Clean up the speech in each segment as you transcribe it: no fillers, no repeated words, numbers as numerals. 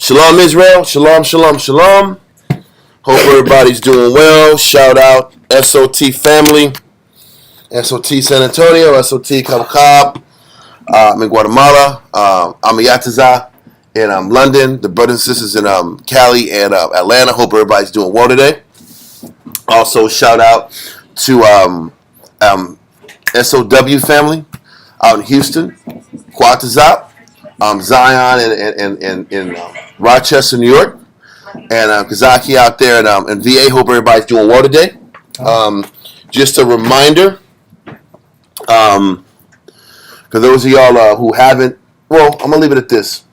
Shalom Israel, shalom, shalom, shalom. Hope everybody's doing well. Shout out SOT family, SOT San Antonio, SOT Cabo. I'm in Guatemala. I'm in Yataza in London. The brothers and sisters in Cali and Atlanta. Hope everybody's doing well today. Also shout out to SOW family out in Houston, Quatazop. Zion in Rochester, New York, and Kazaki out there in VA. Hope everybody's doing well today. Just a reminder, for those of y'all who haven't, well, I'm going to leave it at this.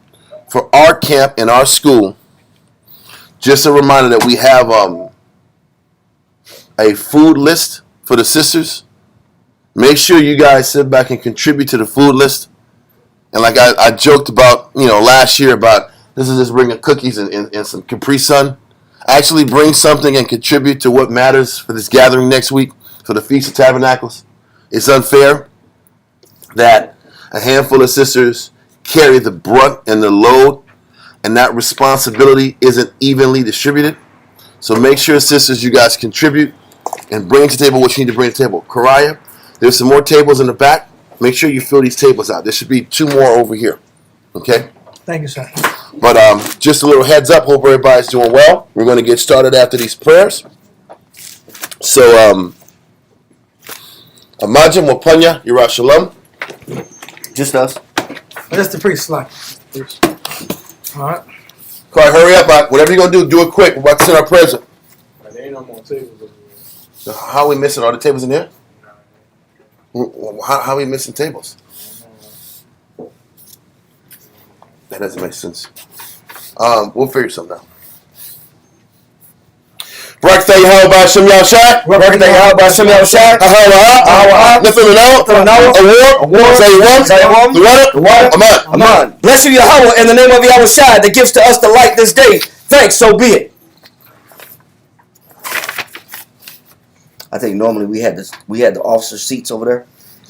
For our camp and our school, just a reminder that we have a food list for the sisters. Make sure you guys sit back and contribute to the food list. And like I joked about, last year about this is just bringing cookies and some Capri Sun. Actually bring something and contribute to what matters for this gathering next week for the Feast of Tabernacles. It's unfair that a handful of sisters carry the brunt and the load, and that responsibility isn't evenly distributed. So make sure, sisters, you guys contribute and bring to the table what you need to bring to the table. Kariah, there's some more tables in the back. Make sure you fill these tables out. There should be 2 more over here. Okay? Thank you, sir. But just a little heads up. Hope everybody's doing well. We're going to get started after these prayers. So, Amajim Wapanya, Yirah Shalom. Just us. That's the priest slide. All right. Carl, hurry up. Whatever you're going to do it quick. We're about to send our prayers up. There ain't no more tables over So how are we missing? Are the tables in there? How are we missing tables? That doesn't make sense. We'll figure something out. Barakatah Yahweh B'Hashem Yahushua. Barakatah Yahweh B'Hashem Yahushua. Ahawa'ah. Award. Say the water. Aman. Bless you, Yahweh, in the name of Yahushua that gives to us the light this day. Thanks, so be it. I think normally we had the officer seats over there,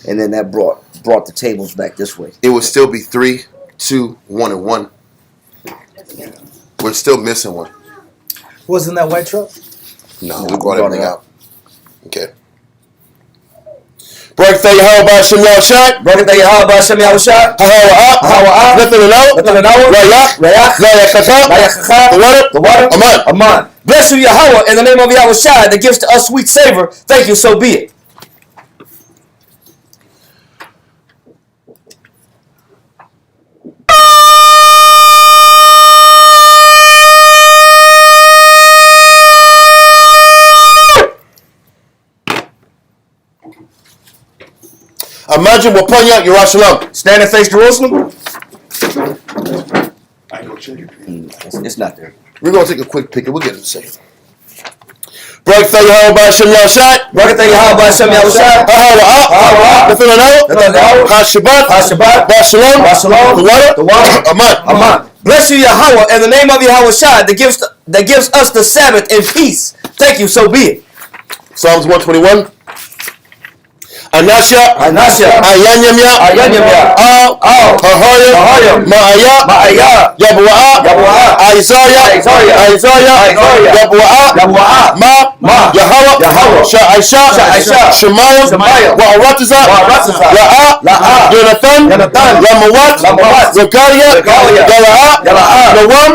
and then that brought the tables back this way. It would still be 3, 2, 1, and 1. We're still missing one. Wasn't that white truck? No, we brought everything out. Okay. Barakatah Yahweh B'Hashem Yahushua. Barakatah Yahweh B'Hashem Yahushua. Ahawa'ah. The water. Aman. Bless you, Yahweh, in the name of Yahushua that gives to us sweet savor. Thank you, so be it. Imagine Wapanya, Yirah Shalom. Stand and face Jerusalem. I go check it. It's not there. We're going to take a quick pick and we'll get it in a second. Barakatah Yahweh B'Hashem Yahushua. Barakatah Yahweh B'Hashem Yahushua. Ahawa'ah. Hashabbat. Bashalom. The water. Aman. Bless you, Yahweh, in the name of Yahushua that gives us the Sabbath in peace. Thank you, so be it. Psalms 121. Anasha, Ayanyamya, Ahaya, Ma'aya, Yabu'a, Isaiah, Yabu'a, Ma, Yahweh, Sha'aisha, Shemaiah, Wa'aratiza, La'a, Jonathan, Lamawat, Zechariah, Yala'a,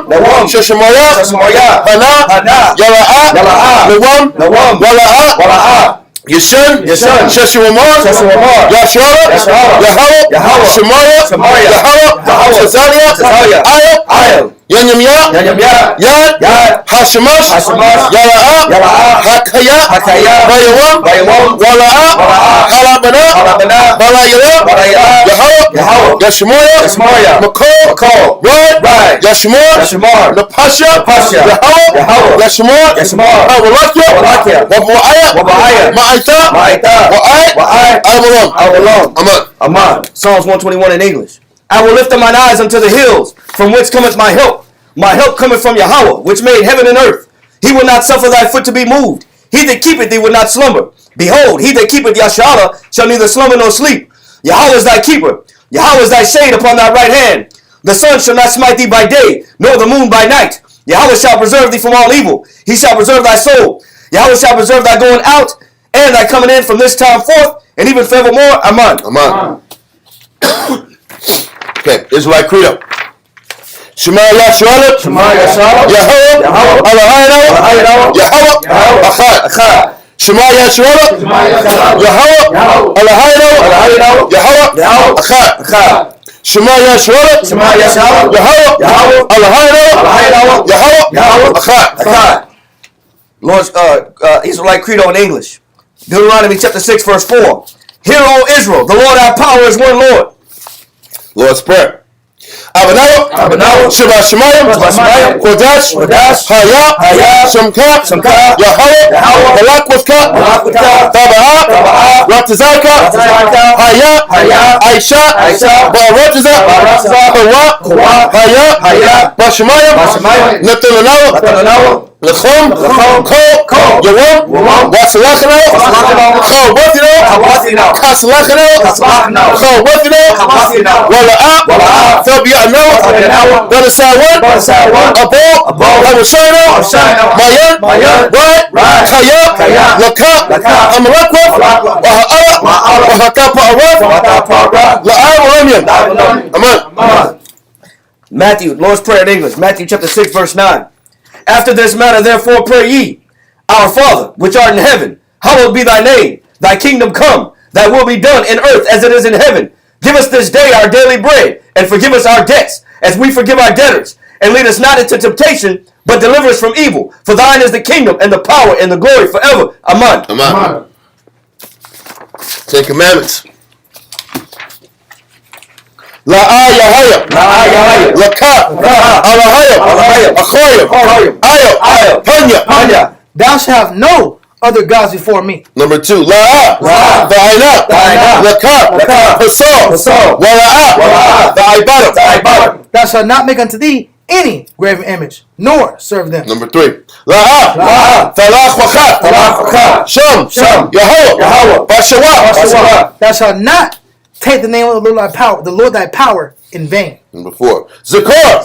Nawam, Sheshamaya, Hana, Yala'a, Nawam, Wala'a, Yeshon, Sheshurama, Yahshua, Yahweh, Shemaiah, Yahweh, Shazaliah, Ayel, Yanyamya, Yad, Hashemash, Yala'a, Hakaya, Bayawam, Wala'a, Halabana, Balayala, Yahweh, Yashmoya, Makol, Rod, Yashmor, Napasha, Yahweh, Yashmor, Awalakia, Wabu'aya, Aman. Psalms 121 in English. I will lift up mine eyes unto the hills, from whence cometh my help. My help cometh from Yahweh, which made heaven and earth. He will not suffer thy foot to be moved. He that keepeth thee will not slumber. Behold, he that keepeth Yashala shall neither slumber nor sleep. Yahweh is thy keeper. Yahweh is thy shade upon thy right hand. The sun shall not smite thee by day, nor the moon by night. Yahweh shall preserve thee from all evil. He shall preserve thy soul. Yahweh shall preserve thy going out and thy coming in from this time forth, and even forevermore. Amen. Amen. Okay, Israelite Credo. Shema Yahshua, Shema Yahshua, Yahweh, Yahweh, Eloheinu, Eloheinu, Yahweh, Yahweh, Echad. Echad. Shema Yahshua, Shema Yahshua, Yahweh, Yahweh, Eloheinu, Eloheinu, Yahweh, Yahweh, Echad. Echad. Shema Yahshua, Shema Yahshua, Yahweh, Yahweh, Eloheinu, Eloheinu, Yahweh, Yahweh, Echad. Echad. Lord's Israelite Credo in English. Deuteronomy chapter 6, verse 4. Hear, O Israel, the Lord our power is one Lord. Lord's Prayer. Abanawa, Shema Shemayim, Kodesh, Haya, Shemka, Yahweh, Malakwaka, Tabaha, Ratazaka, Haya, Aisha, Baratza, Kawa, Haya, Bashemayim, Natananawa, Lechom, Ko, Yawam, Wasalachano, Chawathino, Kasalachano, Chawathino, Wala'ah, Fabiano, Banasawan, Abo, Hamashano, Mayan, Kaya, Laka, Amalakwa, Wahakapa, La'ah, Amen. Matthew, Lord's Prayer in English. Matthew chapter 6, verse 9. After this manner, therefore, pray ye, Our Father, which art in heaven, hallowed be thy name. Thy kingdom come, thy will be done in earth as it is in heaven. Give us this day our daily bread, and forgive us our debts, as we forgive our debtors. And lead us not into temptation, but deliver us from evil. For thine is the kingdom, and the power, and the glory forever. Amen. Amen. Ten Commandments. La'ah Yahaya, Laka, Alahaya, Achoyim, Ayo, Hanya. Thou shalt have no other gods before me. Number 2, La'ah, Va'ina, Laka, Pasor, Wala'ah, Va'ibada. Thou shalt not make unto thee any graven image, nor serve them. Number 3, La'ah, Falach, Sham, Yahweh, Bashawa. Thou shalt not take the name of the Lord thy power in vain. Number 4, Zakor,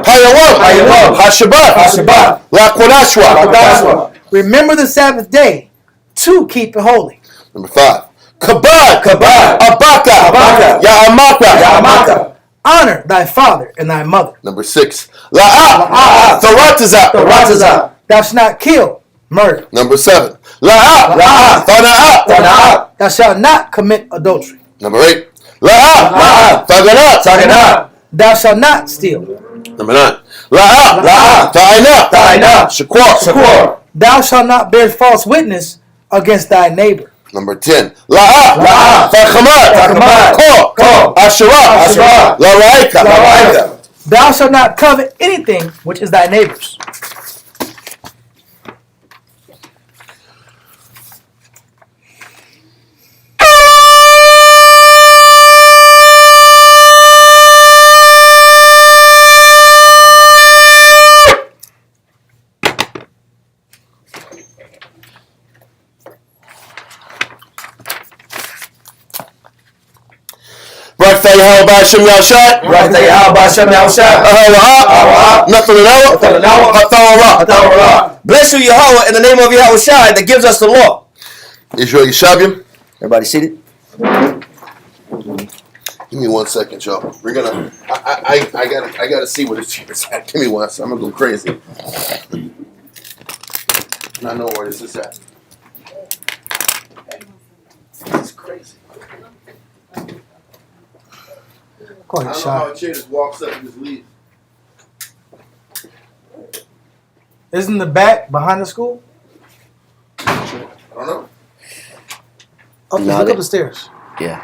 Hayawam, Hashabat, Laquanashwa. Remember the Sabbath day to keep it holy. Number 5, Kabad, Abaka, Ya'amaka. Honor thy father and thy mother. Number 6, La'ah, Tharataza. Thou shalt not kill, murder. Number 7, La'ah, Thana'ah. Thou shalt not commit adultery. Number 8, La'ah, Taganat. Thou shalt not steal. Number 9, La'ah, Ta'ina, Shakur. Thou shalt not bear false witness against thy neighbor. Number 10, La'ah, Ta'chamat, Ko, Asherah, La'raika. Thou shalt not covet anything which is thy neighbor's. Ba'ashem Yahshai, Bless you, Yahweh, in the name of Yahweh Shai that gives us the law. Israel Yeshabim. Everybody seated? Give me 1 second, y'all. We're gonna. I gotta see where this chair is at. Give me 1 second. I'm gonna go crazy. I know where this is at. This is crazy. Go I ahead, don't know how Sean. a chair just walks up and just leaves. Isn't the back behind the school? I don't know. Up, look up the stairs. Yeah.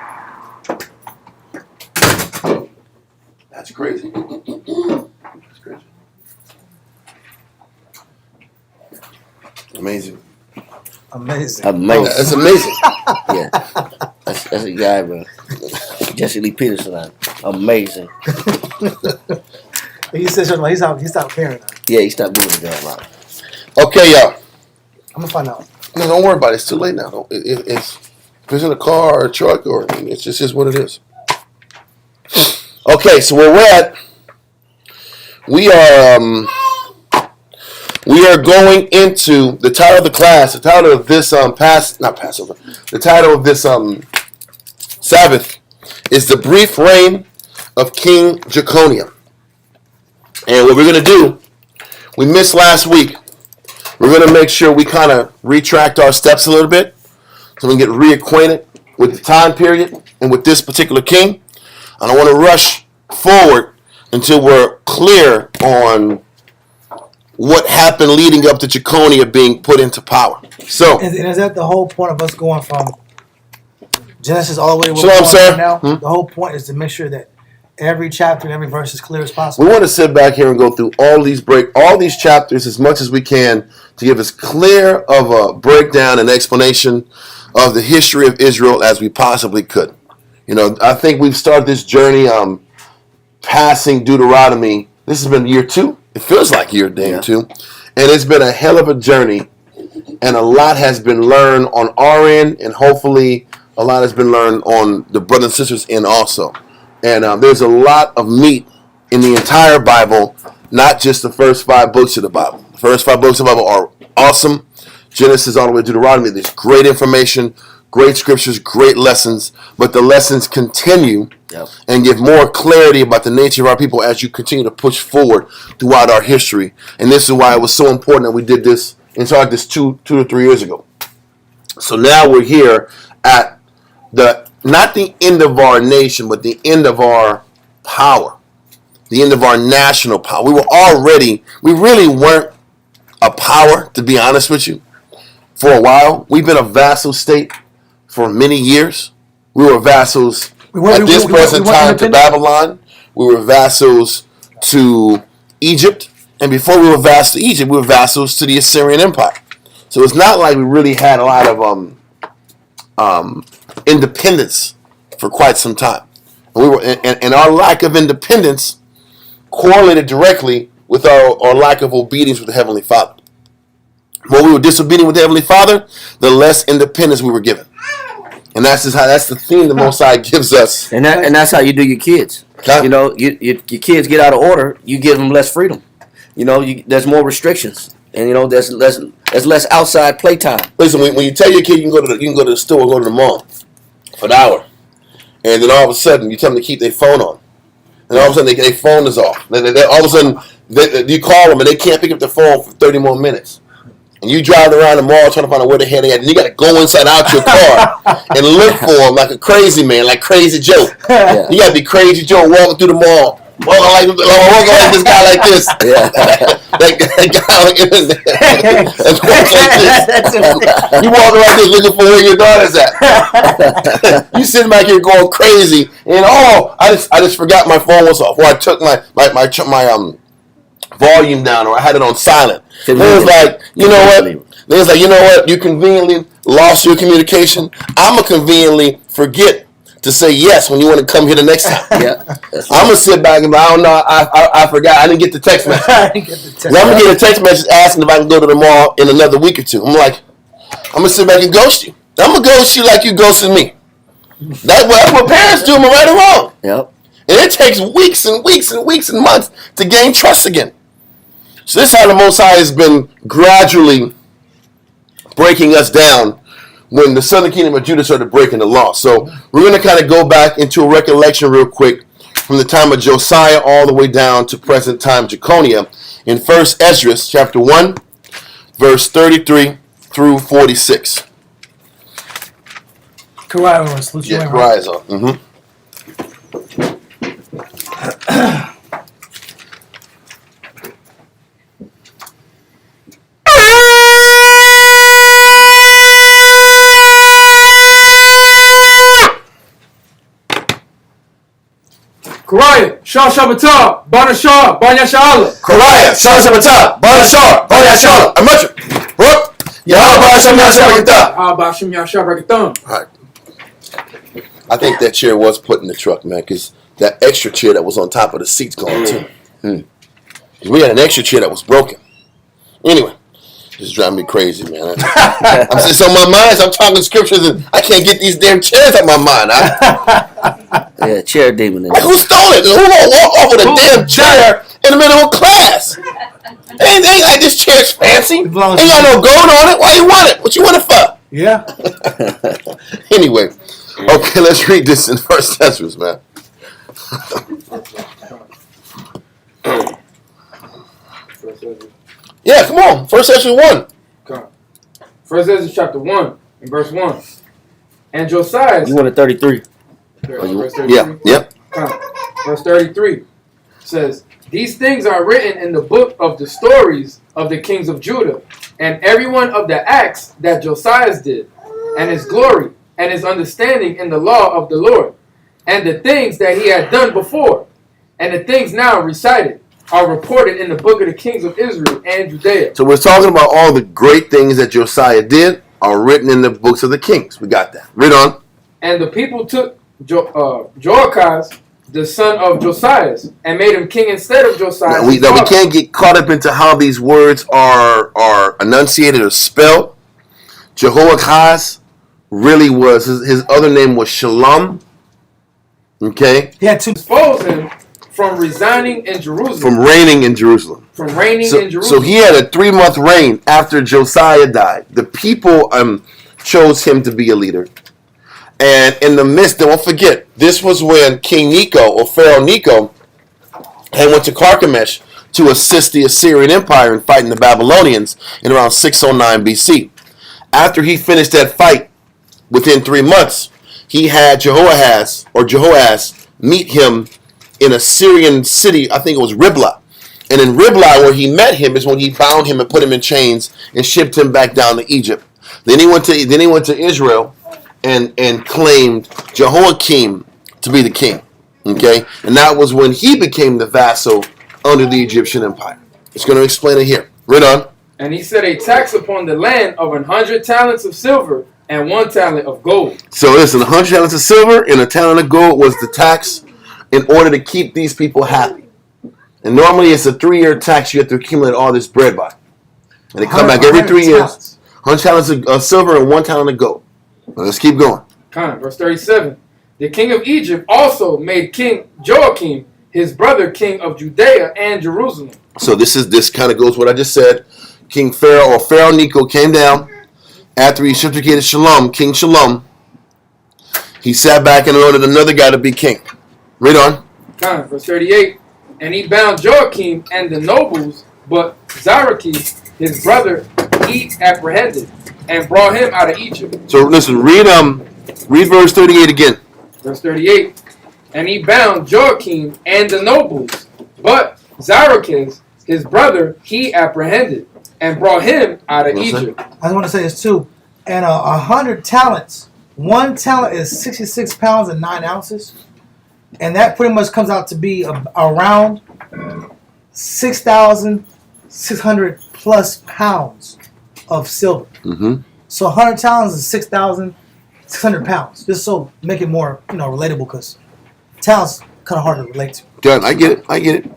That's crazy. That's crazy. Amazing. Amazing. Amazing. That's amazing. Yeah. That's a guy, bro. Jesse Lee Peterson. Amazing. He said something like he stopped caring now. Yeah, he stopped doing the damn lot. Okay, y'all. I'm gonna find out. No, don't worry about it. It's too late now. If it's in a car or a truck, or it's just what it is. Okay, so where we're at we are going into the title of the class. The title of this the title of this Sabbath is the brief reign of King Jeconiah. And what we're going to do, we missed last week. We're going to make sure we kind of retract our steps a little bit so we can get reacquainted with the time period and with this particular king. I don't want to rush forward until we're clear on what happened leading up to Jeconiah being put into power. So, And is that the whole point of us going from Genesis all the way to where Shalom, we're sir. going right now? The whole point is to make sure that every chapter and every verse is clear as we possible. want to sit back here and go through all these chapters as much as we can to give as clear of a breakdown and explanation of the history of Israel as we possibly could. You know, I think we've started this journey passing Deuteronomy. This has been year 2. It feels like year 2. And it's been a hell of a journey. And a lot has been learned on our end. And hopefully a lot has been learned on the brothers and sisters' end also. And there's a lot of meat in the entire Bible, not just the first 5 books of the Bible. The first 5 books of the Bible are awesome. Genesis all the way to Deuteronomy. There's great information, great scriptures, great lessons. But the lessons continue and give more clarity about the nature of our people as you continue to push forward throughout our history. And this is why it was so important that we did this and started this 2 to 3 years ago. So now we're here at not the end of our nation, but the end of our power, the end of our national power. We really weren't a power, to be honest with you, for a while. We've been a vassal state for many years. We were vassals at this present time to Babylon. We were vassals to Egypt. And before we were vassals to Egypt, we were vassals to the Assyrian Empire. So it's not like we really had a lot of independence for quite some time. And our lack of independence correlated directly with our lack of obedience with the Heavenly Father. The more we were disobedient with the Heavenly Father, the less independence we were given. And that's the theme the Most High gives us. And that's how you do your kids. Okay. You know, your kids get out of order, you give them less freedom. You know, there's more restrictions. And, you know, there's less outside playtime. Listen, when you tell your kid you can go to the store or go to the mall for an hour, and then all of a sudden you tell them to keep their phone on, and all of a sudden their phone is off. All of a sudden you call them and they can't pick up the phone for 30 more minutes. And you drive around the mall trying to find out where the hell they at, and you got to go inside out your car and look for them like a crazy man, like Crazy Joe. Yeah. You got to be Crazy Joe walking through the mall. Walking like this guy like this. Yeah. that guy like this. You walking like this looking for where your daughter's at. You sitting back here going crazy, and I just forgot my phone was off, or I took my volume down, or I had it on silent. It was like, you know what? You conveniently lost your communication. I'ma conveniently forget to say yes when you want to come here the next time. Yeah, I'm gonna sit back and I don't know. I forgot. I didn't get the text message. I'm gonna get a text message asking if I can go to the mall in another week or 2. I'm like, I'm gonna sit back and ghost you. I'm gonna ghost you like you ghosted me. That's what parents do. Am I right or wrong? Yep. And it takes weeks and weeks and weeks and months to gain trust again. So this is how the Most High has been gradually breaking us down when the southern kingdom of Judah started breaking the law. So we're going to kind of go back into a recollection real quick from the time of Josiah all the way down to present time Jeconiah in 1 Ezra chapter 1, verse 33 through 46. Kariah salute you. Yeah, Kariah's on. Mm-hmm. Kariah, Shah Shabbatah, Bana Shah, Banya Sha'ala. Kariah, Shah Shabbatah, Bana Shah, Banya Shah, Amacha, Rup, Yahweh Shem Yashabbatah. How about Shem Yashah Ragathon? All right. I think that chair was put in the truck, man, because that extra chair that was on top of the seat's gone too. We had an extra chair that was broken. Anyway, this is driving me crazy, man. I'm just on my mind. I'm talking scriptures and I can't get these damn chairs out my mind. Yeah, chair demon. Like, who stole it? Who gonna walk off with a damn chair in the middle of class. Ain't like this chair's fancy. Ain't got no gold on it. Why you want it? What you want it for? Yeah. Anyway, okay, let's read this in First Ezra, man. Yeah, come on. First Ezra 1. Come. First Ezra chapter 1 and verse 1. And Josiah. You wanted 33. Verse 33. Yeah, yep. Come. Verse 33 says, these things are written in the book of the stories of the kings of Judah, and every one of the acts that Josiah did, and his glory, and his understanding in the law of the Lord, and the things that he had done before, and the things now recited, are reported in the book of the kings of Israel and Judea. So we're talking about all the great things that Josiah did are written in the books of the kings. We got that. Read on. And the people took Joachaz, the son of Josiah, and made him king instead of Josiah. Now we can't get caught up into how these words are enunciated or spelled. Jehoahaz really was, his other name was Shalom. Okay? He had two. Expose him from resigning in Jerusalem. From reigning in Jerusalem. From reigning in Jerusalem. So he had a 3-month reign after Josiah died. The people chose him to be a leader. And in the midst, don't forget, this was when King Necho, or Pharaoh Necho, had went to Carchemish to assist the Assyrian Empire in fighting the Babylonians in around 609 BC. After he finished that fight, within 3 months, he had Jehoahaz meet him in a Syrian city, I think it was Riblah. And in Riblah, where he met him, is when he bound him and put him in chains and shipped him back down to Egypt. Then he went to Israel and claimed Jehoiakim to be the king. Okay? And that was when he became the vassal under the Egyptian Empire. It's going to explain it here. Read on. And he set a tax upon the land of 100 talents of silver and 1 talent of gold. So listen, 100 talents of silver and 1 talent of gold was the tax in order to keep these people happy. And normally it's a 3-year tax you have to accumulate all this bread by. And they come back every 3 years. 100 talents of silver and 1 talent of gold. Now let's keep going. Verse 37. The king of Egypt also made King Joachim, his brother, king of Judea and Jerusalem. So this kind of goes what I just said. King Pharaoh, or Pharaoh Necho, came down after he subjugated Shalom, King Shalom. He sat back and ordered another guy to be king. Read on. Verse 38. And he bound Joachim and the nobles, but Zarachis, his brother, he apprehended and brought him out of Egypt. So listen, read verse 38 again. Verse 38. And he bound Joachim and the nobles, but Zarachis, his brother, he apprehended and brought him out of Egypt. I want to say this too. And 100 talents. 1 talent is 66 pounds and 9 ounces. And that pretty much comes out to be around 6,600 plus pounds of silver. Mm-hmm. So 100 talents is 6,600 pounds. Just so make it more, relatable, because talents kind of hard to relate to. Done. I get it.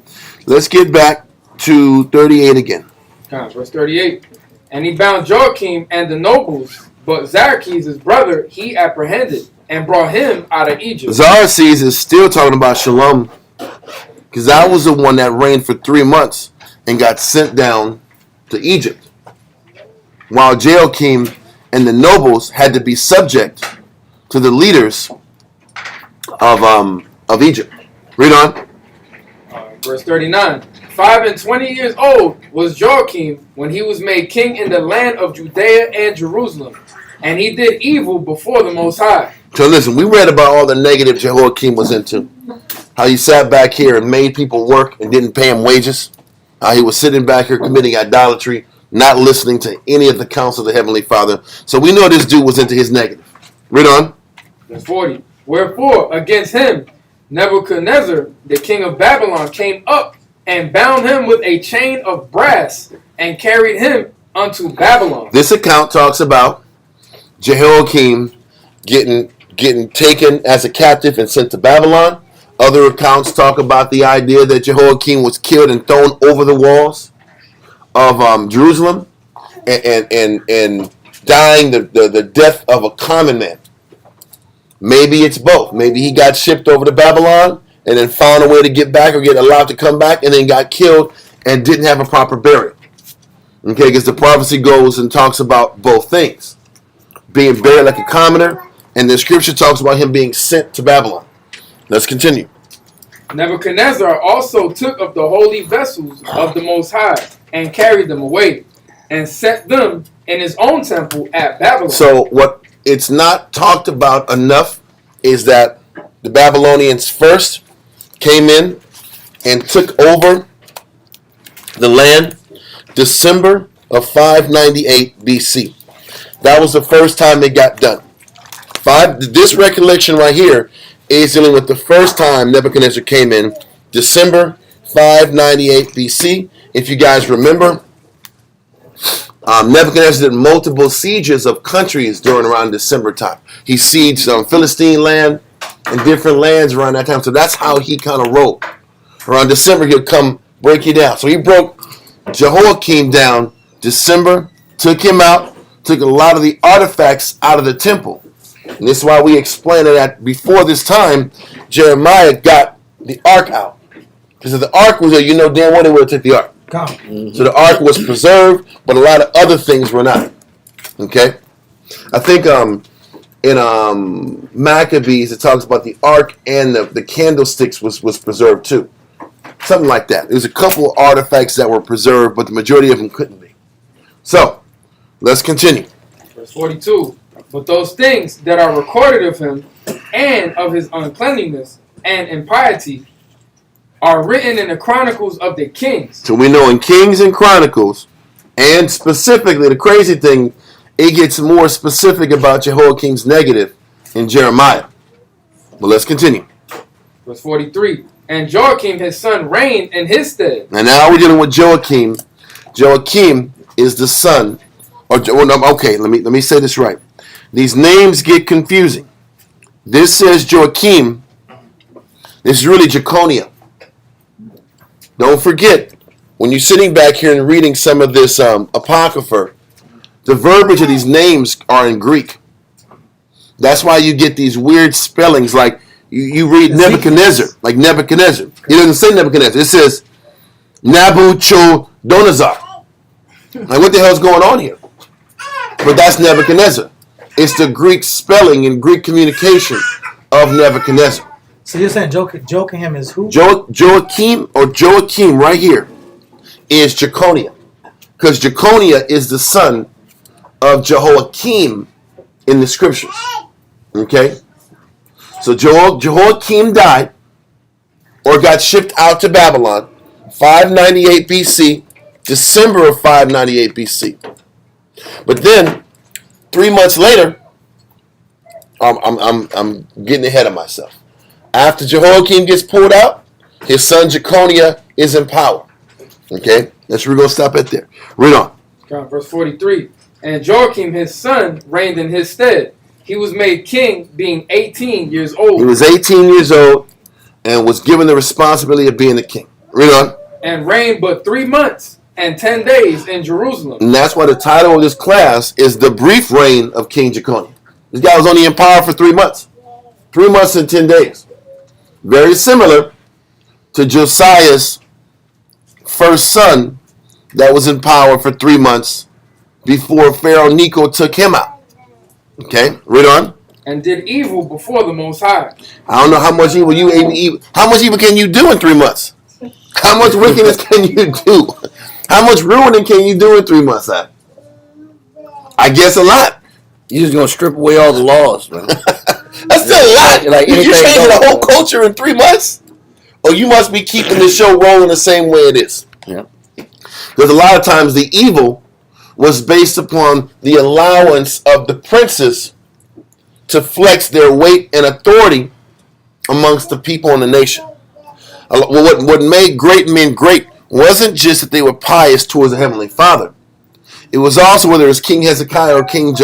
Let's get back to 38 again. Verse 38. And he bound Joachim and the nobles, but Zarachis, his brother, he apprehended and brought him out of Egypt. Xerxes is still talking about Shalom, because that was the one that reigned for 3 months and got sent down to Egypt, while Joachim and the nobles had to be subject to the leaders of Egypt. Read on. Verse 39. 25 years old was Joachim when he was made king in the land of Judea and Jerusalem, and he did evil before the Most High. So listen, we read about all the negative Jehoiakim was into. How he sat back here and made people work and didn't pay them wages. How he was sitting back here committing idolatry, not listening to any of the counsel of the Heavenly Father. So we know this dude was into his negative. Read on. Verse 40. Wherefore, against him, Nebuchadnezzar, the king of Babylon, came up and bound him with a chain of brass and carried him unto Babylon. This account talks about Jehoiakim getting taken as a captive and sent to Babylon. Other accounts talk about the idea that Jehoiakim was killed and thrown over the walls of Jerusalem and dying the death of a common man. Maybe it's both. Maybe he got shipped over to Babylon and then found a way to get back or get allowed to come back, and then got killed and didn't have a proper burial. Okay, because the prophecy goes and talks about both things. Being buried like a commoner, and the scripture talks about him being sent to Babylon. Let's continue. Nebuchadnezzar also took of the holy vessels of the Most High and carried them away and set them in his own temple at Babylon. So what it's not talked about enough is that the Babylonians first came in and took over the land December of 598 BC. That was the first time it got done. This recollection right here is dealing with the first time Nebuchadnezzar came in, December 598 BC. If you guys remember, Nebuchadnezzar did multiple sieges of countries during around December time. He sieged Philistine land and different lands around that time. So that's how he kind of rolled. Around December, he'll come break you down. So he broke Jehoiakim down December, took him out, took a lot of the artifacts out of the temple. And this is why we explained that before this time, Jeremiah got the ark out. Because if the ark was there, you know damn well they would have took the ark. So the ark was preserved, but a lot of other things were not. Okay? I think in Maccabees, it talks about the ark and the candlesticks was preserved too. Something like that. There's a couple of artifacts that were preserved, but the majority of them couldn't be. So, let's continue. Verse 42. But those things that are recorded of him and of his uncleanliness and impiety are written in the chronicles of the kings. So we know in Kings and Chronicles, and specifically the crazy thing, it gets more specific about Jehoiakim's negative in Jeremiah. But let's continue. Verse 43. And Joachim his son reigned in his stead. And now we're dealing with Joachim. Joachim is the son. Okay, let me say this right. These names get confusing. This says Joachim. This is really Jeconiah. Don't forget, when you're sitting back here and reading some of this apocrypha, the verbiage of these names are in Greek. That's why you get these weird spellings like you read Nebuchadnezzar, like Nebuchadnezzar. It doesn't say Nebuchadnezzar. It says Nabuchodonosor. Like what the hell's going on here? But that's Nebuchadnezzar. It's the Greek spelling and Greek communication of Nebuchadnezzar. So you're saying Joachim is who? Joachim right here is Jeconiah. Because Jeconiah is the son of Jehoiakim in the scriptures. Okay? So Jehoiakim died or got shipped out to Babylon 598 BC, December of 598 BC. But then 3 months later, I'm getting ahead of myself. After Jehoiakim gets pulled out, his son Jeconiah is in power. Okay? We're going to stop it there. Read on. Verse 43. And Joachim his son reigned in his stead. He was made king being 18 years old. He was 18 years old and was given the responsibility of being the king. Read on. And reigned but 3 months and 10 days in Jerusalem. And that's why the title of this class is The Brief Reign of King Jeconiah. This guy was only in power for 3 months. 3 months and 10 days. Very similar to Josiah's first son that was in power for 3 months before Pharaoh Necho took him out. Okay, read on. And did evil before the Most High. I don't know how much evil how much evil can you do in 3 months? How much wickedness can you do? How much ruining can you do in 3 months? I guess a lot. You're just gonna strip away all the laws, man. That's still a lot. Like You're changing the whole culture in 3 months? Or you must be keeping the show rolling the same way it is. Yeah. Because a lot of times the evil was based upon the allowance of the princes to flex their weight and authority amongst the people in the nation. What made great men great wasn't just that they were pious towards the Heavenly Father. It was also whether it was King Hezekiah or King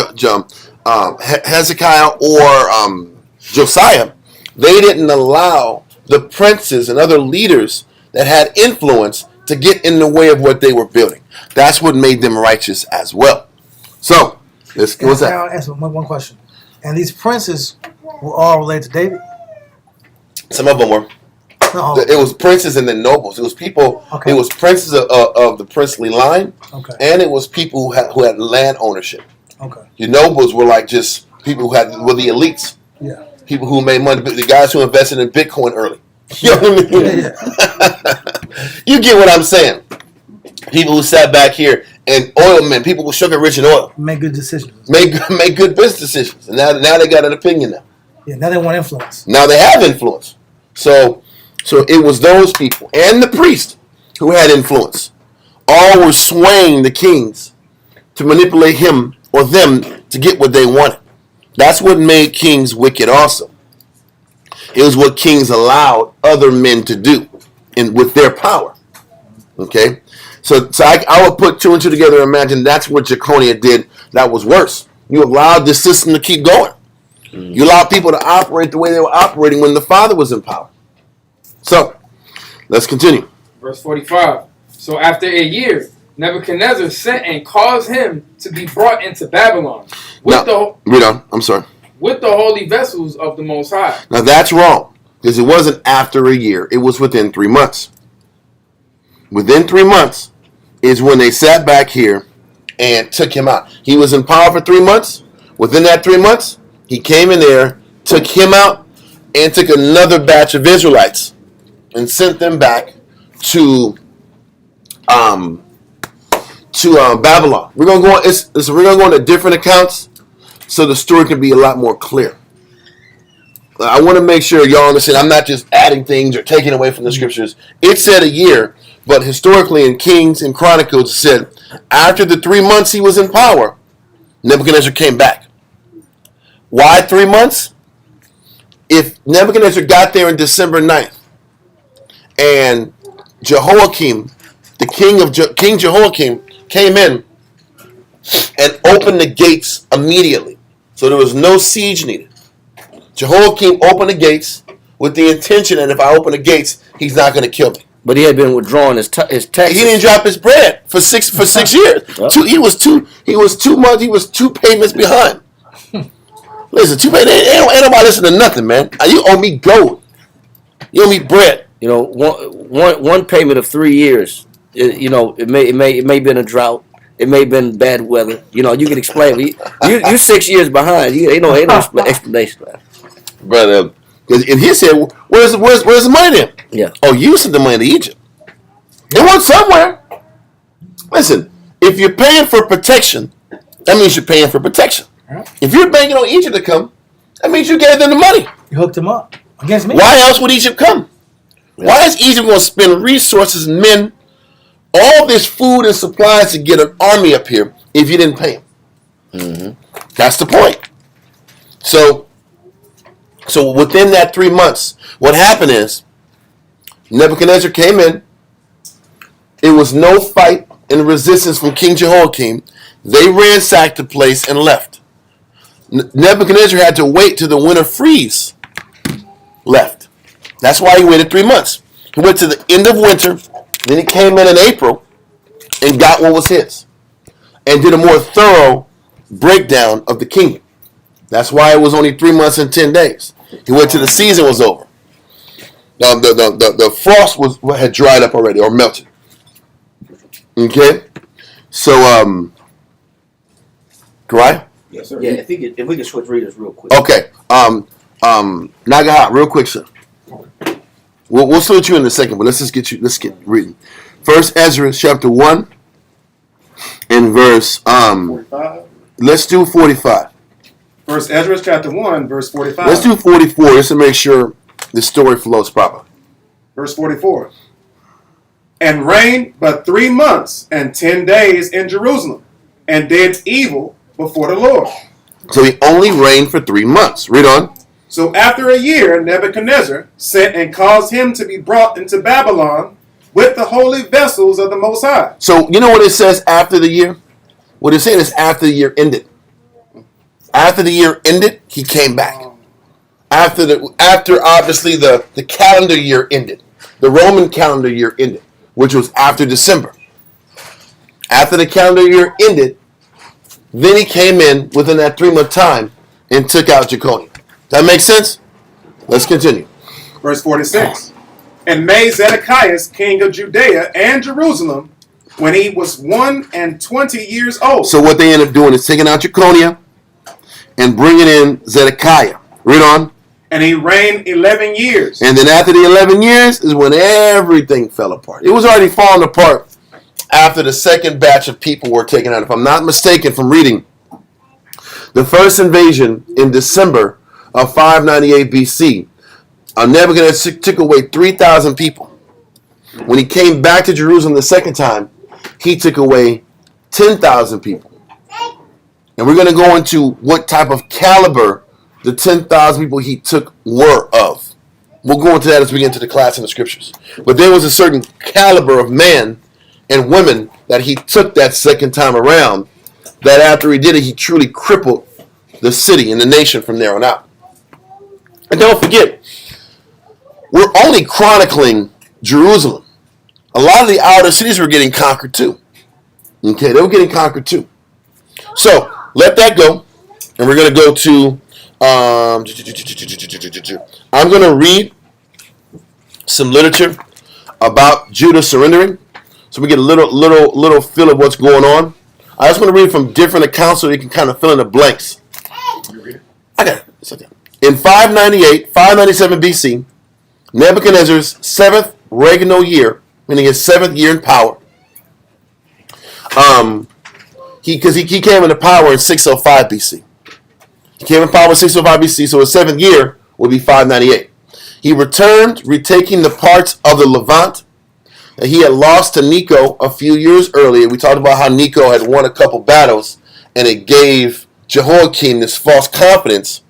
Hezekiah or Josiah, they didn't allow the princes and other leaders that had influence to get in the way of what they were building. That's what made them righteous as well. So, what's that? I'll answer one question. And these princes were all related to David? Some of them were. No. It was princes and then nobles. It was people. Okay. It was princes of the princely line, Okay. and it was people who had land ownership. Okay. Your nobles were like just people were the elites. Yeah. People who made money, the guys who invested in Bitcoin early. You know what I mean? Yeah. You get what I'm saying. People who sat back here and oil men, people who sugar rich in oil, Make good decisions. make good business decisions, and now they got an opinion now. Yeah. Now they want influence. Now they have influence. So it was those people and the priest who had influence. All were swaying the kings to manipulate him or them to get what they wanted. That's what made kings wicked also. It was what kings allowed other men to do with their power. Okay? So I would put two and two together and imagine that's what Jeconiah did that was worse. You allowed the system to keep going. You allowed people to operate the way they were operating when the father was in power. So, let's continue. Verse 45. So after a year, Nebuchadnezzar sent and caused him to be brought into Babylon Read on. I'm sorry. with the holy vessels of the Most High. Now that's wrong, because it wasn't after a year. It was within 3 months. Within 3 months is when they sat back here and took him out. He was in power for 3 months. Within that 3 months, he came in there, took him out, and took another batch of Israelites and sent them back to Babylon. We're gonna go. We're gonna go into different accounts so the story can be a lot more clear. I want to make sure y'all understand. I'm not just adding things or taking away from the scriptures. It said a year, but historically in Kings and Chronicles it said after the 3 months he was in power, Nebuchadnezzar came back. Why 3 months? If Nebuchadnezzar got there on December 9th and Jehoiakim, the King Jehoiakim, came in and opened the gates immediately, so there was no siege needed. Jehoiakim opened the gates with the intention that if I open the gates, he's not going to kill me. But he had been withdrawing his taxes. He didn't drop his bread for 6 years. Well. He was 2 months. He was 2 payments behind. Listen, 2 payments. Ain't nobody listen to nothing, man. You owe me gold. You owe me bread. You know, one payment of 3 years. It may been a drought. It may have been bad weather. You know, you can explain. You 6 years behind. Ain't no explanation. Brother, and he said, where's the money then? Yeah. Oh, you sent the money to Egypt. It went somewhere. Listen, if you're paying for protection, that means you're paying for protection. If you're banking on Egypt to come, that means you gave them the money. You hooked him up against me. Why else would Egypt come? Yeah. Why is Egypt going to spend resources and men, all this food and supplies to get an army up here if you didn't pay them? Mm-hmm. That's the point. So within that 3 months, what happened is Nebuchadnezzar came in. It was no fight and resistance from King Jehoiakim. They ransacked the place and left. Nebuchadnezzar had to wait till the winter freeze left. That's why he waited 3 months. He went to the end of winter, then he came in April and got what was his and did a more thorough breakdown of the kingdom. That's why it was only 3 months and 10 days. He went till the season was over. The frost had dried up already or melted. Okay? So, Karai? Yes, sir. Yeah, if we could switch readers real quick. Okay. Nagaha, real quick, sir. We'll salute you in a second, but let's get reading. First Ezra chapter 1 and verse 45. Let's do 45. First Ezra chapter 1, verse 45. Let's do 44 just to make sure the story flows proper. Verse 44. And reigned but 3 months and 10 days in Jerusalem, and did evil before the Lord. So he only reigned for 3 months. Read on. So after a year, Nebuchadnezzar sent and caused him to be brought into Babylon with the holy vessels of the Most High. So you know what it says after the year? What it's saying is after the year ended. After the year ended, he came back. After obviously the calendar year ended. The Roman calendar year ended, which was after December. After the calendar year ended, then he came in within that 3 month time and took out Jeconiah. That makes sense? Let's continue. Verse 46. and made Zedekiah king of Judea and Jerusalem when he was 21 years old. So what they end up doing is taking out Jeconiah and bringing in Zedekiah. Read on. And he reigned 11 years. And then after the 11 years is when everything fell apart. It was already falling apart after the second batch of people were taken out. If I'm not mistaken from reading, the first invasion in December of 598 BC, Nebuchadnezzar took away 3,000 people. When he came back to Jerusalem the second time, he took away 10,000 people. And we're going to go into what type of caliber the 10,000 people he took were of. We'll go into that as we get into the class in the scriptures. But there was a certain caliber of men and women that he took that second time around, that after he did it, he truly crippled the city and the nation from there on out. And don't forget, we're only chronicling Jerusalem. A lot of the outer cities were getting conquered too. Okay, they were getting conquered too. So, let that go. And we're going to go to, I'm going to read some literature about Judah surrendering, so we get a little feel of what's going on. I just want to read from different accounts so you can kind of fill in the blanks. I got it. It's okay. In 597 BC, Nebuchadnezzar's seventh regnal year, meaning his seventh year in power, he came into power in 605 BC. He came in power in 605 BC, so his seventh year will be 598. He returned, retaking the parts of the Levant that he had lost to Necho a few years earlier. We talked about how Necho had won a couple battles, and it gave Jehoiakim this false confidence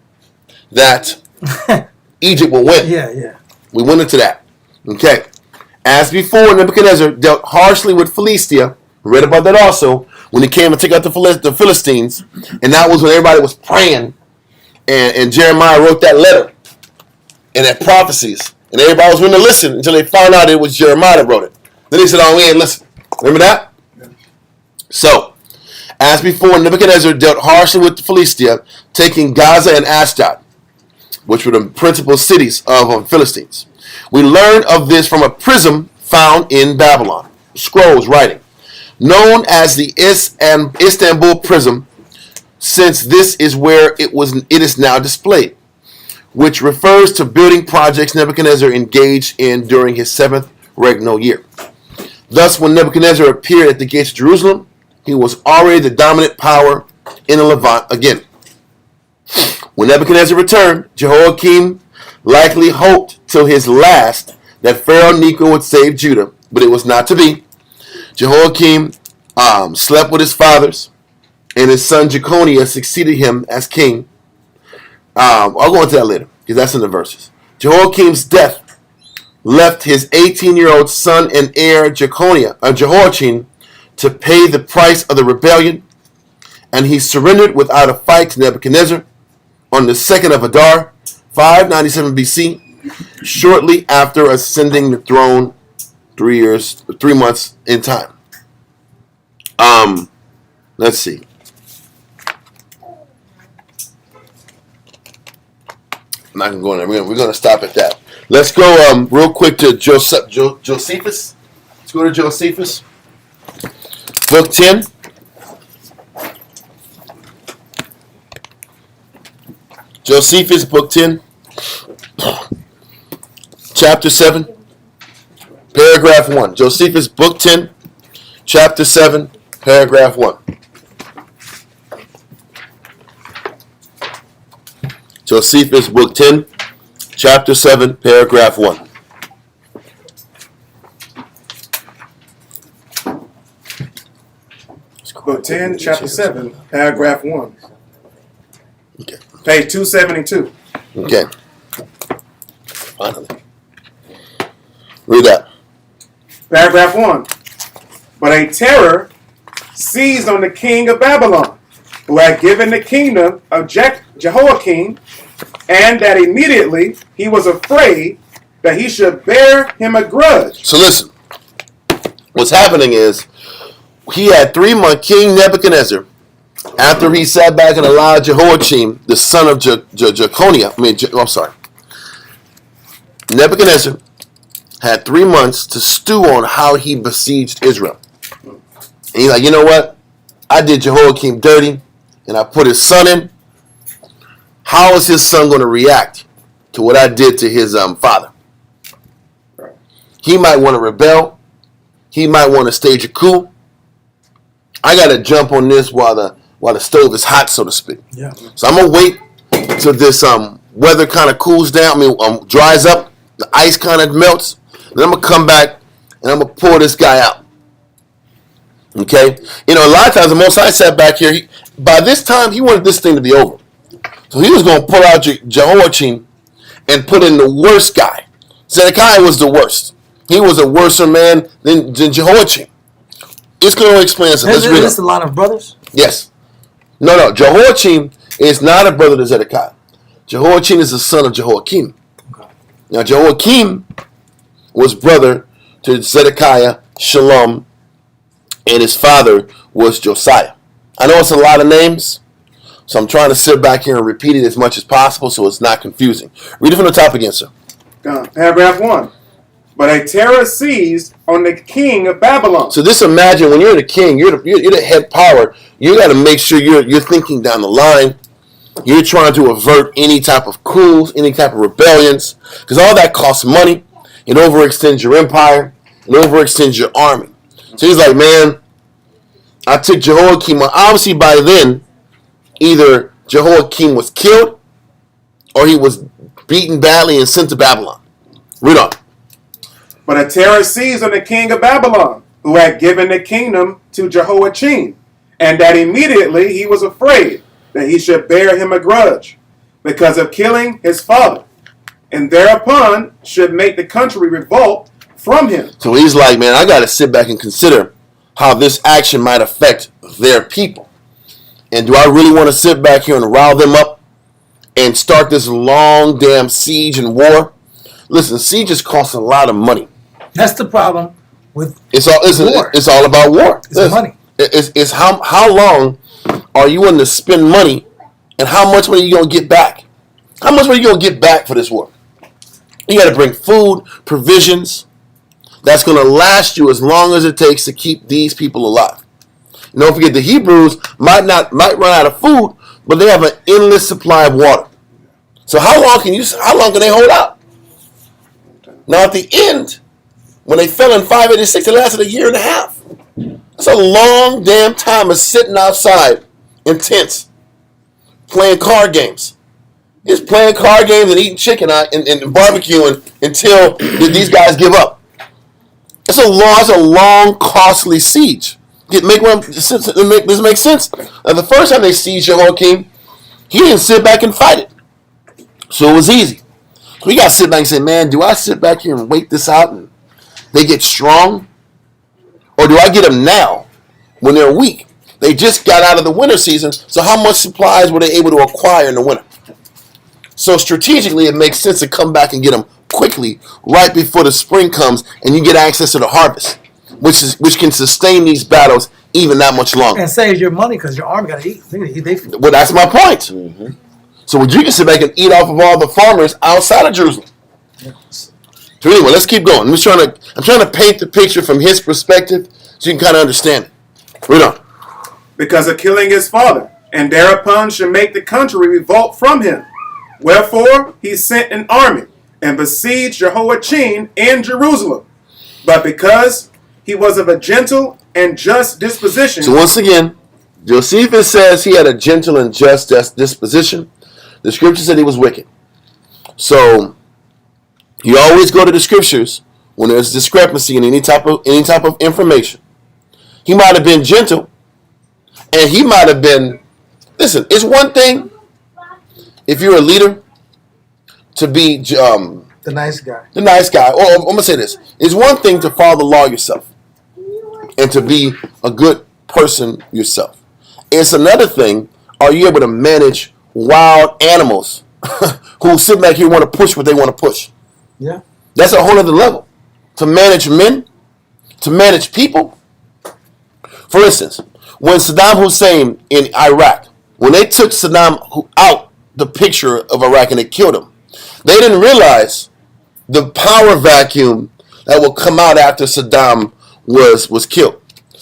that Egypt will win. Yeah. We went into that. Okay. As before, Nebuchadnezzar dealt harshly with Philistia. We read about that also when he came and took out the Philistines. And that was when everybody was praying. And Jeremiah wrote that letter and that prophecies. And everybody was willing to listen until they found out it was Jeremiah that wrote it. Then they said, oh, we ain't listening. Remember that? Yeah. So, as before, Nebuchadnezzar dealt harshly with Philistia, taking Gaza and Ashdod, which were the principal cities of Philistines. We learn of this from a prism found in Babylon, scrolls writing, known as the Istanbul prism, since this is where it is now displayed, which refers to building projects Nebuchadnezzar engaged in during his seventh regnal year. Thus, when Nebuchadnezzar appeared at the gates of Jerusalem, he was already the dominant power in the Levant again. When Nebuchadnezzar returned, Jehoiakim likely hoped till his last that Pharaoh Necho would save Judah, but it was not to be. Jehoiakim slept with his fathers, and his son Jeconiah succeeded him as king. I'll go into that later, because that's in the verses. Jehoiakim's death left his 18-year-old son and heir Jehoiachin to pay the price of the rebellion, and he surrendered without a fight to Nebuchadnezzar on the 2nd of Adar, 597 BC, shortly after ascending the throne 3 months in time. Let's see. I'm not going to go in there. We're going to stop at that. Let's go real quick to Josephus. Let's go to Josephus. Book 10. Josephus, book 10. Chapter 7. Paragraph 1. Josephus, book 10. Chapter 7. Paragraph 1. Josephus, book 10. Chapter 7. Paragraph 1. Book 10, chapter 7, paragraph 1. Okay. Page 272. Okay. Finally. Read that. Paragraph 1. But a terror seized on the king of Babylon, who had given the kingdom of Jehoiakim, and that immediately he was afraid that he should bear him a grudge. So listen. What's happening is, he had 3 months, King Nebuchadnezzar, after he sat back and allowed Jehoiachin, the son of Jeconiah, Nebuchadnezzar had 3 months to stew on how he besieged Israel. And he's like, you know what? I did Jehoiakim dirty, and I put his son in. How is his son going to react to what I did to his father? He might want to rebel. He might want to stage a coup. I got to jump on this while the stove is hot, so to speak. Yeah. So I'm gonna wait till this weather kind of cools down. Dries up. The ice kind of melts. Then I'm gonna come back and I'm gonna pour this guy out. Okay. You know, a lot of times the Most High sat back here. By this time, he wanted this thing to be over. So he was gonna pull out Jehoiachin and put in the worst guy. Zedekiah was the worst. He was a worser man than Jehoiachin. It's going to explain something. Is this a line of brothers? Yes. No. Jehoiachin is not a brother to Zedekiah. Jehoiachin is the son of Jehoiakim. Okay. Now, Jehoiakim was brother to Zedekiah, Shalom, and his father was Josiah. I know it's a lot of names, so I'm trying to sit back here and repeat it as much as possible so it's not confusing. Read it from the top again, sir. Paragraph 1. But a terror seized on the king of Babylon. So just imagine when you're the king, you're the head power. You got to make sure you're thinking down the line. You're trying to avert any type of coups, any type of rebellions, because all that costs money. It overextends your empire. It overextends your army. So he's like, man, I took Jehoiakim. Obviously, by then, either Jehoiakim was killed or he was beaten badly and sent to Babylon. Read on. But a terror seized on the king of Babylon, who had given the kingdom to Jehoiachin, and that immediately he was afraid that he should bear him a grudge, because of killing his father, and thereupon should make the country revolt from him. So he's like, man, I got to sit back and consider how this action might affect their people. And do I really want to sit back here and rile them up and start this long damn siege and war? Listen, sieges cost a lot of money. That's the problem with war. It's all about war. It's money. It's how long are you willing to spend money, and how much money are you going to get back? How much money are you going to get back for this war? You got to bring food, provisions, that's going to last you as long as it takes to keep these people alive. And don't forget, the Hebrews might run out of food, but they have an endless supply of water. So how long can they hold out? Now at the end, when they fell in 586, it lasted a year and a half. That's a long damn time of sitting outside in tents, playing card games. Just playing card games and eating chicken and barbecuing until these guys give up. It's a long, costly siege. Does this make sense? Now, the first time they sieged Jehoiakim, he didn't sit back and fight it. So it was easy. So we got to sit back and say, man, do I sit back here and wait this out and they get strong? Or do I get them now when they're weak? They just got out of the winter season, so how much supplies were they able to acquire in the winter? So strategically, it makes sense to come back and get them quickly, right before the spring comes, and you get access to the harvest, which can sustain these battles even that much longer. And saves your money because your army got to eat. Well, that's my point. Mm-hmm. So you can sit back and eat off of all the farmers outside of Jerusalem. Yes. So anyway, let's keep going. I'm trying to paint the picture from his perspective so you can kind of understand it. Read on. Because of killing his father, and thereupon should make the country revolt from him. Wherefore he sent an army and besieged Jehoiachin in Jerusalem. But because he was of a gentle and just disposition. So once again, Josephus says he had a gentle and just disposition. The scripture said he was wicked. So you always go to the scriptures when there's discrepancy in any type of information. He might have been gentle, and he might have been. Listen, it's one thing if you're a leader to be the nice guy. The nice guy. Or I'm gonna say this: it's one thing to follow the law yourself and to be a good person yourself. It's another thing: are you able to manage wild animals who sit back here and want to push what they want to push? Yeah. That's a whole other level. To manage men, to manage people. For instance, when Saddam Hussein in Iraq, when they took Saddam out the picture of Iraq and they killed him, they didn't realize the power vacuum that would come out after Saddam was killed.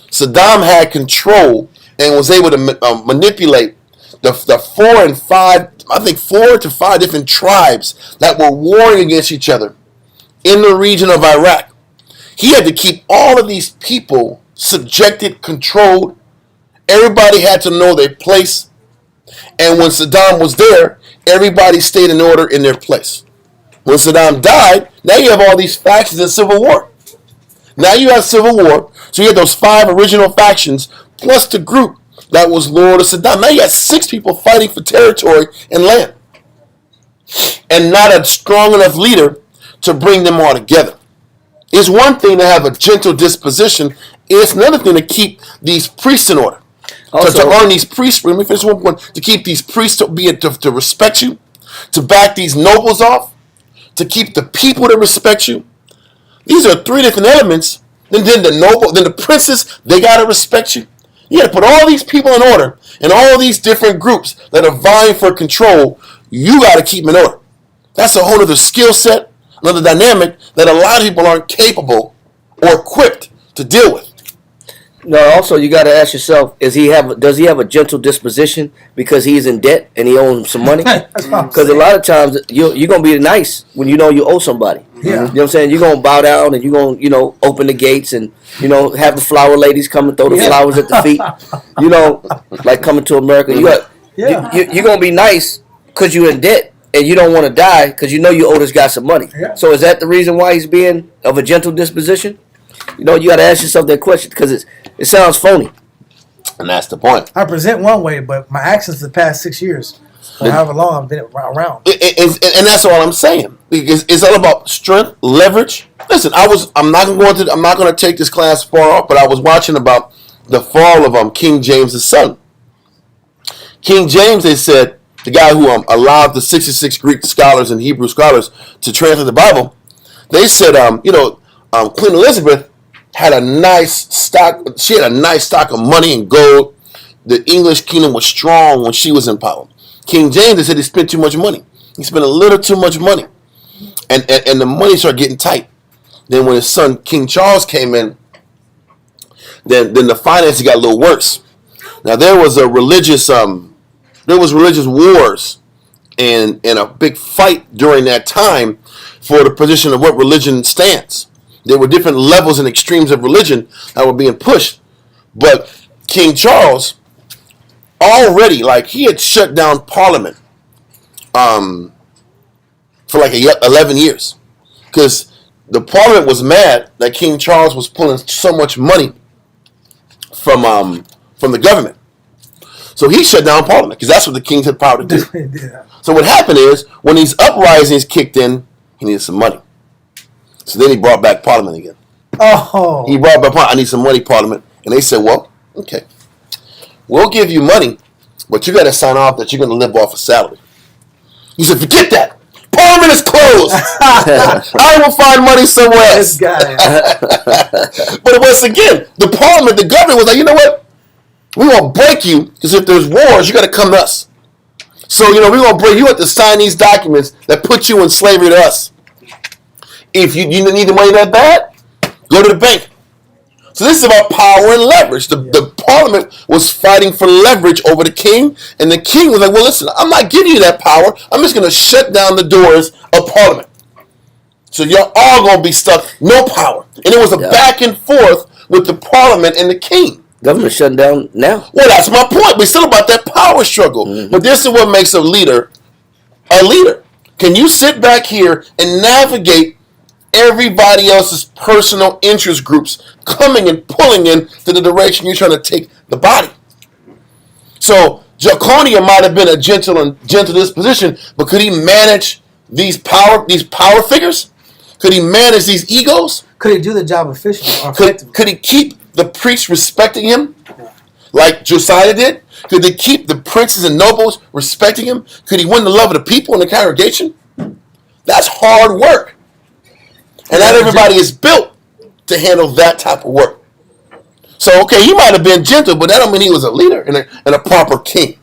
Saddam had control and was able to manipulate the 4 to 5 different tribes that were warring against each other in the region of Iraq. He had to keep all of these people subjected, controlled. Everybody had to know their place. And when Saddam was there, everybody stayed in order in their place. When Saddam died, now you have all these factions in civil war. Now you have civil war. So you had those 5 original factions plus the group that was loyal to Saddam. Now you got 6 people fighting for territory and land. And not a strong enough leader to bring them all together. It's one thing to have a gentle disposition. It's another thing to keep these priests in order. To earn these priests, let me finish one point, to keep these priests to respect you, to back these nobles off, to keep the people to respect you. These are 3 different elements. Then the princes, they got to respect you. You got to put all these people in order, and all these different groups that are vying for control, you got to keep them in order. That's a whole other skill set, another dynamic that a lot of people aren't capable or equipped to deal with. No, also you got to ask yourself: does he have a gentle disposition because he's in debt and he owes some money? Because a lot of times you're gonna be nice when you know you owe somebody. Yeah. You know what I'm saying? You're gonna bow down and you're gonna open the gates and have the flower ladies come and throw the flowers at the feet. Like coming to America. You're gonna be nice because you're in debt and you don't want to die because you owe this guy some money. Yeah. So is that the reason why he's being of a gentle disposition? You got to ask yourself that question because it sounds phony. And that's the point. I present one way, but my actions the past 6 years, or however long I've been around. And that's all I'm saying. Because it's all about strength, leverage. Listen, I'm not going to take this class far off, but I was watching about the fall of King James' son. King James, they said, the guy who allowed the 66 Greek scholars and Hebrew scholars to translate the Bible, they said, Queen Elizabeth had a nice stock. She had a nice stock of money and gold. The English kingdom was strong when she was in power. King James, they said he spent too much money. He spent a little too much money, and the money started getting tight. Then when his son King Charles came in, then the finances got a little worse. Now there was religious wars and a big fight during that time for the position of what religion stands. There were different levels and extremes of religion that were being pushed. But King Charles already, he had shut down Parliament for 11 years. Because the Parliament was mad that King Charles was pulling so much money from the government. So he shut down Parliament because that's what the kings had power to do. Yeah. So what happened is, when these uprisings kicked in, he needed some money. So then he brought back Parliament again. Oh. He brought back Parliament. I need some money, Parliament. And they said, well, okay. We'll give you money, but you got to sign off that you're going to live off a salary. He said, forget that. Parliament is closed. I will find money somewhere else. This guy. But once again, the Parliament, the government was like, you know what? We're going to break you because if there's wars, you got to come to us. So, we're going to break you. You have to sign these documents that put you in slavery to us. If you need the money that bad, go to the bank. So this is about power and leverage. The Parliament was fighting for leverage over the king, and the king was like, well, listen, I'm not giving you that power. I'm just going to shut down the doors of Parliament. So you're all going to be stuck, no power. And it was a back and forth with the Parliament and the king. Government shutting down now. Well, that's my point. We're still about that power struggle. Mm-hmm. But this is what makes a leader a leader. Can you sit back here and navigate everybody else's personal interest groups coming and pulling in to the direction you're trying to take the body? So Jeconiah might have been a gentle disposition, but could he manage these power figures? Could he manage these egos? Could he do the job efficiently? Could he keep the priests respecting him like Josiah did? Could they keep the princes and nobles respecting him? Could he win the love of the people in the congregation? That's hard work. And not everybody is built to handle that type of work. So, okay, he might have been gentle, but that don't mean he was a leader and a proper king.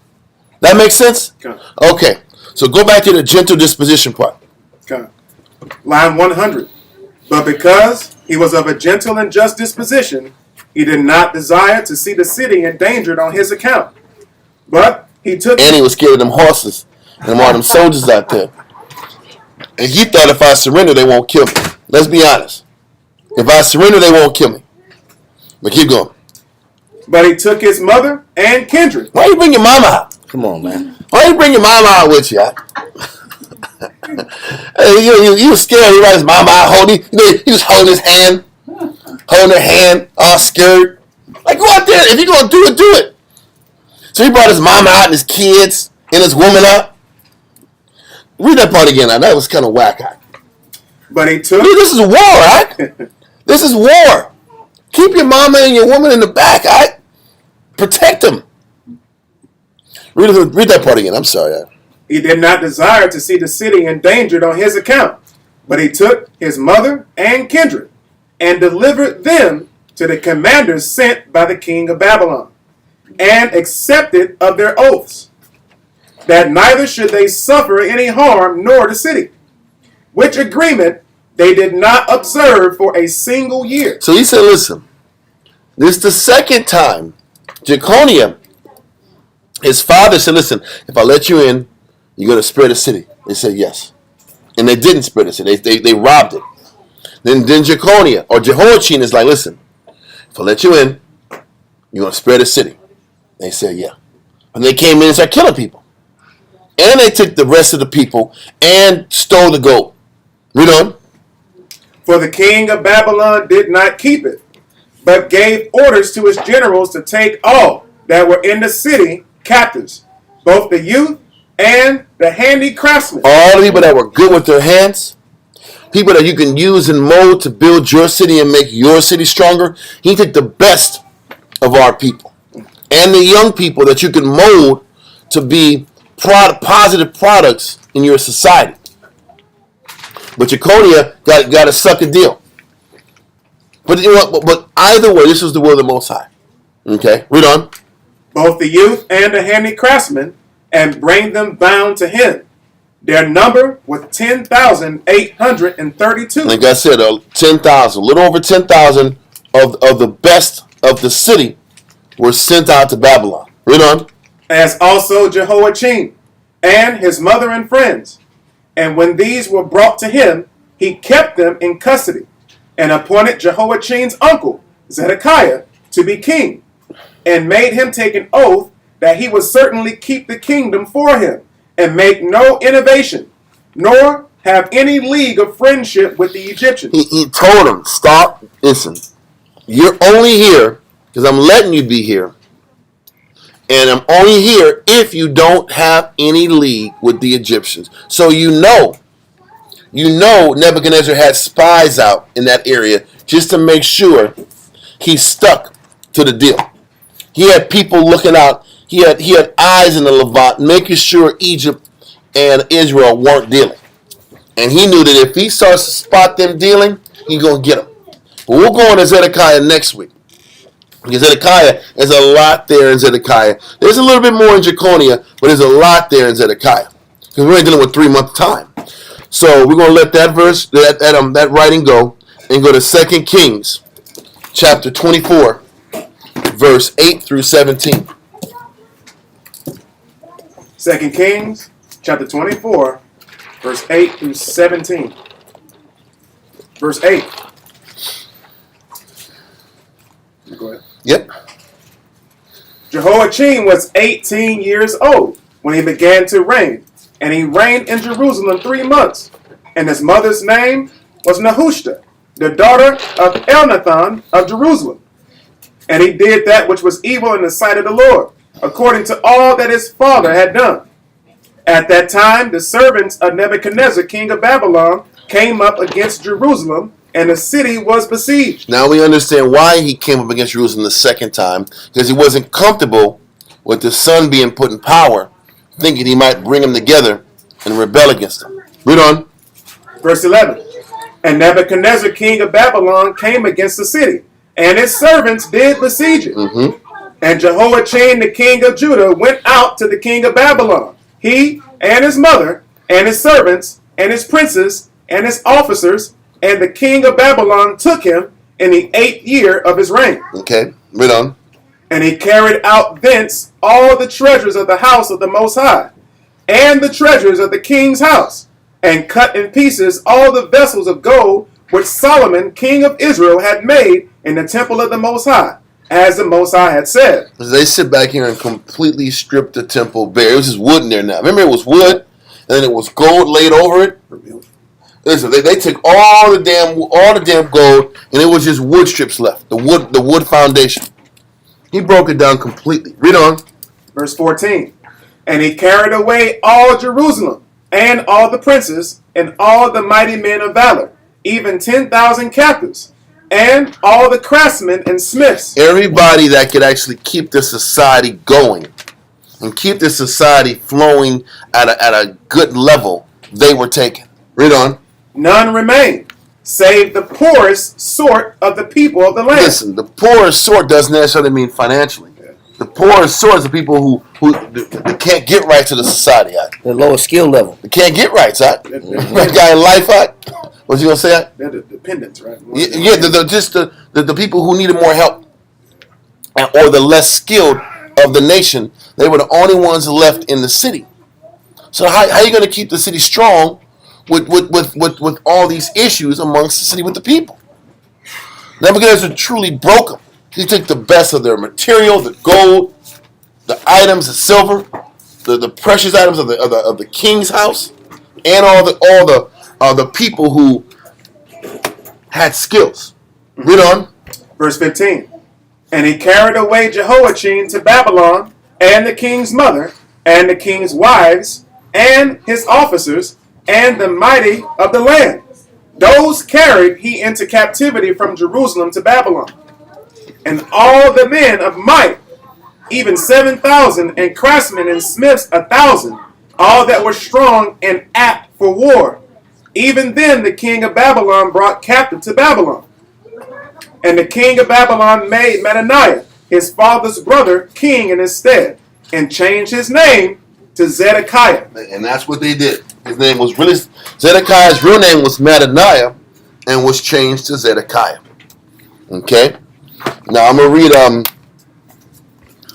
That makes sense? Okay. So go back to the gentle disposition part. Okay. Line 100. But because he was of a gentle and just disposition, he did not desire to see the city endangered on his account. But he took... And he was scared of them horses and all them soldiers out there. And he thought if I surrender, they won't kill me. Let's be honest. If I surrender, they won't kill me. But keep going. But he took his mother and kindred. Why you bring your mama out? Come on, man. Why you bring your mama out with you? Hey, you was scared. He brought his mama out holding. He was holding his hand, holding her hand, all scared. Like, go out there. If you're gonna do it, do it. So he brought his mama out and his kids and his woman out. Read that part again. That was kind of whack. But he took... This is war, right? This is war. Keep your mama and your woman in the back, right? Protect them. Read that part again. I'm sorry. He did not desire to see the city endangered on his account, but he took his mother and kindred and delivered them to the commanders sent by the king of Babylon, and accepted of their oaths, that neither should they suffer any harm nor the city, which agreement they did not observe for a single year. So he said, listen, this is the second time Jeconiah, his father said, listen, if I let you in, you're going to spare the city. They said yes. And they didn't spare the city. They robbed it. Then Jeconiah or Jehoiachin is like, listen, if I let you in, you're going to spare the city. They said yeah. And they came in and started killing people. And they took the rest of the people and stole the gold. Read on. For the king of Babylon did not keep it, but gave orders to his generals to take all that were in the city captives, both the youth and the handy craftsmen. All the people that were good with their hands, people that you can use and mold to build your city and make your city stronger. He took the best of our people and the young people that you can mold to be positive products in your society. But Jeconiah got a sucker deal. But you know what? But either way, this was the will of the Most High. Okay, read on. Both the youth and the handy craftsmen, and bring them bound to him. Their number was 10,832. Like I said, 10,000, a little over 10,000 of the best of the city were sent out to Babylon. Read on. As also Jehoiachin and his mother and friends. And when these were brought to him, he kept them in custody, and appointed Jehoiachin's uncle, Zedekiah, to be king, and made him take an oath that he would certainly keep the kingdom for him, and make no innovation, nor have any league of friendship with the Egyptians. He told him, stop, listen, you're only here because I'm letting you be here, and I'm only here if you don't have any league with the Egyptians. So you know Nebuchadnezzar had spies out in that area just to make sure he stuck to the deal. He had people looking out. He had eyes in the Levant, making sure Egypt and Israel weren't dealing. And he knew that if he starts to spot them dealing, he's going to get them. But we'll go on to Zedekiah next week. Because Zedekiah, there's a lot there in Zedekiah. There's a little bit more in Jeconiah, but there's a lot there in Zedekiah. Because we're dealing with 3 month time. So we're going to let that verse, that writing go, and go to 2 Kings, chapter 24, verse 8 through 17. 2 Kings, chapter 24, verse 8 through 17. Verse 8. Go ahead. Yep. Jehoiachin was 18 years old when he began to reign, and he reigned in Jerusalem 3 months. And his mother's name was Nehushta, the daughter of Elnathan of Jerusalem. And he did that which was evil in the sight of the Lord, according to all that his father had done. At that time, the servants of Nebuchadnezzar, king of Babylon, came up against Jerusalem, and the city was besieged. Now we understand why he came up against Jerusalem the second time, because he wasn't comfortable with the son being put in power, thinking he might bring them together and rebel against them. Read on. Verse 11. And Nebuchadnezzar, king of Babylon, came against the city, and his servants did besiege it. And Jehoiachin, the king of Judah, went out to the king of Babylon, he and his mother, and his servants, and his princes, and his officers, And the king of Babylon took him in the 8th year of his reign. Okay, read on. And he carried out thence all the treasures of the house of the Most High, and the treasures of the king's house, and cut in pieces all the vessels of gold which Solomon, king of Israel, had made in the temple of the Most High, as the Most High had said. They sit back here and completely strip the temple bare. It was just wood in there now. Remember, it was wood, and then it was gold laid over it. Listen, they took all the damn gold, and it was just wood strips left. The wood foundation. He broke it down completely. Read on. Verse 14. And he carried away all Jerusalem, and all the princes, and all the mighty men of valor, even 10,000 captives, and all the craftsmen and smiths. Everybody that could actually keep the society going and keep the society flowing at a good level, they were taken. Read on. None remained, save the poorest sort of the people of the land. Listen, the poorest sort doesn't necessarily mean financially. The poorest sort is the people who can't get right to the society. The lowest skill level. They can't get right, that guy in life. What's you gonna say? They're the dependents, right? Yeah, the people who needed more help, or the less skilled of the nation. They were the only ones left in the city. So how are you going to keep the city strong with all these issues amongst the city with the people? Nebuchadnezzar truly broke them. He took the best of their material, the gold, the items, the silver, the precious items of the king's house, and all the people who had skills. Read on. Verse 15. And he carried away Jehoiachin to Babylon, and the king's mother, and the king's wives, and his officers, and the mighty of the land. Those carried he into captivity from Jerusalem to Babylon. And all the men of might, even 7,000, and craftsmen and smiths 1,000, all that were strong and apt for war. Even then the king of Babylon brought captive to Babylon. And the king of Babylon made Mattaniah, his father's brother, king in his stead, and changed his name to Zedekiah. And that's what they did. His name was really Zedekiah's real name was Mattaniah, and was changed to Zedekiah. Okay. Now I'm gonna read.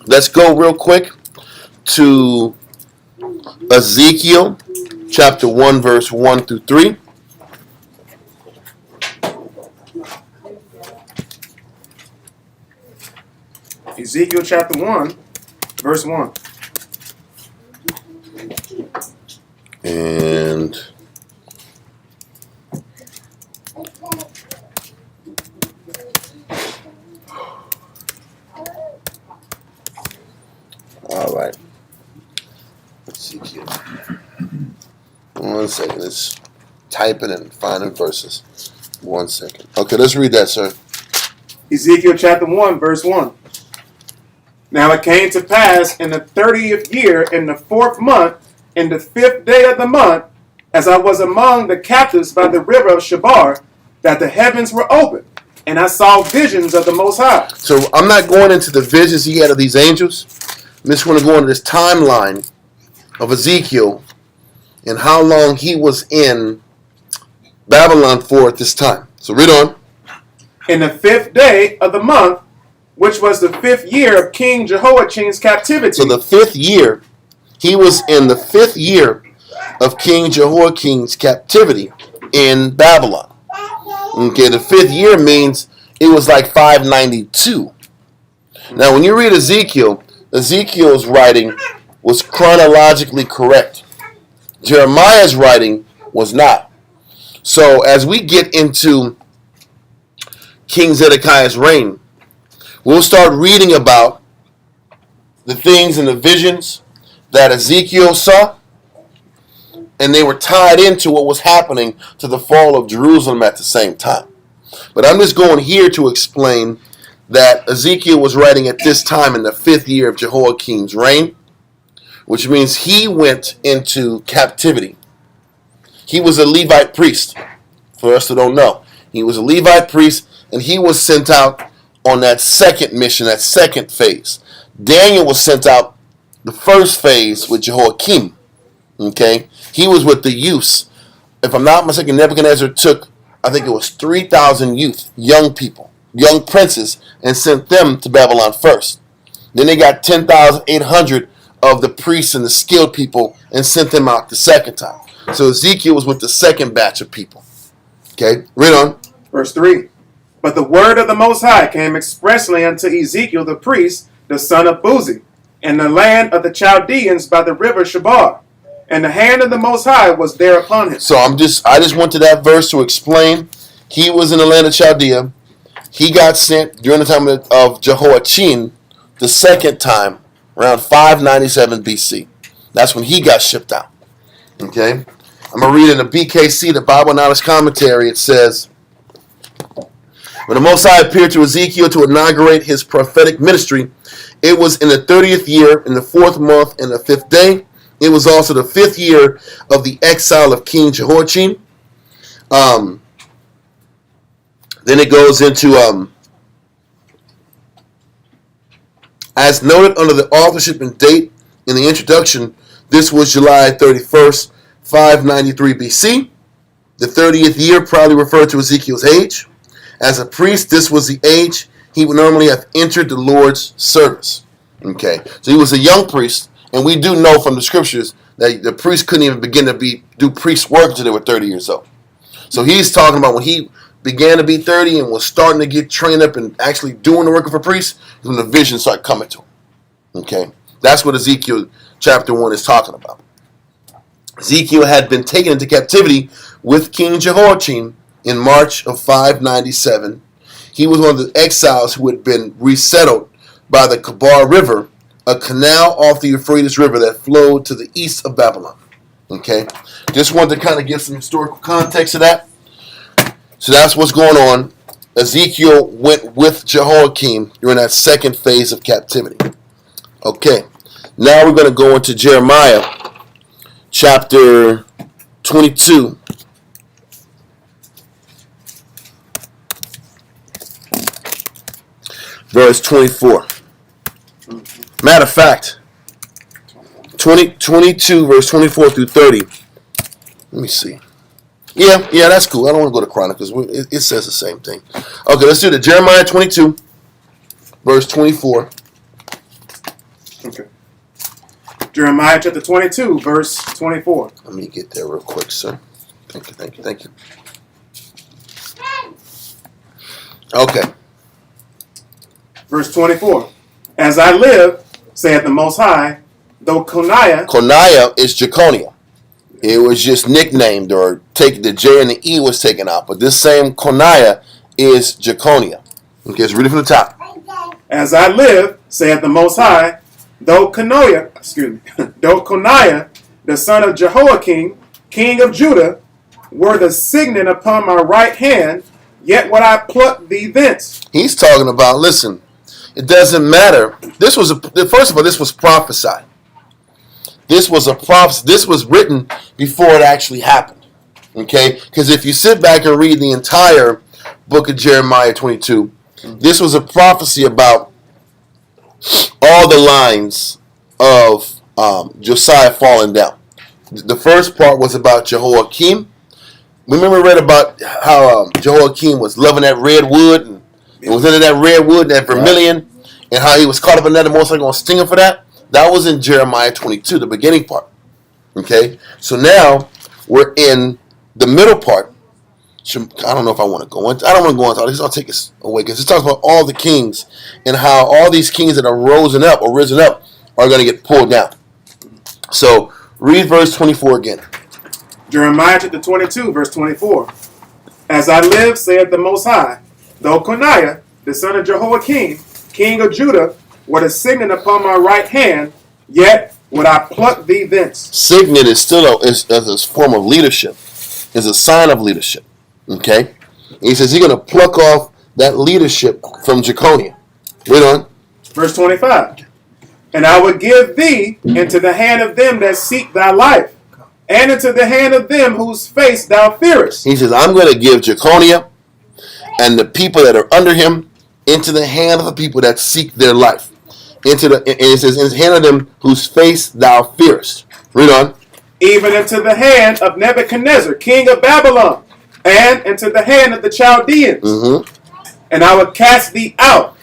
Let's go real quick to Ezekiel chapter 1, verse 1 through 3. Ezekiel chapter 1, verse 1. And all right. Ezekiel. 1 second. It's typing and finding verses. 1 second. Okay, let's read that, sir. Ezekiel chapter 1, verse 1. Now it came to pass in the 30th year, in the 4th month, in the 5th day of the month, as I was among the captives by the river of Shabar, that the heavens were opened, and I saw visions of the Most High. So I'm not going into the visions he had of these angels. I'm just going to go into this timeline of Ezekiel and how long he was in Babylon for at this time. So read on. In the 5th day of the month, which was the 5th year of King Jehoiachin's captivity. So the 5th year, he was in the 5th year of King Jehoiakim's captivity in Babylon. Okay, the 5th year means it was like 592. Now, when you read Ezekiel, Ezekiel's writing was chronologically correct. Jeremiah's writing was not. So as we get into King Zedekiah's reign, we'll start reading about the things and the visions that Ezekiel saw, and they were tied into what was happening to the fall of Jerusalem at the same time. But I'm just going here to explain that Ezekiel was writing at this time in the 5th year of Jehoiakim's reign, which means he went into captivity. He was a Levite priest, for us who don't know. He was a Levite priest, and he was sent out on that second mission, that second phase. Daniel was sent out the first phase with Jehoiakim. Okay? He was with the youths. If I'm not mistaken, Nebuchadnezzar took I think it was 3,000 youth, young people, young princes, and sent them to Babylon first. Then they got 10,800 of the priests and the skilled people and sent them out the second time. So Ezekiel was with the second batch of people. Okay, read on. Verse 3. But the word of the Most High came expressly unto Ezekiel the priest, the son of Buzi, in the land of the Chaldeans by the river Shabar. And the hand of the Most High was there upon him. So I just went to that verse to explain. He was in the land of Chaldea. He got sent during the time of Jehoiachin the second time, around 597 BC. That's when he got shipped out. Okay? I'm going to read in the BKC, the Bible Knowledge Commentary. It says, when the Most High appeared to Ezekiel to inaugurate his prophetic ministry, it was in the 30th year, in the 4th month, and the 5th day. It was also the 5th year of the exile of King Jehoiachin. Then it goes into, as noted under the authorship and date in the introduction, this was July 31st, 593 BC. The 30th year probably referred to Ezekiel's age. As a priest, this was the age he would normally have entered the Lord's service. Okay, so he was a young priest, and we do know from the scriptures that the priest couldn't even begin to do priest work until they were 30 years old. So he's talking about when he began to be 30 and was starting to get trained up and actually doing the work of a priest, when the vision started coming to him. Okay, that's what Ezekiel chapter 1 is talking about. Ezekiel had been taken into captivity with King Jehoiachin in March of 597. He was one of the exiles who had been resettled by the Kabar River, a canal off the Euphrates River that flowed to the east of Babylon. Okay, just wanted to kind of give some historical context to that. So that's what's going on. Ezekiel went with Jehoiakim during that second phase of captivity. Okay, now we're going to go into Jeremiah chapter 22. Verse 24. Matter of fact, 22 verse 24 through 30. Let me see. Yeah, that's cool. I don't want to go to Chronicles. It says the same thing. Okay, let's do the Jeremiah 22, verse 24. Okay. Jeremiah chapter 22, verse 24. Let me get there real quick, sir. Thank you. Okay. Verse 24. As I live, saith the Most High, though Coniah is Jeconiah. It was just nicknamed, or the J and the E was taken out. But this same Coniah is Jeconiah. Okay, let's read it from the top. As I live, saith the Most High, though Coniah, the son of Jehoiakim, king of Judah, were the signet upon my right hand, yet would I pluck thee thence. He's talking about, listen, it doesn't matter. First of all, this was prophesied. This was a prophecy. This was written before it actually happened. Okay? Because if you sit back and read the entire book of Jeremiah 22, this was a prophecy about all the lines of Josiah falling down. The first part was about Jehoiakim. Remember we read about how Jehoiakim was loving that red wood and was into that red wood, that vermilion, and how he was caught up in that and most likely going to sting him for that? That was in Jeremiah 22, the beginning part. Okay? So now we're in the middle part. I don't know if I want to go into. I don't want to go into all this. I'll take us away because it talks about all the kings and how all these kings that are risen up are going to get pulled down. So read verse 24 again. Jeremiah chapter 22, verse 24. As I live, saith the Most High, though Coniah, the son of Jehoiakim, king of Judah, were the signet upon my right hand, yet would I pluck thee thence. Signet is still a form of leadership. Is a sign of leadership. Okay? He says he's going to pluck off that leadership from Jeconiah. Read on. Verse 25. And I will give thee into the hand of them that seek thy life, and into the hand of them whose face thou fearest. He says, I'm going to give Jeconiah and the people that are under him into the hand of the people that seek their life. And it says, in the hand of them whose face thou fearest. Read on. Even into the hand of Nebuchadnezzar, king of Babylon, and into the hand of the Chaldeans. Mm-hmm. And I will cast thee out,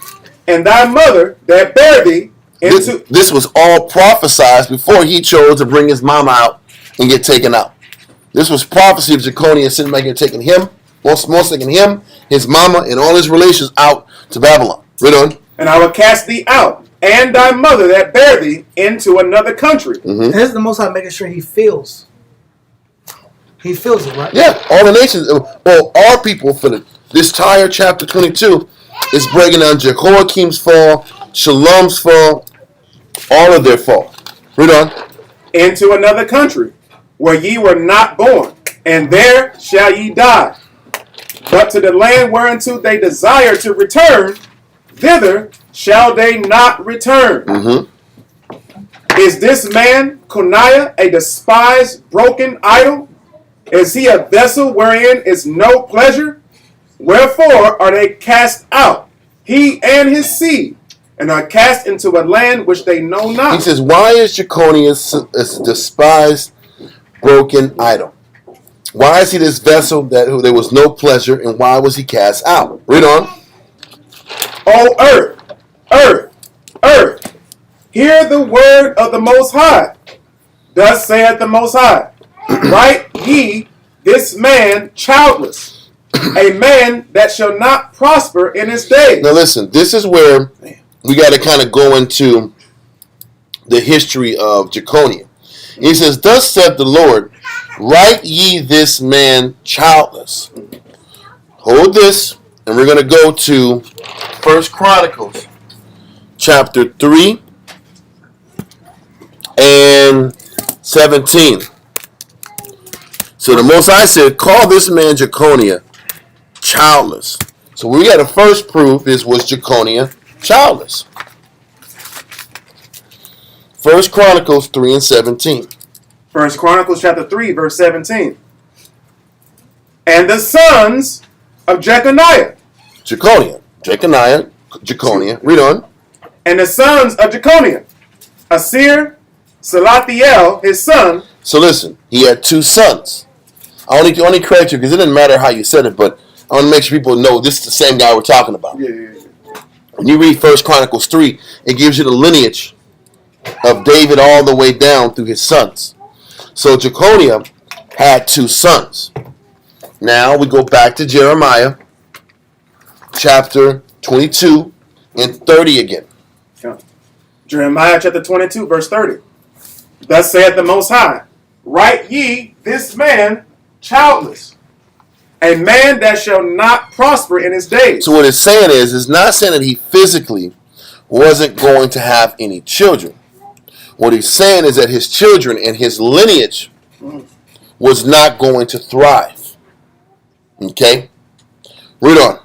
and thy mother that bare thee into... This was all prophesied before he chose to bring his mama out and get taken out. This was prophecy of Jeconiah sitting back here taking him, most taking him, his mama, and all his relations out to Babylon. Read on. And I will cast thee out, and thy mother that bare thee into another country. Mm-hmm. And this is the Most High making sure he feels. He feels it, right? Yeah, all the nations, well, our people for this entire chapter 22 is breaking down Jehoiakim's fall, Shalom's fall, all of their fall. Read on. Into another country, where ye were not born, and there shall ye die. But to the land whereunto they desire to return, thither shall they not return. Mm-hmm. Is this man, Jeconiah, a despised, broken idol? Is he a vessel wherein is no pleasure? Wherefore are they cast out, he and his seed, and are cast into a land which they know not? He says, why is Jeconiah a despised, broken idol? Why is he this vessel that there was no pleasure, and why was he cast out? Read on. O earth, earth, earth, hear the word of the Most High. Thus saith the Most High, write ye this man childless, a man that shall not prosper in his days. Now listen, this is where we got to kind of go into the history of Jeconiah. He says, thus saith the Lord, write ye this man childless. Hold this, and we're going to go to 1 Chronicles chapter 3 and 17. So the Most High said, call this man Jeconiah childless. So we got to first prove was Jeconiah childless. 1 Chronicles 3 and 17. 1 Chronicles chapter 3, verse 17. And the sons of Jeconiah. Jeconiah. Read on. And the sons of Jeconiah. Asir, Salathiel, his son. So listen, he had two sons. I only correct you because it didn't matter how you said it, but I want to make sure people know this is the same guy we're talking about. Yeah. When you read 1 Chronicles 3, it gives you the lineage of David all the way down through his sons. So Jeconiah had two sons. Now we go back to Jeremiah chapter 22 and 30 again. Jeremiah chapter 22, verse 30. Thus saith the Most High, write ye this man childless, a man that shall not prosper in his days. So what it's saying is, it's not saying that he physically wasn't going to have any children. What he's saying is that his children and his lineage was not going to thrive. Okay? Read on.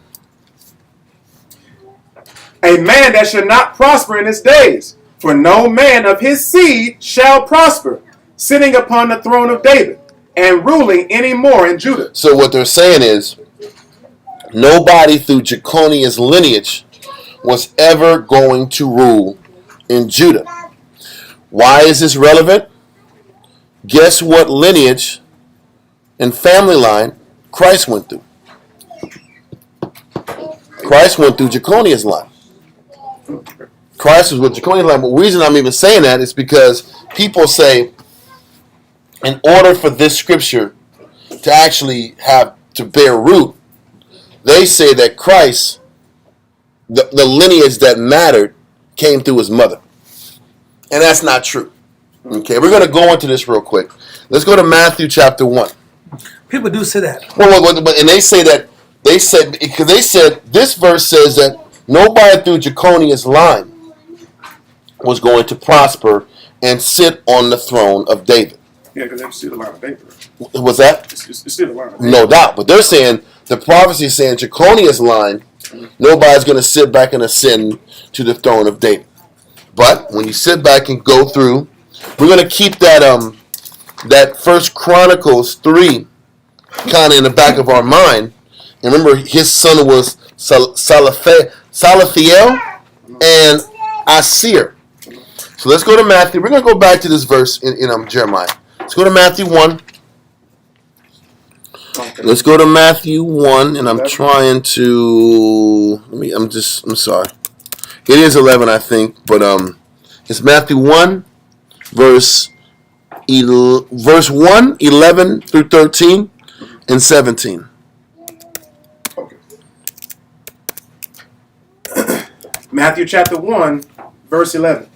A man that shall not prosper in his days, for no man of his seed shall prosper, sitting upon the throne of David, and ruling any more in Judah. So what they're saying is, nobody through Jeconiah's lineage was ever going to rule in Judah. Why is this relevant? Guess what lineage and family line Christ went through? Christ went through Jeconiah's line. Christ was with Jeconiah's line. But the reason I'm even saying that is because people say, in order for this scripture to actually have to bear root, they say that Christ, the lineage that mattered, came through his mother. And that's not true. Okay, we're going to go into this real quick. Let's go to Matthew chapter 1. People do say that. Well, and they say that, because they said, this verse says that nobody through Jeconiah's line was going to prosper and sit on the throne of David. Yeah, because that's still the line of David. Was that? It's still the line of David. No doubt. But they're saying, the prophecy is saying Jeconiah's line, nobody's going to sit back and ascend to the throne of David. But when you sit back and go through, we're going to keep that First Chronicles 3 kind of in the back of our mind. And remember, his son was Salathiel and Asir. So let's go to Matthew. We're going to go back to this verse in Jeremiah. Let's go to Matthew 1. Let's go to Matthew 1, and I'm trying to. I'm sorry. It is 11, I think, but it's Matthew 1, verse 1, 11 through 13, and 17. Okay. Matthew chapter 1, verse 11.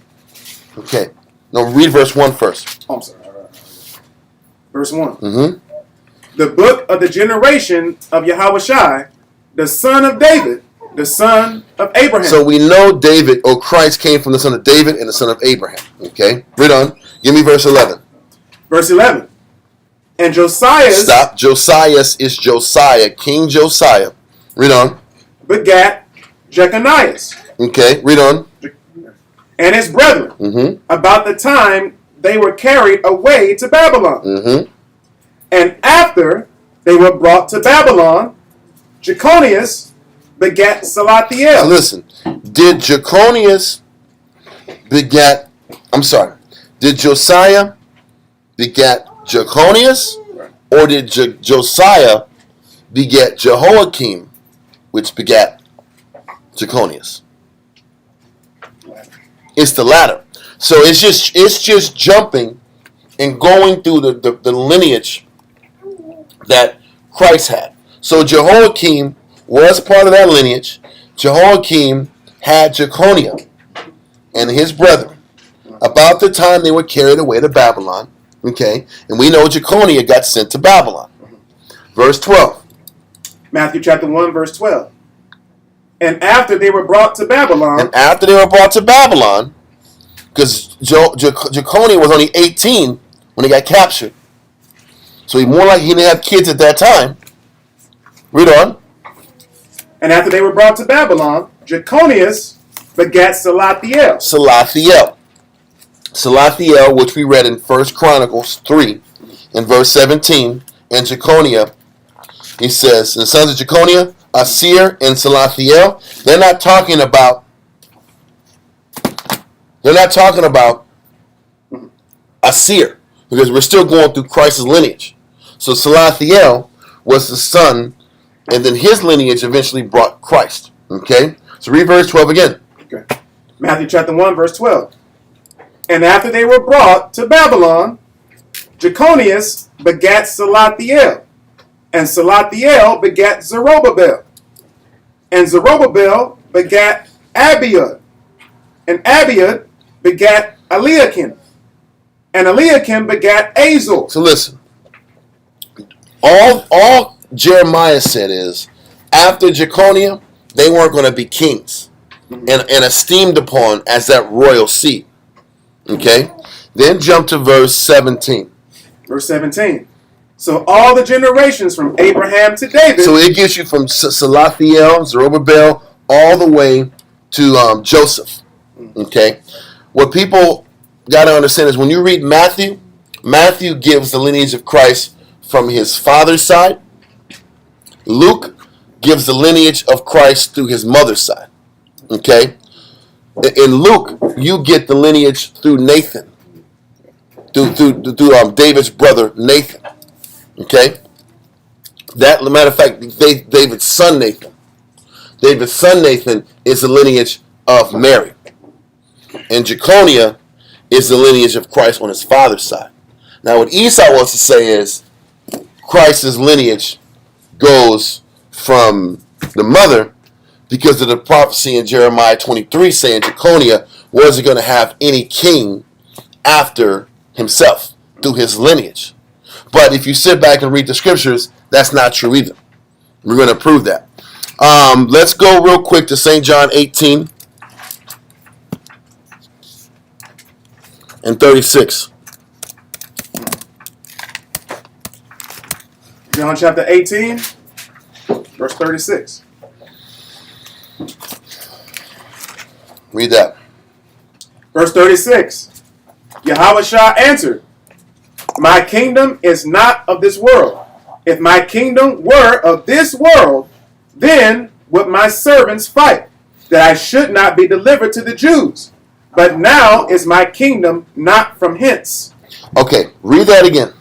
Okay. No, read verse 1 first. Oh, I'm sorry. All right. Verse 1. Mm-hmm. The book of the generation of Yahushua, the son of David, the son of Abraham. So we know David, or Christ, came from the son of David and the son of Abraham. Okay? Read on. Give me verse 11. Verse 11. And Josiah. Stop. Josiah is Josiah, King Josiah. Read on. Begat Jeconiah. Okay, read on. And his brethren. Mm-hmm. About the time they were carried away to Babylon. Mm-hmm. And after they were brought to Babylon, Jeconiah begat Salathiel. Now listen, did Jeconiah begat, did Josiah begat Jeconiah, or did Josiah begat Jehoiakim, which begat Jeconiah? It's the latter. So it's just jumping and going through the lineage that Christ had. So Jehoiakim was part of that lineage. Jehoiakim had Jeconiah and his brethren about the time they were carried away to Babylon. Okay, and we know Jeconiah got sent to Babylon. Verse 12. Matthew chapter 1, verse 12. And after they were brought to Babylon. And after they were brought to Babylon, because Jeconiah was only 18 when he got captured. So he more like he didn't have kids at that time. Read on. And after they were brought to Babylon, Jeconiah begat Salathiel. Salathiel, which we read in 1 Chronicles 3 in verse 17, and Jeconiah, he says, the sons of Jeconiah, Asir and Salathiel, they're not talking about Asir, because we're still going through Christ's lineage. So Salathiel was the son, and then his lineage eventually brought Christ. Okay? So read verse 12 again. Okay. Matthew chapter 1, verse 12. And after they were brought to Babylon, Jeconiah begat Salathiel, and Salathiel begat Zerubbabel, and Zerubbabel begat Abiud, and Abiud begat Eliakim, and Eliakim begat Azor. So listen. All Jeremiah said is, after Jeconiah, they weren't going to be kings and esteemed upon as that royal seat. Okay? Then jump to verse 17. Verse 17. So all the generations from Abraham to David. So it gets you from Salathiel, Zerubbabel, all the way to Joseph. Okay? What people got to understand is when you read Matthew, Matthew gives the lineage of Christ from his father's side. Luke gives the lineage of Christ through his mother's side. Okay? In Luke, you get the lineage through Nathan. Through David's brother, Nathan. Okay? That, matter of fact, David's son, Nathan. David's son, Nathan, is the lineage of Mary. And Jeconiah is the lineage of Christ on his father's side. Now, what Esau wants to say is, Christ's lineage goes from the mother because of the prophecy in Jeremiah 23 saying Jeconiah wasn't going to have any king after himself through his lineage. But if you sit back and read the scriptures, that's not true either. We're going to prove that. Let's go real quick to St. John 18 and 36. John chapter 18, verse 36. Read that. Verse 36. Yahushua answered, my kingdom is not of this world. If my kingdom were of this world, then would my servants fight, that I should not be delivered to the Jews. But now is my kingdom not from hence. Okay, read that again.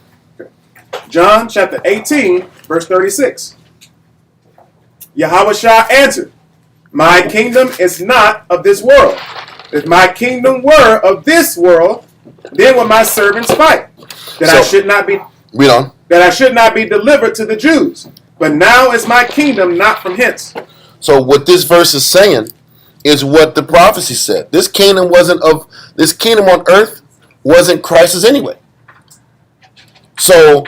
John chapter 18, verse 36. Yahushua answered, my kingdom is not of this world. If my kingdom were of this world, then would my servants fight, that I should not be Read on. that I should not be delivered to the Jews. But now is my kingdom not from hence. So what this verse is saying is what the prophecy said. This kingdom on earth wasn't Christ's anyway. So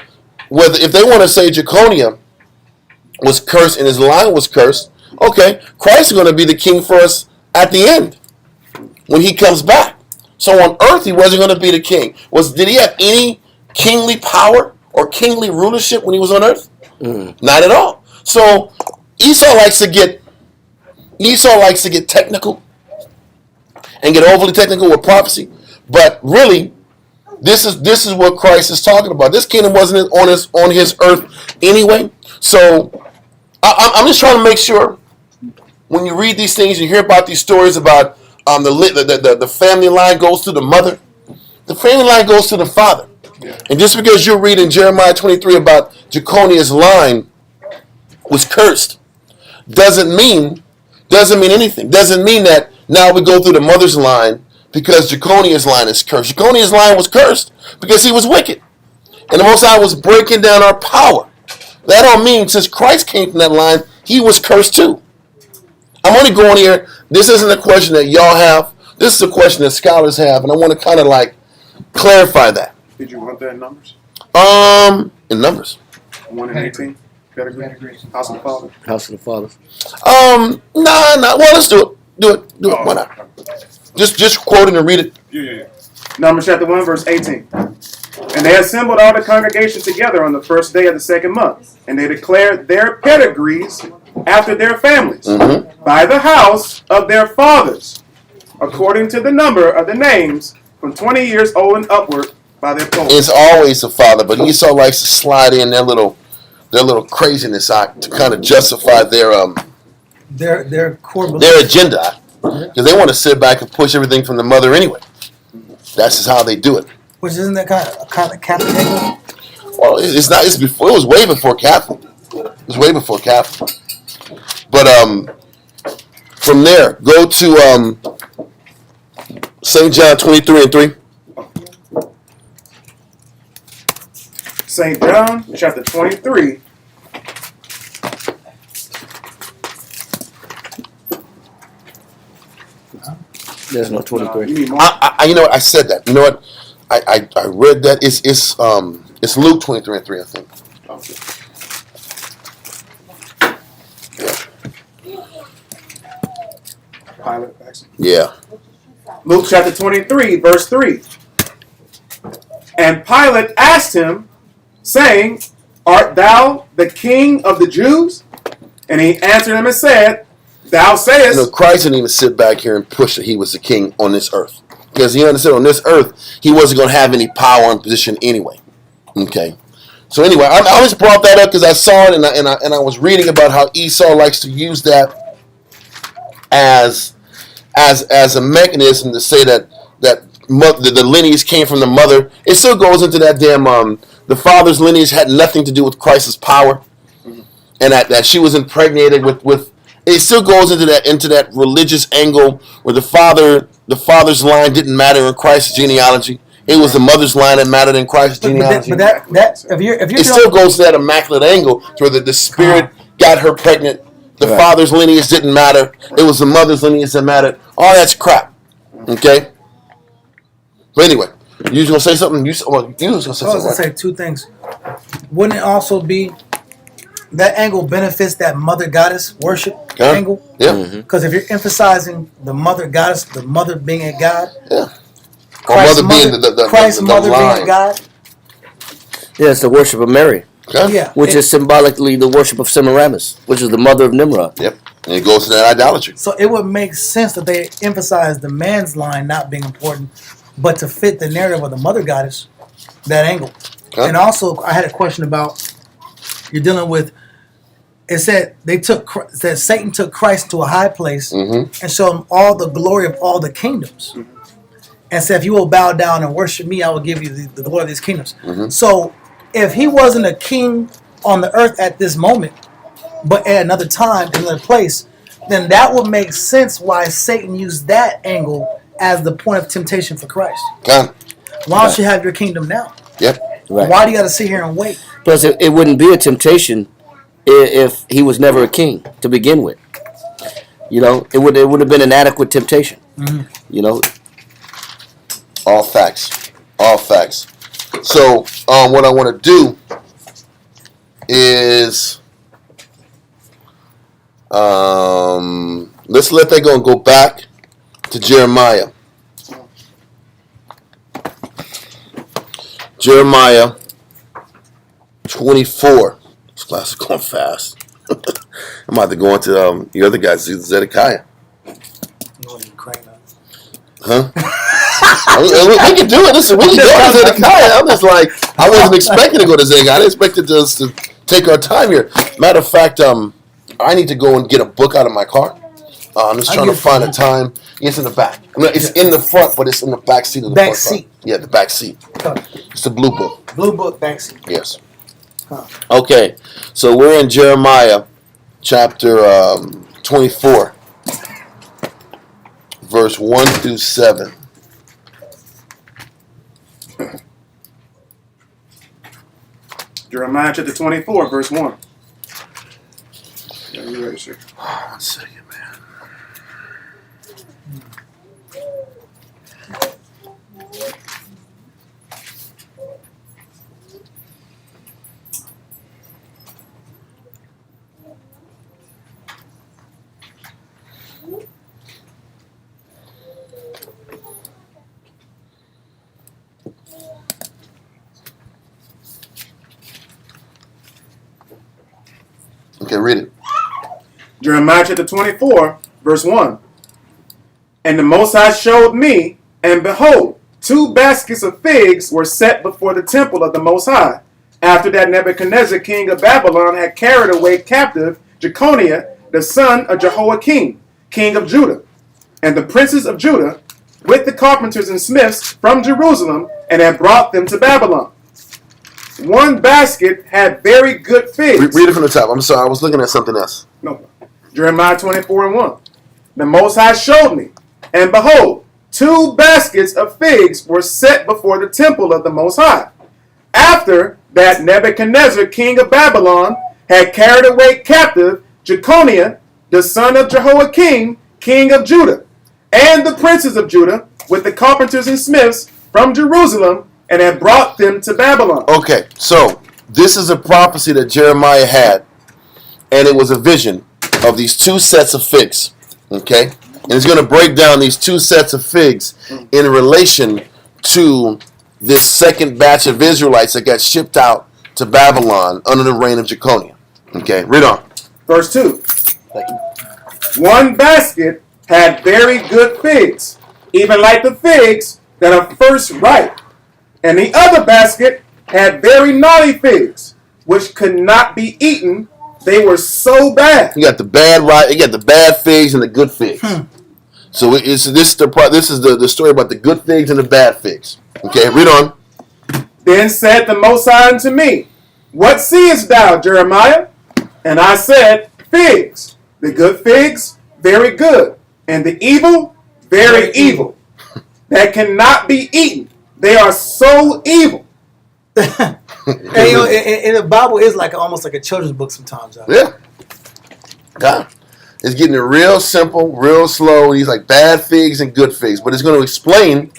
if they want to say Jeconiah was cursed and his line was cursed, okay, Christ is going to be the king for us at the end when he comes back. So on earth he wasn't going to be the king. Did he have any kingly power or kingly rulership when he was on earth? Not at all. So Esau likes to get technical and get overly technical with prophecy, but really, this is what Christ is talking about. This kingdom wasn't on his earth anyway. So I'm just trying to make sure when you read these things, you hear about these stories about the family line goes to the mother, the family line goes to the father. Yeah. And just because you're reading Jeremiah 23 about Jeconiah's line was cursed doesn't mean anything. Doesn't mean that now we go through the mother's line because Jeconiah's line is cursed. Jeconiah's line was cursed because he was wicked. And the Most High was breaking down our power. That don't mean since Christ came from that line, he was cursed too. I'm only going here. This isn't a question that y'all have. This is a question that scholars have, and I want to kind of like clarify that. Did you want that in numbers? In numbers. 1 and 18. Pedigree. House of the Father. House of the Fathers. Nah. Well, let's do it. Do it. Why not? Just quote it and read it. Yeah. Numbers chapter 1, verse 18. And they assembled all the congregation together on the first day of the second month, and they declared their pedigrees after their families, by the house of their fathers, according to the number of the names from 20 years old and upward by their polls. It's always the father, but Esau likes to slide in their little craziness to kind of justify their core belief. their agenda, because they want to sit back and push everything from the mother anyway. That's just how they do it. Which isn't that kind of Catholic angle? Well, it's not. It's before. It was way before Catholic. It was way before Catholic. But from there, go to St. John 23 and 3. St. John chapter 23. There's no 23. You need more? You know what? I said that. You know what? I read that. It's Luke 23 and 3, I think. Okay. Pilate, actually. Yeah. Luke chapter 23, verse 3. And Pilate asked him, saying, art thou the king of the Jews? And he answered him and said, thou sayest. You know, Christ didn't even sit back here and push that he was the king on this earth. Because he understood on this earth, he wasn't going to have any power and position anyway. Okay. So anyway, I always brought that up because I saw it and I was reading about how Esau likes to use that as a mechanism to say that the lineage came from the mother. It still goes into that damn the father's lineage had nothing to do with Christ's power, and that she was impregnated with. It still goes into that religious angle where the father's line didn't matter in Christ's genealogy. It was the mother's line that mattered in Christ's genealogy. But that if you're it still goes to that immaculate angle to where the spirit got her pregnant. The father's lineage didn't matter. It was the mother's lineage that mattered. All that's crap. Okay? But anyway, you was going to say something? You was going to say something. I was going to say two things. Wouldn't it also be that angle benefits that mother goddess worship angle? Yeah. Because if you're emphasizing the mother goddess, the mother being a god, Christ's mother being Christ's mother line. being a god. Yeah, it's the worship of Mary. Okay? Yeah. Which is symbolically the worship of Semiramis, which is the mother of Nimrod. Yep. And it goes to that idolatry. So it would make sense that they emphasize the man's line not being important, but to fit the narrative of the mother goddess, that angle. Okay. And also, I had a question about you're dealing with. It said Satan took Christ to a high place and showed him all the glory of all the kingdoms, and said, "If you will bow down and worship me, I will give you the glory of these kingdoms." So, if he wasn't a king on the earth at this moment, but at another time, in another place, then that would make sense why Satan used that angle as the point of temptation for Christ. Come. Why don't you have your kingdom now? Yep. Right. Why do you got to sit here and wait? Plus, it wouldn't be a temptation if he was never a king to begin with. You know, it would have been an adequate temptation. Mm-hmm. You know, All facts. All facts. So, what I want to do is, let's let that go and go back to Jeremiah. Jeremiah 24. This class is going fast. I'm about to go into the other guys, Zedekiah. You want to crank up? Huh? we can do it. Listen, we can go to Zedekiah. I'm just like, I wasn't expecting to go to Zedekiah. I expected us to take our time here. Matter of fact, I need to go and get a book out of my car. I'm just trying to find a time. It's in the back. I mean, it's in the front, but it's in the back seat of the Back front seat. car. Yeah, the back seat. It's the blue book. Blue book, backseat. Yes. Huh. Okay, so we're in Jeremiah chapter 24, verse 1 through 7. Jeremiah chapter 24, verse 1. Yeah, you ready, sir? 1 second, man. Okay, read it. Jeremiah chapter 24, verse 1. And the Most High showed me, and behold, 2 baskets of figs were set before the temple of the Most High, after that Nebuchadnezzar, king of Babylon, had carried away captive Jeconiah, the son of Jehoiakim, king of Judah, and the princes of Judah, with the carpenters and smiths from Jerusalem, and had brought them to Babylon. 1 basket had very good figs. Read it from the top. I'm sorry, I was looking at something else. No. Jeremiah 24 and 1. The Most High showed me, and behold, 2 baskets of figs were set before the temple of the Most High, after that Nebuchadnezzar, king of Babylon, had carried away captive Jeconiah, the son of Jehoiakim, king of Judah, and the princes of Judah, with the carpenters and smiths from Jerusalem, and had brought them to Babylon. Okay, so this is a prophecy that Jeremiah had, and it was a vision of these 2 sets of figs. Okay? And it's going to break down these 2 sets of figs in relation to this second batch of Israelites that got shipped out to Babylon under the reign of Jeconiah. Okay, read on. Verse 2. Thank you. 1 basket had very good figs, even like the figs that are first ripe. And the other basket had very naughty figs, which could not be eaten. They were so bad. You got the bad you got the bad figs and the good figs. So this is the story about the good figs and the bad figs. Okay, read on. Then said the Most High unto me, What seest thou, Jeremiah? And I said, Figs. The good figs, very good. And the evil, very evil. That cannot be eaten. They are so evil. And, you know, and the Bible is like almost like a children's book sometimes. Yeah. God. It's getting it real simple, real slow. He's like bad figs and good figs. But it's going to explain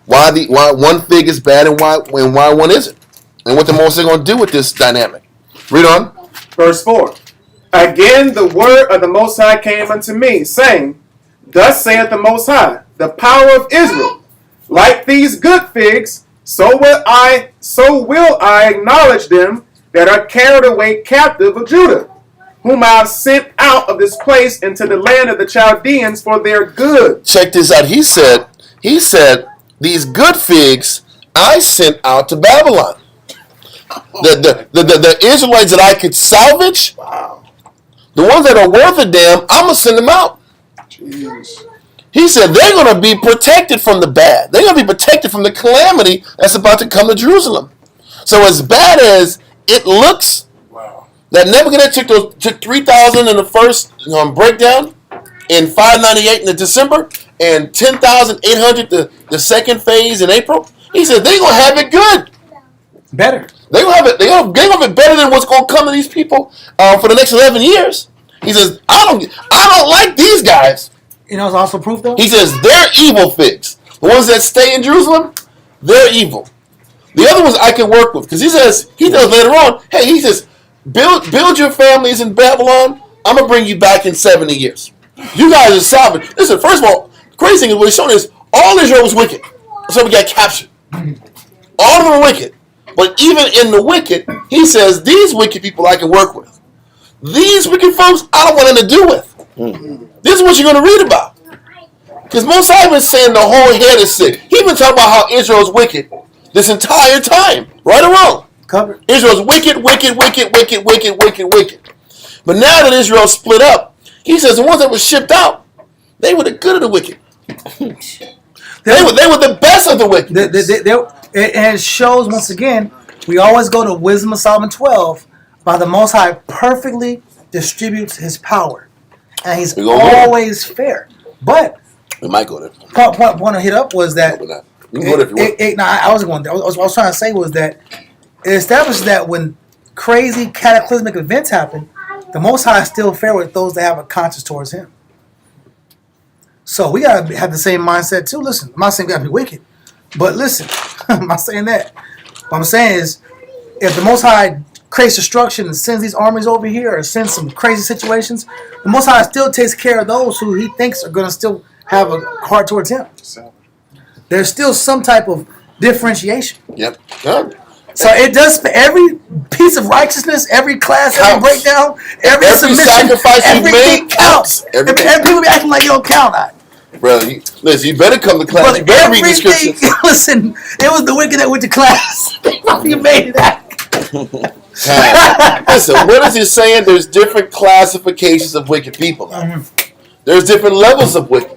why one fig is bad and why one isn't. And what the Most is going to do with this dynamic. Read on. Verse 4. Again the word of the Most High came unto me, saying, Thus saith the Most High, the power of Israel, like these good figs, so will I acknowledge them that are carried away captive of Judah, whom I have sent out of this place into the land of the Chaldeans for their good. Check this out. He said, these good figs I sent out to Babylon. The Israelites that I could salvage, the ones that are worth a damn, I'm going to send them out. Jeez. He said they're going to be protected from the bad. They're going to be protected from the calamity that's about to come to Jerusalem. So as bad as it looks, that Nebuchadnezzar took 3,000 in the first breakdown, in 598 in the December, and 10,800 the second phase in April. He said they're gonna have it good. Better. They gonna have it. They gonna have it better than what's gonna come to these people for the next 11 years. He says I don't like these guys. You know, it's also proof though. He says they're evil figs. The ones that stay in Jerusalem, they're evil. The other ones I can work with, because he does later on. Hey, he says, build your families in Babylon. I'm gonna bring you back in 70 years. You guys are sovereign. Listen, first of all, the crazy thing is what he's showing is all Israel was wicked, so we got captured. All of them are wicked, but even in the wicked, he says these wicked people I can work with. These wicked folks I don't want nothing to do with. This is what you're gonna read about. Because Most High been saying the whole head is sick. He been talking about how Israel's wicked this entire time, right or wrong. Covered. Israel's wicked. But now that Israel split up, he says the ones that were shipped out, they were the good of the wicked. They were the best of the wicked. It shows once again. We always go to Wisdom of Solomon 12. By the Most High perfectly distributes his power, and he's always fair. But we might go there. Point I want to hit up was that. You can go there if you want. I was going. What I was trying to say was that it establishes that when crazy cataclysmic events happen, the Most High is still fair with those that have a conscience towards Him. So we gotta have the same mindset too. Listen, I'm not saying we gotta be wicked, but listen, I'm not saying that. What I'm saying is, if the Most High creates destruction and sends these armies over here, or sends some crazy situations, the Most High still takes care of those who He thinks are gonna still have a heart towards Him. There's still some type of differentiation. Yep. Yeah. So it does for every piece of righteousness, every class, every breakdown, every submission, sacrifice you everything made counts. Every People be acting like you don't count on. Bro, listen, you better come to class. But you better read the everything, scriptures. listen, it was the wicked that went to class. You made that. Listen, what is he saying? There's different classifications of wicked people. There's different levels of wicked.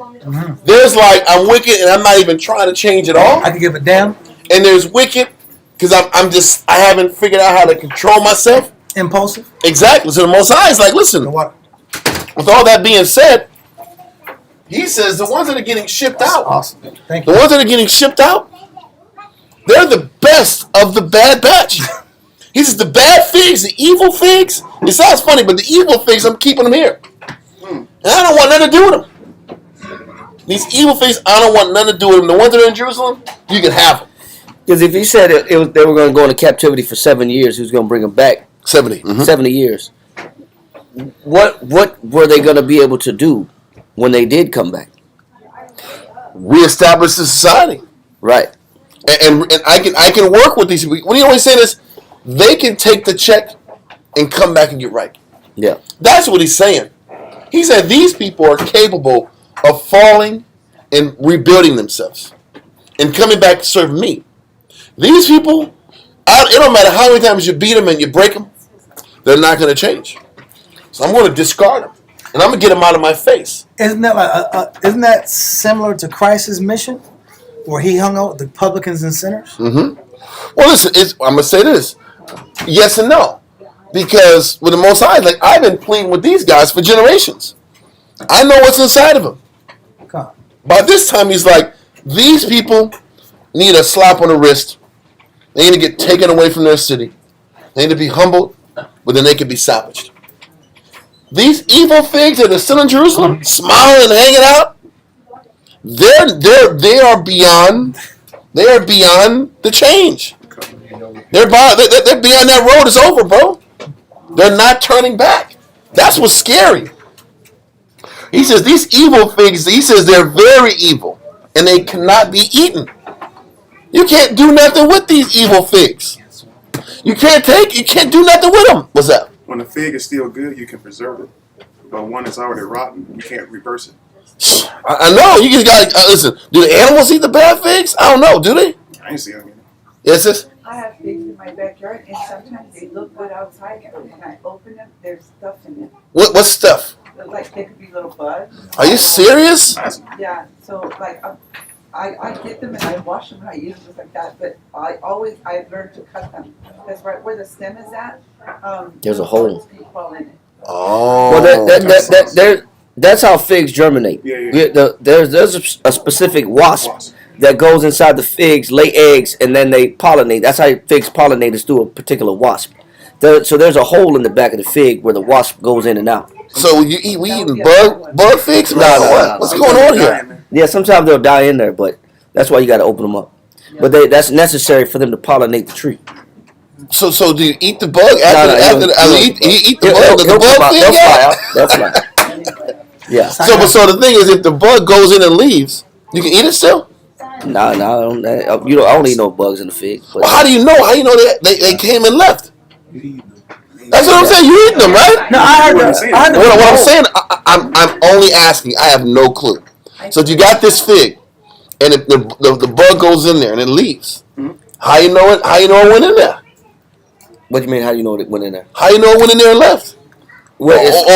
There's like, I'm wicked and I'm not even trying to change at all. I can give a damn. And there's wicked because I haven't figured out how to control myself. Impulsive. Exactly. So the Most High is like, listen, with all that being said, he says the ones that are getting shipped out. Awesome. Thank you. The ones that are getting shipped out, they're the best of the bad batch. He says the bad figs, the evil figs. It sounds funny, but the evil figs, I'm keeping them here. And I don't want nothing to do with them. These evil figs, I don't want nothing to do with them. The ones that are in Jerusalem, you can have them. Because if he said they were going to go into captivity for 7 years, he was going to bring them back 70. Mm-hmm. 70 years. What were they going to be able to do when they did come back? Reestablish the society. Right. And I can work with these people. When you always say this, they can take the check and come back and get right. Yeah. That's what he's saying. He said these people are capable of falling and rebuilding themselves and coming back to serve me. These people, it don't matter how many times you beat them and you break them, they're not going to change. So I'm going to discard them, and I'm going to get them out of my face. Isn't that similar to Christ's mission, where He hung out with the publicans and sinners? Mm-hmm. Well, listen, I'm going to say this. Yes and no. Because with the Most High, like I've been pleading with these guys for generations. I know what's inside of them. By this time, he's like, these people need a slap on the wrist. They need to get taken away from their city. They need to be humbled, but then they can be salvaged. These evil figs that are still in Jerusalem, smiling and hanging out, they are beyond the change. They're beyond that road. It's over, bro. They're not turning back. That's what's scary. He says these evil figs, he says they're very evil and they cannot be eaten. You can't do nothing with these evil figs. You can't do nothing with them. What's that? When a fig is still good, you can preserve it. But one that's already rotten, you can't reverse it. I know. You just got to listen. Do the animals eat the bad figs? I don't know. Do they? I ain't see them. Yes, sis? I have figs in my backyard, and sometimes they look good outside, and when I open them, there's stuff in them. What stuff? Like they could be little bugs. Are you serious? Yeah. So like I get them and I wash them and I use them just like that, but I've learned to cut them. Because right where the stem is at, There's a hole. Fall in it. Oh. Well, that's how figs germinate. There's a specific wasp that goes inside the figs, lay eggs, and then they pollinate. That's how figs pollinate, is through a particular wasp. So there's a hole in the back of the fig where the wasp goes in and out. So we eating bug figs? No. What's going on here? Yeah, sometimes they'll die in there, but that's why you got to open them up. But that's necessary for them to pollinate the tree. So do you eat the bug after you eat the bug? They'll fly out. They'll fly. Yeah. So the thing is, if the bug goes in and leaves, you can eat it still. No, I don't eat no bugs in the fig. Well, how do you know? How do you know they came and left? That's what I'm saying. You eat them, right? No, I heard What I'm saying, I'm only asking. I have no clue. So if you got this fig, and if the bug goes in there and it leaves, how you know it? How you know it went in there? What do you mean? How do you know it went in there? How you know it went in there and left? Or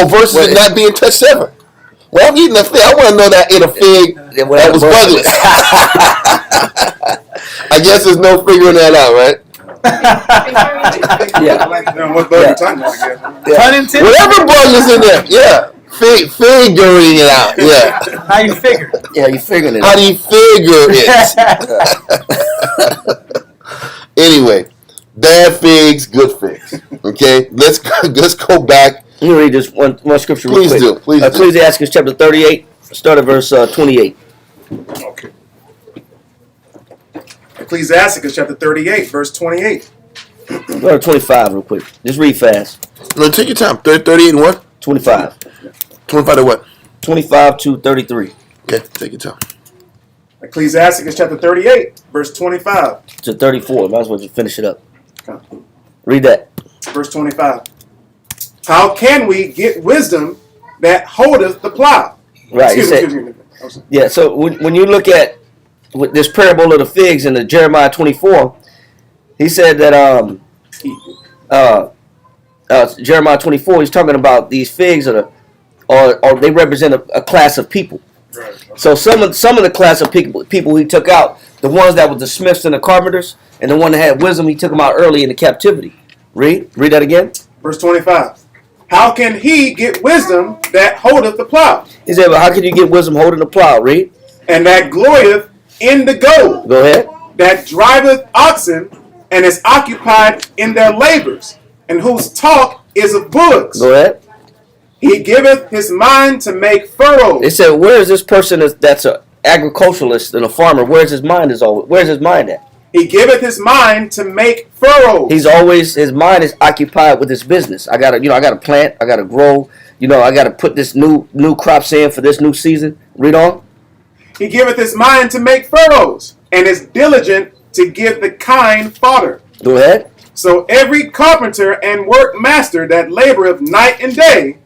versus it not being touched ever? Well, I'm eating a fig. I want to know that in a fig that was bugless. I guess there's no figuring that out, right? What bug you talking about? Whatever bug is in there, yeah. Figuring it out, yeah. How you figure? Yeah, you figuring it How out. do you figure it? Anyway, bad figs, good figs. Okay, let's go back. Let me read this one scripture real Please quick. do. Please do. Ecclesiastes chapter 38, start at verse 28. Okay. Ecclesiasticus chapter 38, verse 28. Go to 25 real quick. Just read fast. No, take your time. 38 and what? 25. 25 to what? 25 to 33. Okay, take your time. Ecclesiasticus chapter 38, verse 25. To 34. Might as well just finish it up. Okay. Read that. Verse 25. How can we get wisdom that holdeth the plow? Right. Excuse me. Yeah, so when you look at this parable of the figs in the Jeremiah 24, he said that Jeremiah 24, he's talking about these figs or they represent a class of people. Right. So some of the class of people he took out, the ones that were the smiths and the carpenters, and the one that had wisdom, he took them out early in the captivity. Read that again. Verse 25. How can he get wisdom that holdeth the plow? He said, "Well, how can you get wisdom holding the plow?" Read. And that glorieth in the goad, Go ahead. that driveth oxen, and is occupied in their labors, and whose talk is of bullocks. Go ahead. He giveth his mind to make furrows. They said, "Where is this person that's an agriculturalist and a farmer? Where's his mind Where's his mind at?" He giveth his mind to make furrows. His mind is occupied with his business. I gotta plant, I gotta grow, I gotta put this new crops in for this new season. Read on. He giveth his mind to make furrows, and is diligent to give the kine fodder. Go ahead. So every carpenter and workmaster that laboreth night and day,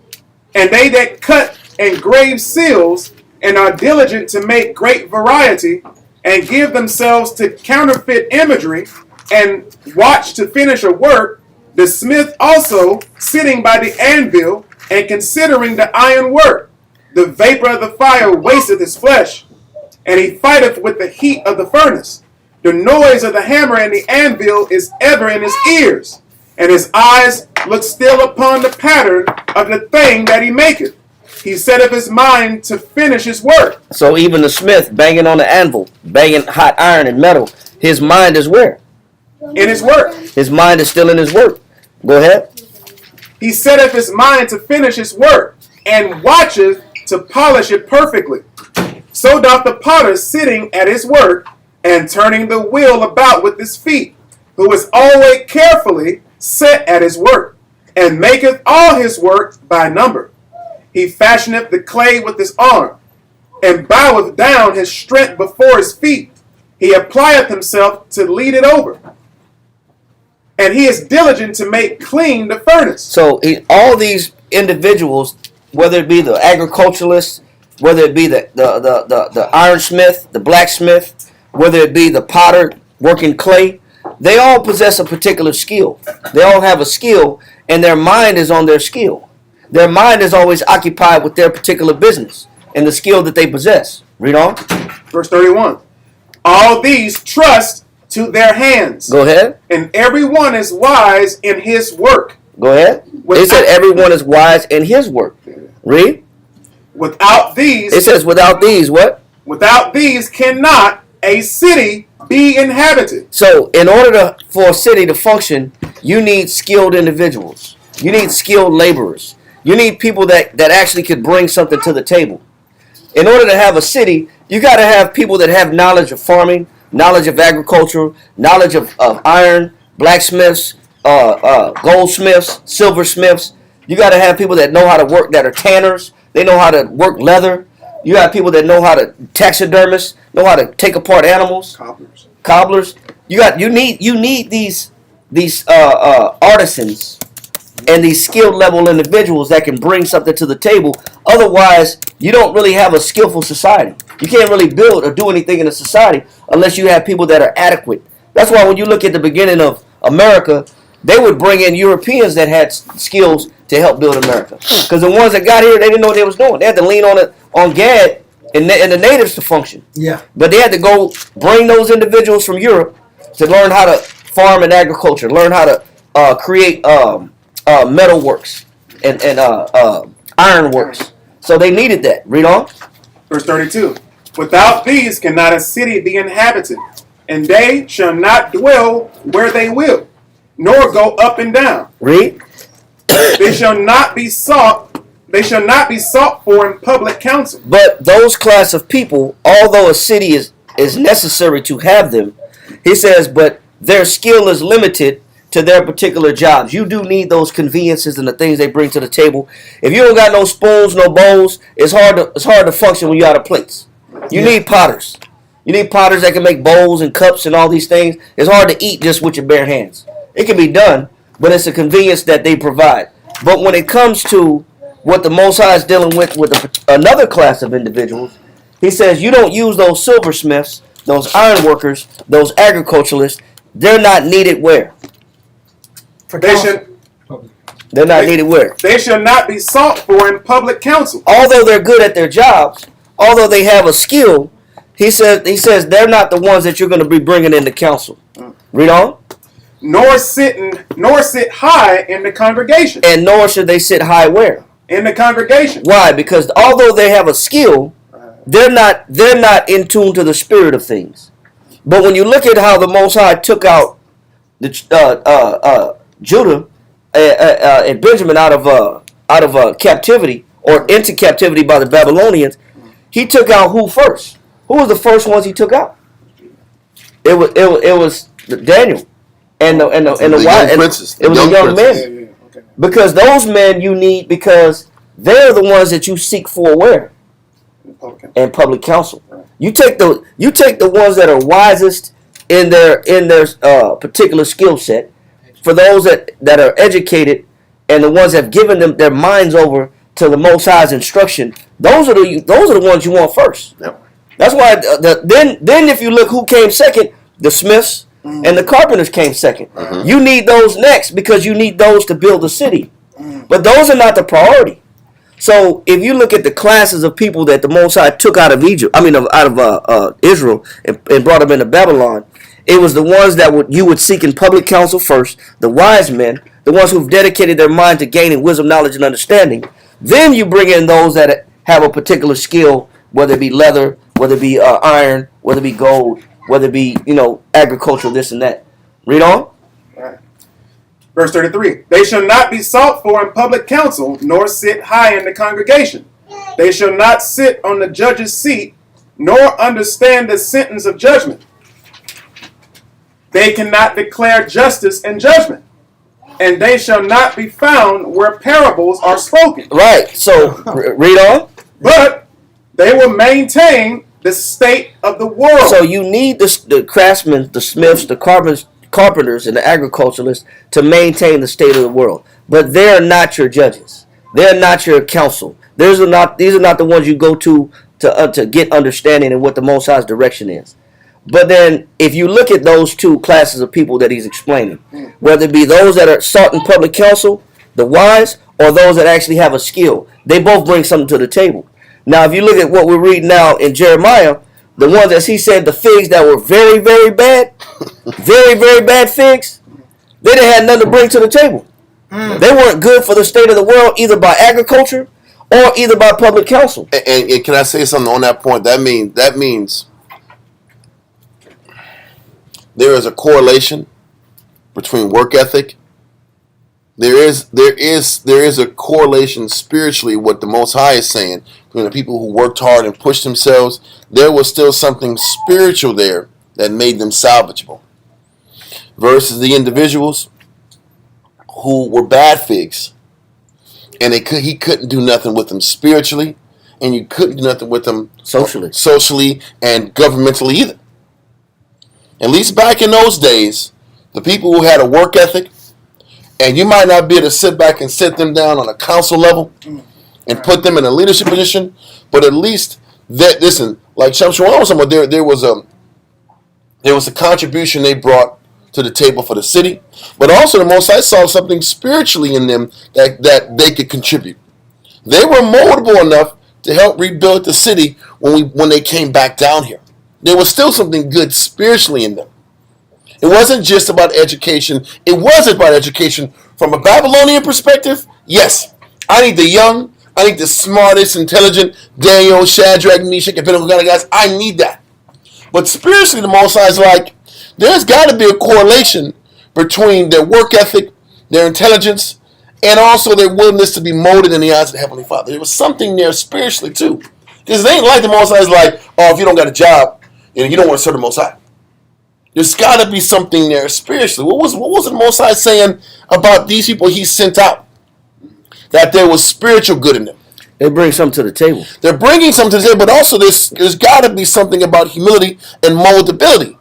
and they that cut and grave seals, and are diligent to make great variety, and give themselves to counterfeit imagery, and watch to finish a work, the smith also, sitting by the anvil, and considering the iron work, the vapor of the fire wasteth his flesh, and he fighteth with the heat of the furnace. The noise of the hammer and the anvil is ever in his ears, and his eyes look still upon the pattern of the thing that he maketh. He setteth his mind to finish his work. So even the smith banging on the anvil, banging hot iron and metal, his mind is where? In his work. His mind is still in his work. Go ahead. He setteth his mind to finish his work, and watcheth to polish it perfectly. So doth the potter sitting at his work, and turning the wheel about with his feet, who is always carefully set at his work, and maketh all his work by number. He fashioneth the clay with his arm, and boweth down his strength before his feet. He applieth himself to lead it over. And he is diligent to make clean the furnace. So all these individuals, whether it be the agriculturalist, whether it be the ironsmith, the blacksmith, whether it be the potter working clay, they all possess a particular skill. They all have a skill, and their mind is on their skill. Their mind is always occupied with their particular business and the skill that they possess. Read on. Verse 31. All these trust to their hands, Go ahead. and everyone is wise in his work. Go ahead. It said everyone is wise in his work. Read. Without these, It says without these, what? without these cannot a city be inhabited. So in order for a city to function, you need skilled individuals. You need skilled laborers. You need people that actually could bring something to the table. In order to have a city, you got to have people that have knowledge of farming, knowledge of agriculture, knowledge of iron, blacksmiths, goldsmiths, silversmiths. You got to have people that know how to work, that are tanners. They know how to work leather. You have people that know how to taxidermists, know how to take apart animals. Cobblers. You need these artisans and these skilled level individuals that can bring something to the table. Otherwise, you don't really have a skillful society. You can't really build or do anything in a society unless you have people that are adequate. That's why when you look at the beginning of America, they would bring in Europeans that had skills to help build America. Because the ones that got here, they didn't know what they was doing. They had to lean on Gad and the natives to function. Yeah. But they had to go bring those individuals from Europe to learn how to farm and agriculture, learn how to create metal works and iron works. So they needed that. Read on. Verse 32. Without these cannot a city be inhabited, and they shall not dwell where they will, nor go up and down. Read. They shall not be sought. They shall not be sought for in public council. But those class of people, although a city is necessary to have them, he says, but their skill is limited to their particular jobs. You do need those conveniences and the things they bring to the table. If you don't got no spoons, no bowls, it's hard to function when you're out of plates. You need potters. You need potters that can make bowls and cups and all these things. It's hard to eat just with your bare hands. It can be done, but it's a convenience that they provide. But when it comes to what the Most High is dealing with another class of individuals, he says you don't use those silversmiths, those iron workers, those agriculturalists. They're not needed where? They're not needed where? They shall not be sought for in public council. Although they're good at their jobs, although they have a skill, he says they're not the ones that you're going to be bringing into council. Read on. Nor sit high in the congregation. And nor should they sit high where? In the congregation. Why? Because although they have a skill, they're not in tune to the spirit of things. But when you look at how the Most High took out the Judah and Benjamin out of captivity or into captivity by the Babylonians, he took out who first? Who was the first ones he took out? It was Daniel and the young princes. It was the young men. Yeah, okay. Because those men you need, because they're the ones that you seek for where? In public counsel. You take the ones that are wisest in their particular skill set. For those that are educated and the ones that have given them their minds over to the Most High's instruction, those are the ones you want first. Yep. That's why then if you look who came second, the smiths and the carpenters came second. You need those next because you need those to build the city. But those are not the priority. So if you look at the classes of people that the Most High took out of Israel and brought them into Babylon, it was the ones that you would seek in public counsel first, the wise men, the ones who've dedicated their mind to gaining wisdom, knowledge, and understanding. Then you bring in those that have a particular skill, whether it be leather, whether it be iron, whether it be gold, whether it be agriculture, this and that. Read on. Verse 33. They shall not be sought for in public council, nor sit high in the congregation. They shall not sit on the judge's seat, nor understand the sentence of judgment. They cannot declare justice and judgment, and they shall not be found where parables are spoken. Right. So read on. But they will maintain the state of the world. So you need the craftsmen, the smiths, the carpenters, and the agriculturalists to maintain the state of the world. But they're not your judges. They're not your counsel. These are not the ones you go to get understanding and what the Most High's direction is. But then, if you look at those two classes of people that he's explaining, whether it be those that are sought in public counsel, the wise, or those that actually have a skill, they both bring something to the table. Now, if you look at what we're reading now in Jeremiah, the ones that he said the figs that were very, very bad, very, very bad figs, they didn't have nothing to bring to the table. They weren't good for the state of the world either by agriculture or either by public counsel. And can I say something on that point? That means there is a correlation between work ethic. There is a correlation spiritually. What the Most High is saying between the people who worked hard and pushed themselves, there was still something spiritual there that made them salvageable, versus the individuals who were bad figs, and he couldn't do nothing with them spiritually, and you couldn't do nothing with them socially and governmentally either. At least back in those days, the people who had a work ethic, and you might not be able to sit back and sit them down on a council level and put them in a leadership position, but at least that, listen, like Shamshawan was talking about, there was a contribution they brought to the table for the city, but also the Most High saw something spiritually in them that they could contribute. They were moldable enough to help rebuild the city when they came back down here. There was still something good spiritually in them. It wasn't just about education. It was about education from a Babylonian perspective. Yes, I need the young, I need the smartest, intelligent Daniel, Shadrach, Meshach, and Abednego kind of guys. I need that. But spiritually, the Most High is like, there's got to be a correlation between their work ethic, their intelligence, and also their willingness to be molded in the eyes of the Heavenly Father. There was something there spiritually too. Because it ain't like the Most High is like, oh, if you don't got a job, you don't want to serve the Most High. There's got to be something there spiritually. What was the Most High saying about these people he sent out? That there was spiritual good in them. They bring something to the table. They're bringing something to the table, but also there's got to be something about humility and moldability.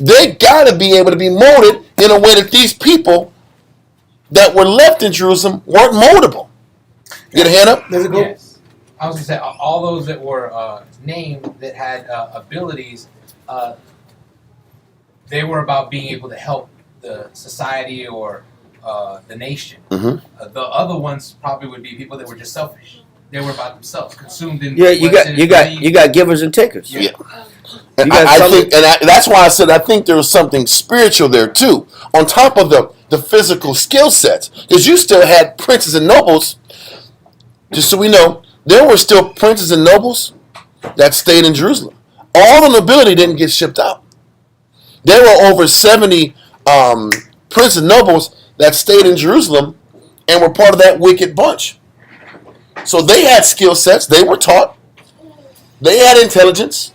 They got to be able to be molded in a way that these people that were left in Jerusalem weren't moldable. You get a hand up? Does it go? Yes. I was going to say, all those that were named that had abilities, they were about being able to help the society or the nation. Mm-hmm. The other ones probably would be people that were just selfish. They were about themselves, consumed in. Yeah, you got givers and takers. Yeah. And I think, that's why I said I think there was something spiritual there too, on top of the physical skill sets, because you still had princes and nobles. Just so we know, there were still princes and nobles that stayed in Jerusalem. All the nobility didn't get shipped out. There were over 70 princes and nobles that stayed in Jerusalem and were part of that wicked bunch. So they had skill sets. They were taught. They had intelligence.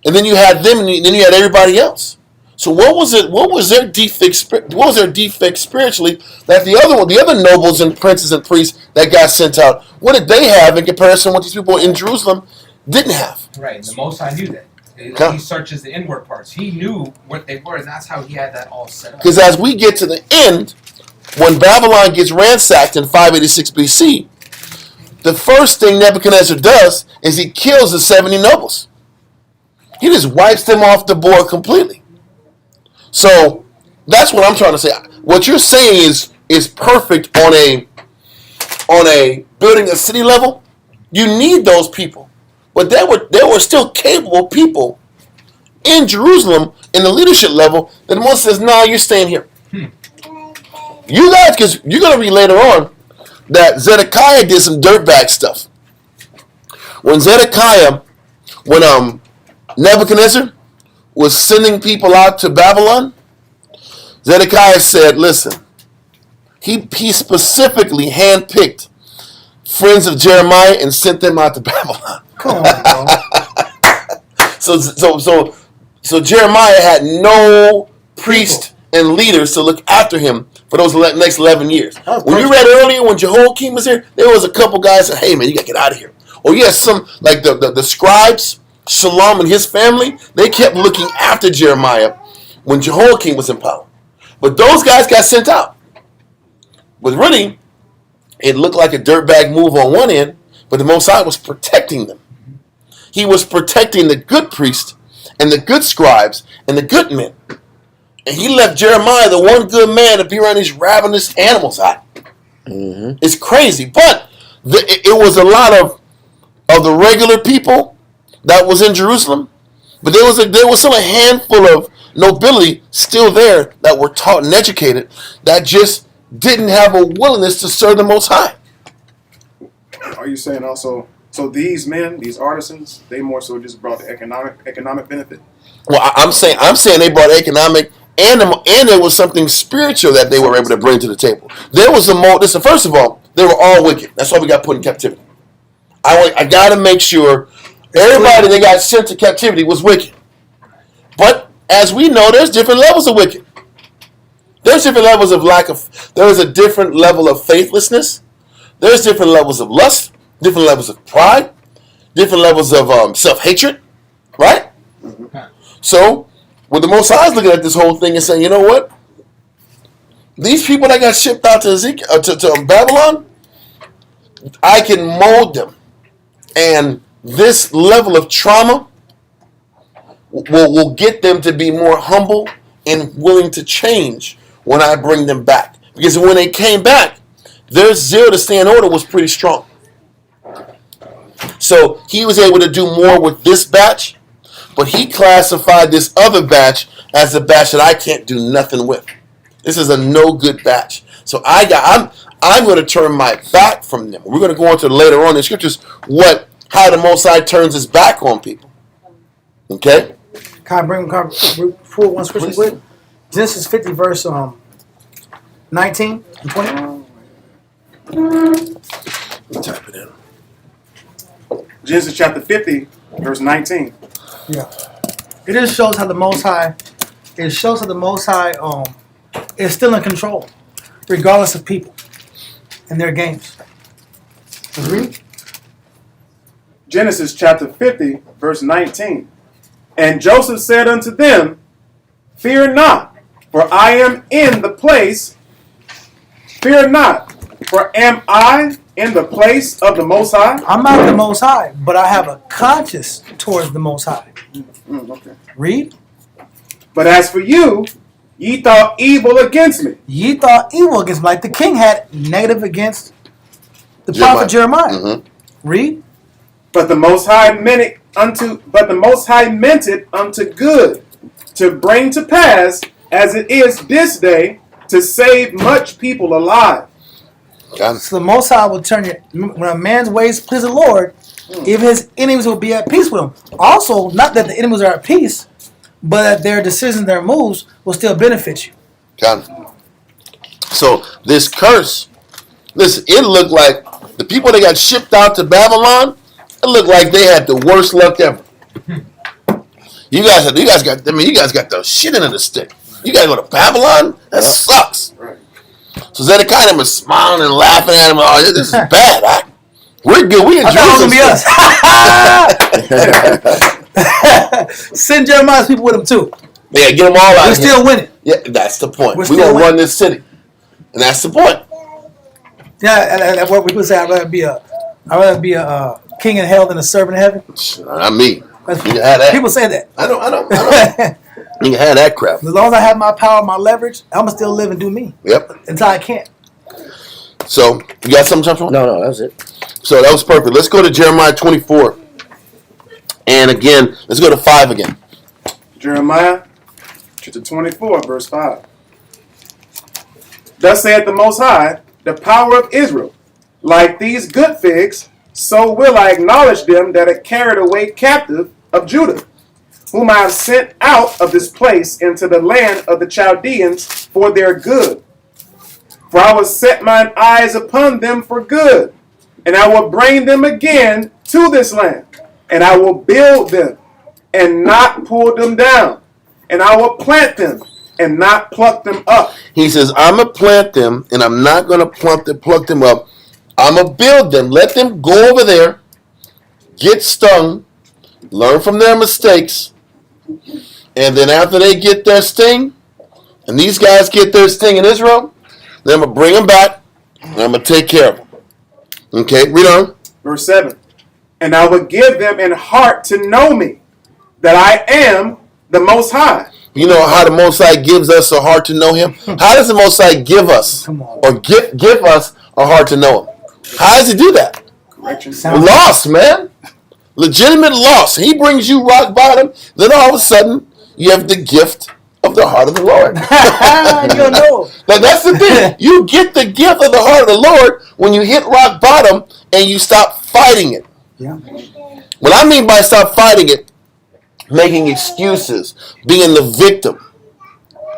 And then you had them, and then you had everybody else. So what was it? What was their defect? What was their defect spiritually that the other nobles and princes and priests that got sent out? What did they have in comparison to what these people in Jerusalem didn't have? Right, and the Most High knew that. He searches the inward parts. He knew what they were, and that's how he had that all set up. Because as we get to the end, when Babylon gets ransacked in 586 BC, the first thing Nebuchadnezzar does is he kills the 70 nobles. He just wipes them off the board completely. So that's what I'm trying to say. What you're saying is perfect on a building a city level. You need those people. But there were still capable people in Jerusalem in the leadership level that the Most says, "No, you're staying here." You guys, because you're going to read later on that Zedekiah did some dirtbag stuff. When Nebuchadnezzar was sending people out to Babylon, Zedekiah said, listen, he specifically handpicked friends of Jeremiah and sent them out to Babylon. Come on, bro. So Jeremiah had no priest and leaders to look after him for those next 11 years. When you read earlier, when Jehoiakim was here, there was a couple guys that said, hey man, you got to get out of here. Or you had some, like the scribes, Shalom and his family, they kept looking after Jeremiah when Jehoiakim was in power. But those guys got sent out. But really, it looked like a dirtbag move on one end, but the Most High was protecting them. He was protecting the good priests and the good scribes and the good men. And he left Jeremiah, the one good man, to be around these ravenous animals out. Mm-hmm. It's crazy. But it was a lot of the regular people that was in Jerusalem, but there was still a handful of nobility still there that were taught and educated that just didn't have a willingness to serve the Most High. Are you saying also, so these men, these artisans, they more so just brought the economic benefit? Well, I'm saying they brought economic and there was something spiritual that they were able to bring to the table. There was a more. Listen, first of all, they were all wicked. That's why we got put in captivity. I got to make sure everybody that got sent to captivity was wicked. But as we know, there's different levels of wicked. There's different levels of there is a different level of faithlessness. There's different levels of lust, different levels of pride, different levels of self-hatred, right? So, with the Most High is looking at this whole thing and saying, you know what? These people that got shipped out to Babylon, I can mold them. And this level of trauma will get them to be more humble and willing to change when I bring them back. Because when they came back, their zeal to stay in order was pretty strong. So he was able to do more with this batch, but he classified this other batch as a batch that I can't do nothing with. This is a no good batch. So I'm going to turn my back from them. We're going to go into later on in the scriptures how the Most High turns his back on people. Okay? Can I pull one scripture quick? Genesis 50 verse 19 and 20. Type it in. Genesis chapter 50, verse 19. Yeah. It just shows how the Most High. It shows how the Most High is still in control, regardless of people and their games. Read. Genesis chapter 50, verse 19. And Joseph said unto them, Fear not, for I am in the place. Fear not, for am I in the place of the Most High? I'm not the Most High, but I have a conscience towards the Most High. Okay. Read. But as for you, ye thought evil against me. Ye thought evil against me, like the king had negative against the prophet Jeremiah. Mm-hmm. Read. But the Most High meant it unto good, to bring to pass, as it is this day, to save much people alive. So the Most High will turn it when a man's ways please the Lord, even his enemies will be at peace with him. Also, not that the enemies are at peace, but that their decisions, their moves will still benefit you. So this curse, listen, it looked like the people that got shipped out to Babylon, it looked like they had the worst luck ever. You guys got the shit into the stick. You gotta go to Babylon? That sucks. Right. So Zedekiah was smiling and laughing at him. Oh, this is bad. We're good. We in Jerusalem. Jerusalem. Send Jeremiah's people with him too. Yeah, get them all out. We're still winning. Yeah, that's the point. We're gonna winning. Run this city, and that's the point. Yeah, and what we would say, I'd rather be a king in hell than a servant in heaven. Not me. You can have that. People say that. I don't. You can have that crap. As long as I have my power, my leverage, I'm gonna still live and do me. Yep. Until I can't. So you got something, Joshua? No, that was it. So that was perfect. Let's go to Jeremiah 24, and again, let's go to 5 again. Jeremiah chapter 24, verse 5. Thus saith the Most High, the power of Israel, like these good figs, so will I acknowledge them that are carried away captive of Judah, whom I have sent out of this place into the land of the Chaldeans for their good. For I will set mine eyes upon them for good, and I will bring them again to this land, and I will build them and not pull them down, and I will plant them and not pluck them up. He says, I'm going to plant them, and I'm not going to pluck them up. I'm going to build them. Let them go over there, get stung, learn from their mistakes, and then after they get their sting, and these guys get their sting in Israel, then I'm going to bring them back, and I'm going to take care of them. Okay, read on. Verse 7. And I will give them an heart to know me, that I am the Most High. You know how the Most High gives us a heart to know Him? How does the Most High give us, or give us a heart to know Him? How does He do that? Correction. Lost, man. legitimate loss. He brings you rock bottom. Then all of a sudden, you have the gift of the heart of the Lord. You don't know. Now that's the thing. You get the gift of the heart of the Lord when you hit rock bottom and you stop fighting it. Yeah. What I mean by stop fighting it, making excuses, being the victim,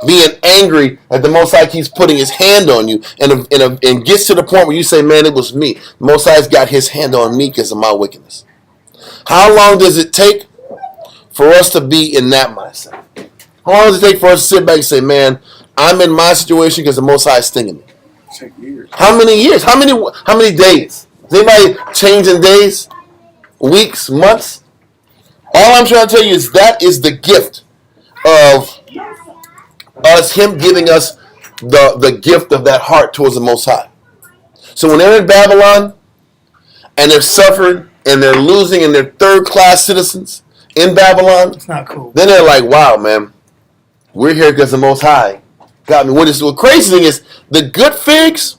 being angry that the Most High keeps putting his hand on you, and gets to the point where you say, man, it was me. The Most High's got his hand on me because of my wickedness. How long does it take for us to be in that mindset? How long does it take for us to sit back and say, man, I'm in my situation because the Most High is stinging me? Take years. How many years? How many days? Is anybody changing days? Weeks? Months? All I'm trying to tell you is that is the gift of us, him giving us the gift of that heart towards the Most High. So when they're in Babylon and they're suffering and they're losing and they're third-class citizens in Babylon, It's not cool. then they're like, wow, man, we're here because the Most High got me. What crazy thing is, the good figs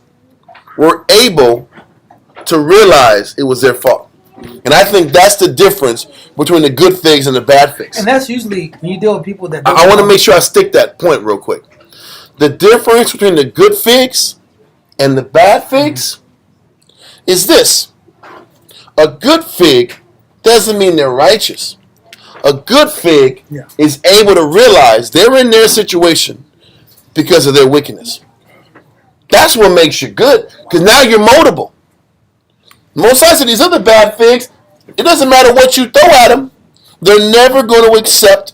were able to realize it was their fault. And I think that's the difference between the good figs and the bad figs. And that's usually when you deal with people that. I want to make sure I stick that point real quick. The difference between the good figs and the bad figs is this. A good fig doesn't mean they're righteous. A good fig is able to realize they're in their situation because of their wickedness. That's what makes you good, because now you're moldable. Most of these other bad figs, it doesn't matter what you throw at them, they're never going to accept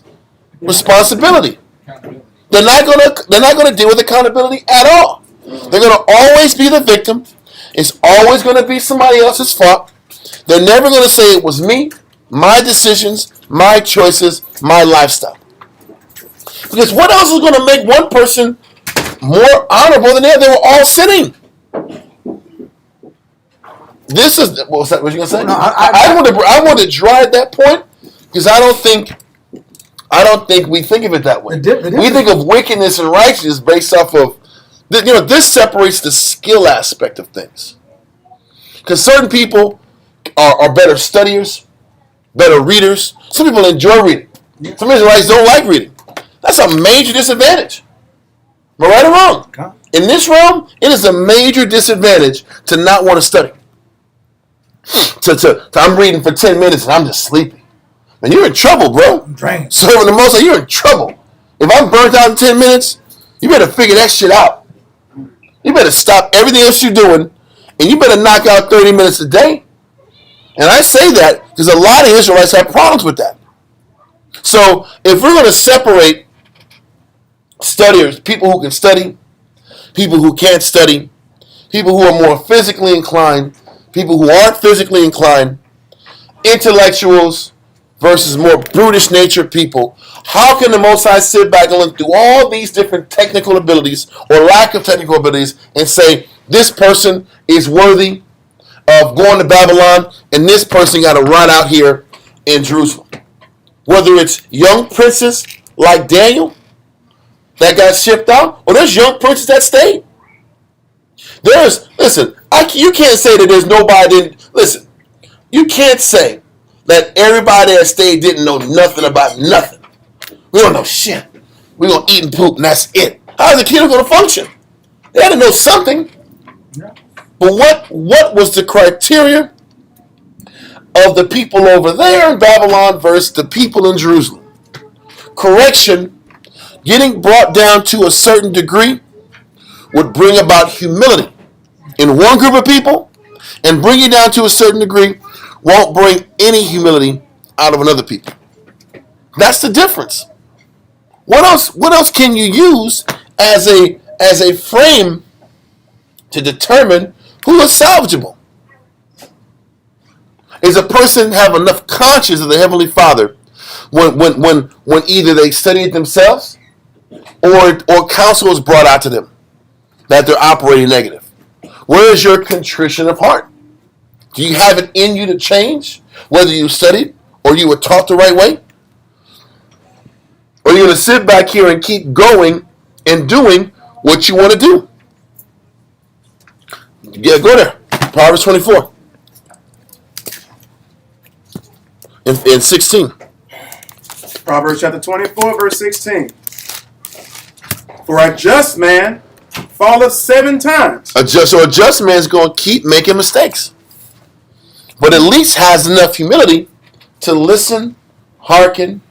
responsibility. They're not going to deal with accountability at all. They're going to always be the victim. It's always going to be somebody else's fault. They're never going to say it was me, my decisions, my choices, my lifestyle. Because what else is going to make one person more honorable than the other? They were all sinning. This is what was that? What you gonna say? No, I want to drive that point because I don't think we think of it that way. We think of wickedness and righteousness based off of this separates the skill aspect of things. Because certain people are better studiers, better readers. Some people enjoy reading. Some Israelites don't like reading. That's a major disadvantage. Am I right or wrong? In this realm, it is a major disadvantage to not want to study. I'm reading for 10 minutes and I'm just sleepy. Man, you're in trouble, bro. I'm drained. Serving the Most High, you're in trouble. If I'm burnt out in 10 minutes, you better figure that shit out. You better stop everything else you're doing and you better knock out 30 minutes a day. And I say that because a lot of Israelites have problems with that. So if we're going to separate studiers, people who can study, people who can't study, people who are more physically inclined, people who aren't physically inclined, intellectuals versus more brutish natured people, how can the Most High sit back and look through all these different technical abilities or lack of technical abilities and say, this person is worthy of going to Babylon and this person got to run out here in Jerusalem? Whether it's young princes like Daniel that got shipped out, or there's young princes that stayed. You can't say that there's nobody. Listen, you can't say that everybody that stayed didn't know nothing about nothing. We don't know shit. We're going to eat and poop and that's it. How's the kingdom going to function? They had to know something. Yeah. But what was the criteria of the people over there in Babylon versus the people in Jerusalem? Correction, getting brought down to a certain degree, would bring about humility in one group of people, and bring you down to a certain degree won't bring any humility out of another people. That's the difference. What else can you use as a frame to determine who is salvageable? Is a person have enough conscience of the Heavenly Father when either they study it themselves or counsel is brought out to them that they're operating negative? Where is your contrition of heart? Do you have it in you to change, whether you studied or you were taught the right way? Or are you going to sit back here and keep going and doing what you want to do? Yeah, go there. Proverbs 24. in 16. Proverbs chapter 24, verse 16. For a just man falleth 7 times. A just man's going to keep making mistakes. But at least has enough humility to listen, hearken,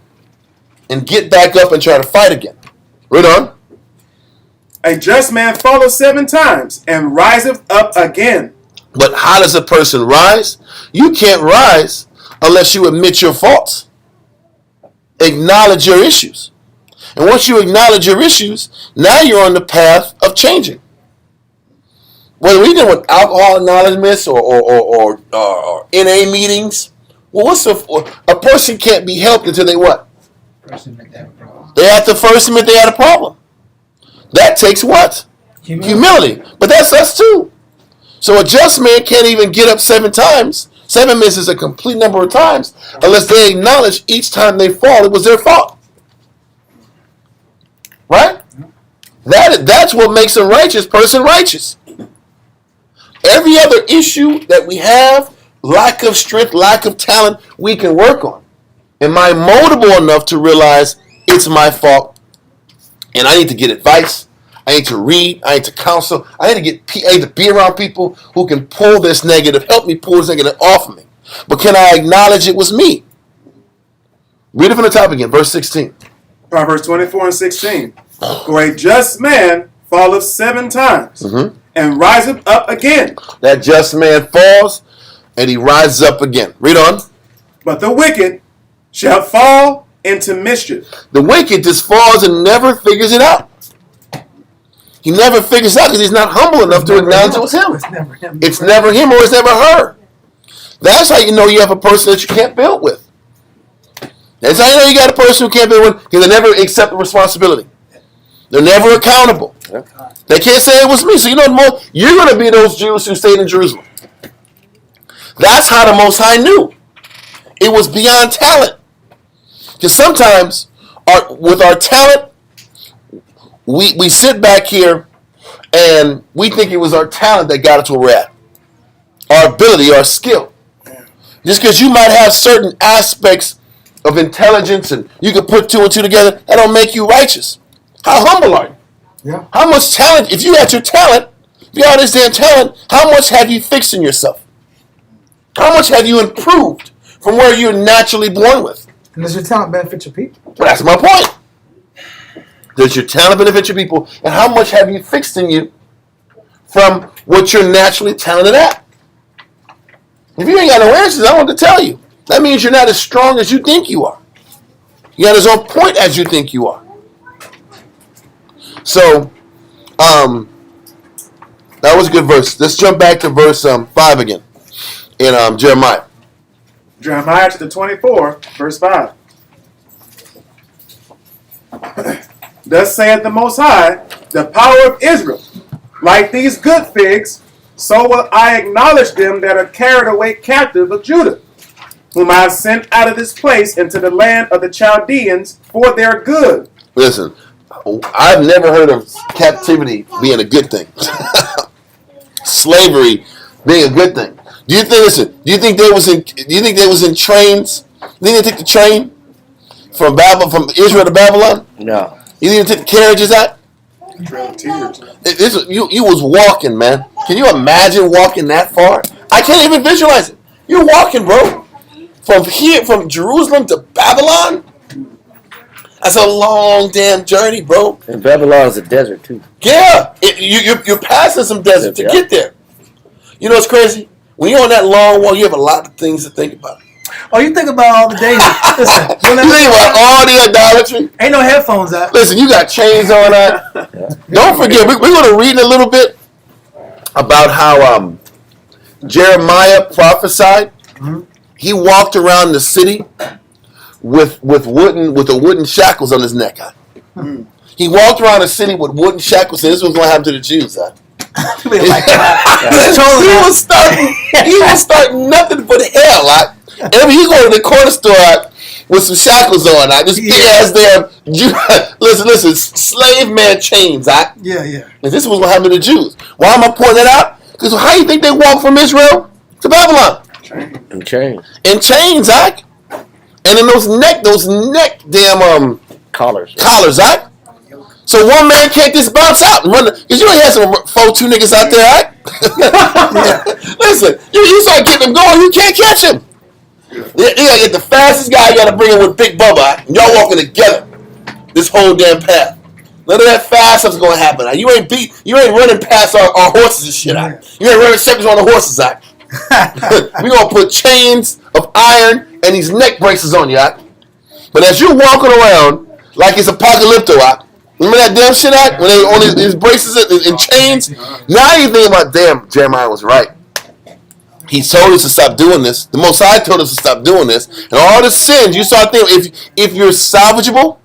and get back up and try to fight again. Read on. A just man falleth 7 times and riseth up again. But how does a person rise? You can't rise unless you admit your faults. Acknowledge your issues. And once you acknowledge your issues, now you're on the path of changing. Whether we deal with alcohol acknowledgments or NA meetings, well, a person can't be helped until they what? They have to first admit they had a problem. That takes what? Humility. But that's us too. So a just man can't even get up 7 times. 7 misses a complete number of times unless they acknowledge each time they fall it was their fault. Right? That's what makes a righteous person righteous. Every other issue that we have, lack of strength, lack of talent, we can work on. Am I moldable enough to realize it's my fault and I need to get advice? I need to read. I need to counsel. I need to be around people who can pull this negative, help me pull this negative off of me. But can I acknowledge it was me? Read it from the top again, verse 16. Proverbs 24 and 16. For a just man falleth 7 times and riseth up again. That just man falls and he rises up again. Read on. But the wicked shall fall into mischief. The wicked just falls and never figures it out. He never figures out because he's not humble enough to acknowledge it was him. It's never him. It's never him or it's never her. That's how you know you have a person that you can't build with. That's how you know you got a person who can't build with because they never accept the responsibility. They're never accountable. They can't say it was me. So you know what? You're going to be those Jews who stayed in Jerusalem. That's how the Most High knew. It was beyond talent. Because sometimes with our talent, we sit back here and we think it was our talent that got us where we're at. Our ability, our skill. Just because you might have certain aspects of intelligence and you can put 2 and 2 together, that don't make you righteous. How humble are you? Yeah. How much talent, if you had your talent, if you had this damn talent, how much have you fixed in yourself? How much have you improved from where you're naturally born with? And does your talent benefit your people? Well, that's my point. Does your talent benefit your people? And how much have you fixed in you from what you're naturally talented at? If you ain't got no answers, I want to tell you. That means you're not as strong as you think you are. You're not as on point as you think you are. So, that was a good verse. Let's jump back to verse 5 again in Jeremiah. Jeremiah chapter 24, verse 5. Thus saith the Most High, the power of Israel, like these good figs, so will I acknowledge them that are carried away captive of Judah, whom I have sent out of this place into the land of the Chaldeans for their good. Listen, I've never heard of captivity being a good thing. Slavery being a good thing. Do you think they was in trains? Do you think they took the train from Israel to Babylon? No. You think they took the carriages out? You was walking, man. Can you imagine walking that far? I can't even visualize it. You're walking, bro. From Jerusalem to Babylon? That's a long damn journey, bro. And Babylon is a desert, too. Yeah. You're passing some desert to get there. You know what's crazy? When you're on that long walk, you have a lot of things to think about. Oh, you think about all the days. Listen, You think about all the idolatry. ain't no headphones out. Listen, you got chains on that. Don't forget, we're going to read a little bit about how Jeremiah prophesied. Mm-hmm. He walked around the city with the wooden shackles on his neck. Mm-hmm. He walked around the city with wooden shackles, and this was going to happen to the Jews. He was starting nothing but hell. And he go to the corner store with some shackles on. This big ass damn listen, slave man chains. Yeah. And this was what happened to the Jews. Why am I pointing that out? Because how do you think they walked from Israel to Babylon? In chains. In chains, And then those neck damn Collars. right? So one man can't just bounce out and run. Because you ain't had some 4-2 niggas out there, right? Listen, you start getting him going, you can't catch him. You gotta get the fastest guy, you gotta bring him with Big Bubba, right? And y'all walking together this whole damn path. None of that fast stuff's gonna happen. Right? You ain't running past our horses and shit, right? You ain't running seconds on the horses, right? We gonna put chains of iron and these neck braces on you, right? But as you're walking around like it's apocalypto, right? Remember that damn shit act when they on these braces and chains? Now you think about, damn, Jeremiah was right. He told us to stop doing this. The Most High told us to stop doing this. And all the sins, you start thinking, if you're salvageable,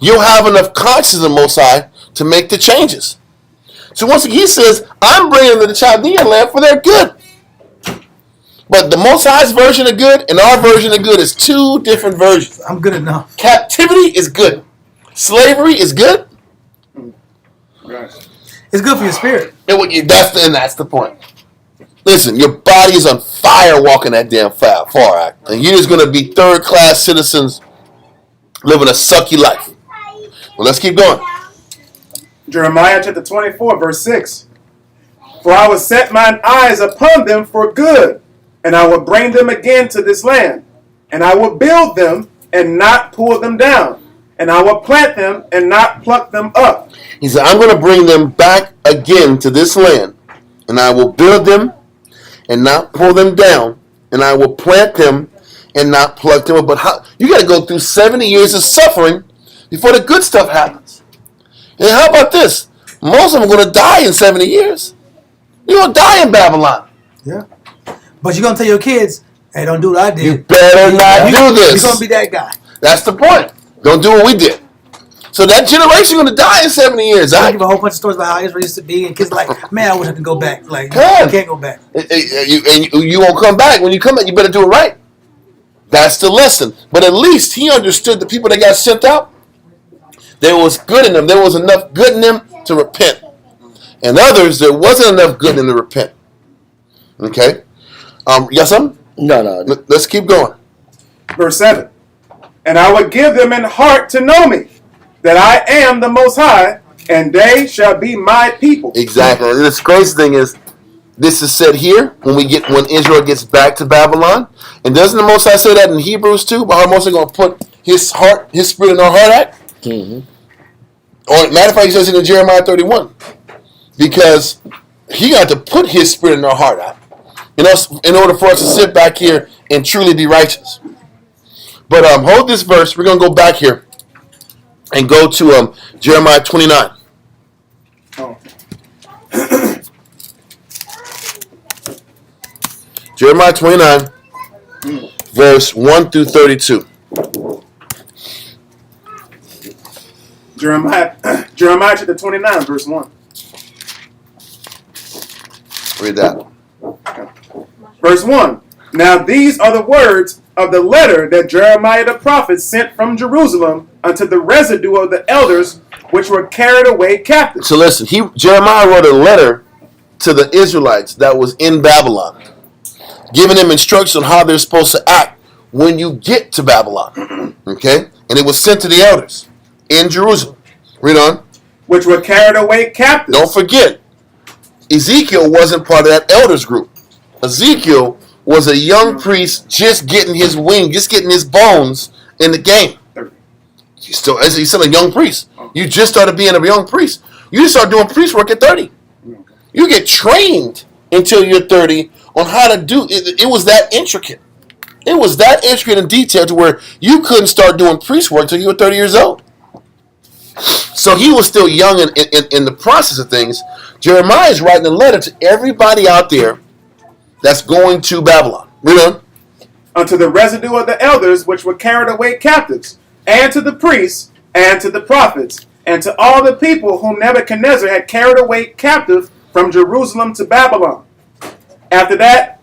you'll have enough conscience of the Most High to make the changes. So once again, he says, I'm bringing them to the Chaldean land for their good. But the Most High's version of good and our version of good is two different versions. I'm good enough. Captivity is good. Slavery is good. Right. It's good for your spirit. That's the point. Listen, your body is on fire walking that damn far act. And you're just going to be third-class citizens living a sucky life. Well, let's keep going. Jeremiah chapter 24, verse 6. For I will set mine eyes upon them for good, and I will bring them again to this land. And I will build them and not pull them down. And I will plant them and not pluck them up. He said, I'm going to bring them back again to this land. And I will build them and not pull them down. And I will plant them and not pluck them up. But you got to go through 70 years of suffering before the good stuff happens. And how about this? Most of them are going to die in 70 years. You're going to die in Babylon. Yeah. But you're going to tell your kids, hey, don't do what I did. You better not do this. You're going to be that guy. That's the point. Don't do what we did. So that generation going to die in 70 years. I give a whole bunch of stories about how Israel used to be, and kids are like, man, I wish I could go back. Like, you can't go back. You won't come back. When you come back, you better do it right. That's the lesson. But at least he understood the people that got sent out, there was good in them. There was enough good in them to repent. And others, there wasn't enough good in them to repent. Okay? You got something? No. Let's keep going. Verse 7. And I will give them an heart to know me, that I am the Most High, and they shall be my people. Exactly. And this crazy thing is, this is said here when Israel gets back to Babylon. And doesn't the Most High say that in Hebrews too? But how Most High going to put His spirit in our heart at? Mm-hmm. Or matter of fact, he says it in Jeremiah 31, because He got to put His spirit in our heart at, in order for us to sit back here and truly be righteous. But hold this verse. We're going to go back here and go to Jeremiah 29. Oh. Jeremiah 29, verse 1 through 32. Jeremiah chapter 29, verse 1. Read that. Verse 1. Now these are the words of the letter that Jeremiah the prophet sent from Jerusalem unto the residue of the elders which were carried away captive. So listen, Jeremiah wrote a letter to the Israelites that was in Babylon, giving them instructions on how they're supposed to act when you get to Babylon. Okay? And it was sent to the elders in Jerusalem. Read on. Which were carried away captive. Don't forget, Ezekiel wasn't part of that elders group. Ezekiel was a young priest just getting his wing, just getting his bones in the game. He's still a young priest. You just started being a young priest. You just start doing priest work at 30. You get trained until you're 30 on how to do it. It was that intricate. It was that intricate and detailed to where you couldn't start doing priest work until you were 30 years old. So he was still young in the process of things. Jeremiah is writing a letter to everybody out there that's going to Babylon. Read on. Unto the residue of the elders which were carried away captives, and to the priests, and to the prophets, and to all the people whom Nebuchadnezzar had carried away captive from Jerusalem to Babylon. After that,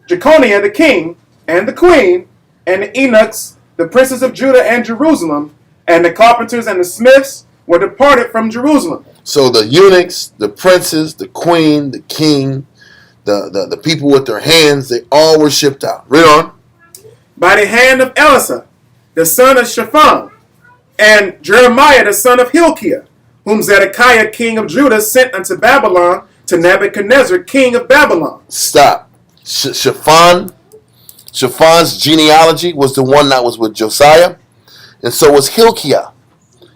Jeconiah the king, and the queen, and the eunuchs, the princes of Judah and Jerusalem, and the carpenters and the smiths were departed from Jerusalem. So the eunuchs, the princes, the queen, the king, the people with their hands, they all were shipped out. Read on. by the hand of Elisha, the son of Shaphan, and Jeremiah, the son of Hilkiah, whom Zedekiah, king of Judah, sent unto Babylon to Nebuchadnezzar, king of Babylon. Stop. Shaphan's genealogy was the one that was with Josiah, and so was Hilkiah.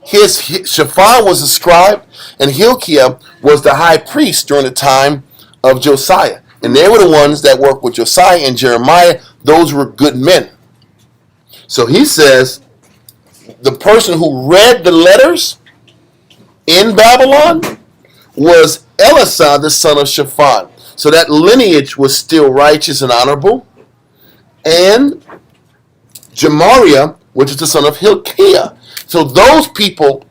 Shaphan was a scribe, and Hilkiah was the high priest during the time of Josiah. And they were the ones that worked with Josiah and Jeremiah. Those were good men. So he says the person who read the letters in Babylon was Elisha, the son of Shaphan. So that lineage was still righteous and honorable. And Gemariah, which is the son of Hilkiah. So those people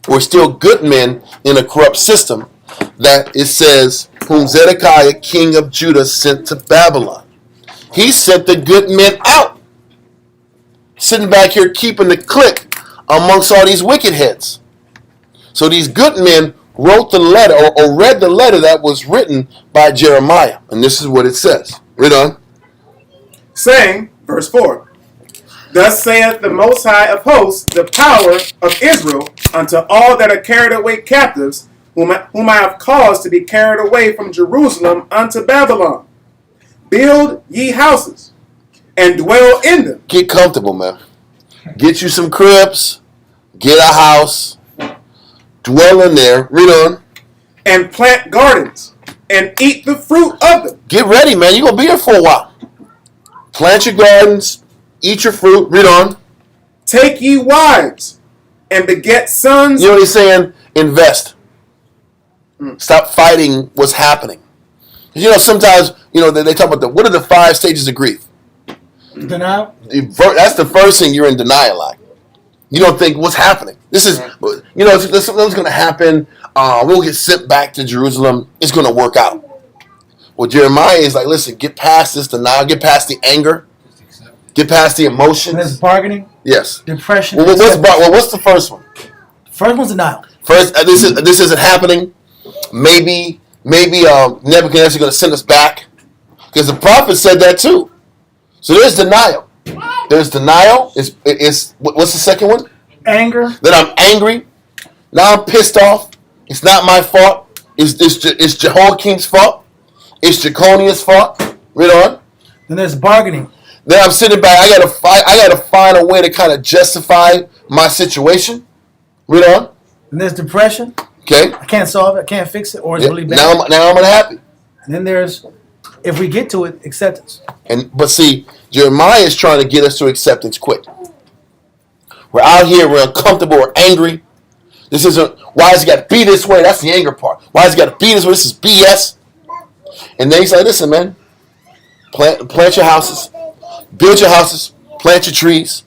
were still good men in a corrupt system that it says, whom Zedekiah, king of Judah, sent to Babylon. He sent the good men out. Sitting back here keeping the clique amongst all these wicked heads. So these good men wrote the letter or read the letter that was written by Jeremiah. And this is what it says. Read on. Saying, verse 4, Thus saith the Most High of Hosts, the power of Israel, unto all that are carried away captives, whom I have caused to be carried away from Jerusalem unto Babylon. Build ye houses, and dwell in them. Get comfortable, man. Get you some cribs. Get a house. Dwell in there. Read on. And plant gardens, and eat the fruit of them. Get ready, man. You're going to be here for a while. Plant your gardens. Eat your fruit. Read on. Take ye wives, and beget sons. You know what he's saying? Invest. Stop fighting what's happening. You know, sometimes, you know, they talk about what are the 5 stages of grief? Denial? That's the first thing you're in denial like. You don't think what's happening. This is, you know, something's going to happen. We'll get sent back to Jerusalem. It's going to work out. Well, Jeremiah is like, listen, get past this denial. Get past the anger. Get past the emotions. There's bargaining. Yes. Depression. Well, what's the first one? First one's denial. First, this isn't happening. Maybe Nebuchadnezzar is going to send us back. Because the prophet said that too. So there's denial. There's denial. What's the second one? Anger. Then I'm angry. Now I'm pissed off. It's not my fault. It's Jehoiakim's fault. It's Jeconiah's fault. Read on. Then there's bargaining. Then I'm sitting back. I gotta find a way to kind of justify my situation. Read on. Then there's depression. Okay. I can't solve it. I can't fix it. Or it's really bad. Now I'm unhappy. And then there's, if we get to it, acceptance. But see, Jeremiah is trying to get us to acceptance quick. We're out here. We're uncomfortable. We're angry. This isn't. Why has it got to be this way? That's the anger part. Why has it got to be this way? This is BS. And then he's like, listen, man. Plant your houses. Build your houses. Plant your trees.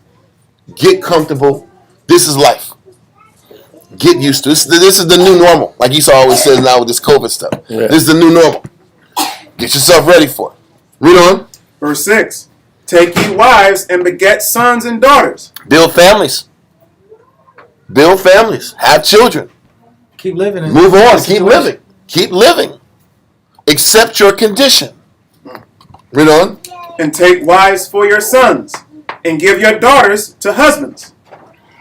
Get comfortable. This is life. Get used to this. This is the new normal. Like Esau always says now with this COVID stuff. Yeah. This is the new normal. Get yourself ready for it. Read on. Verse 6. Take ye wives and beget sons and daughters. Build families. Build families. Have children. Keep living. Move on. Keep living. Keep living. Accept your condition. Read on. And take wives for your sons, and give your daughters to husbands,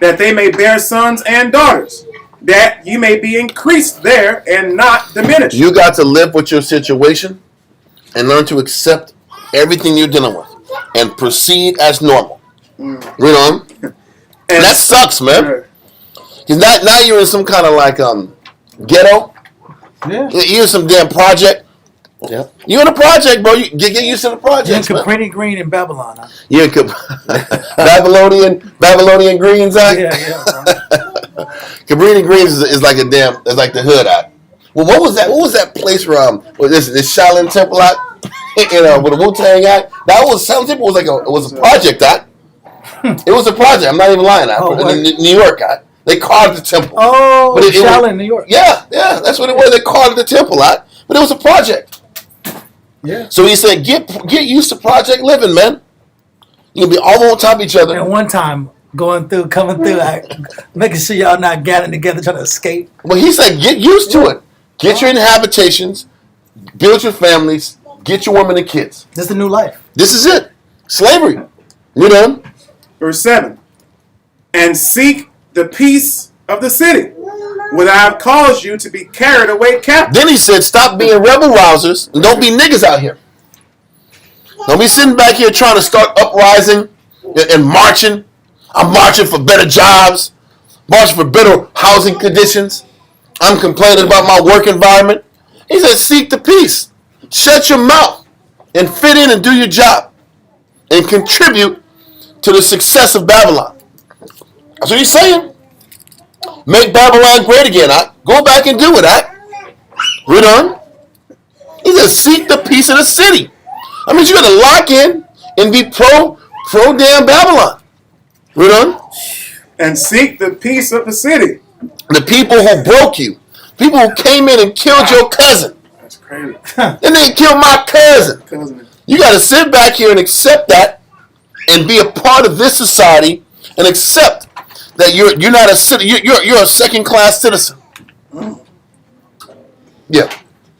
that they may bear sons and daughters, that you may be increased there and not diminished. You got to live with your situation and learn to accept everything you're dealing with and proceed as normal. Read on. And that sucks, man. Because now you're in some kind of like ghetto. Yeah. You're in some damn project. Yeah. You're in a project, bro. You get used to the project. You're in Cabrini Green in Babylon. Huh? You're in Babylonian Greens, huh? Yeah. Cabrini Greens is like it's like the hood out. Well, what was that? What was that place where this Shaolin Temple out? With the Wu-Tang act? Shaolin Temple was it was a project out. It was a project. I'm not even lying out. In New York out. They carved the temple. Oh, Shaolin, New York. Yeah, that's what it was. They carved the temple out, but it was a project. Yeah. So he said, get used to project living, man. You can be all on top of each other. And one time, coming through, making sure y'all not gathering together trying to escape. Well, he said, get used to it. Get your inhabitations, build your families, get your women and kids. This is the new life. This is it. Slavery. Read on. Verse 7. And seek the peace of the city, where I have caused you to be carried away captive. Then he said, stop being rebel rousers and don't be niggas out here. Don't be sitting back here trying to start uprising and marching. I'm marching for better jobs, marching for better housing conditions. I'm complaining about my work environment. He said, seek the peace. Shut your mouth and fit in and do your job and contribute to the success of Babylon. That's what he's saying. Make Babylon great again. Go back and do it. Read on. He said, seek the peace of the city. That means you got to lock in and be pro damn Babylon. Read on. And seek the peace of the city. The people who broke you. People who came in and killed your cousin. That's crazy. And they killed my cousin. You got to sit back here and accept that and be a part of this society and accept that you're not a citizen. You're a second class citizen. Yeah.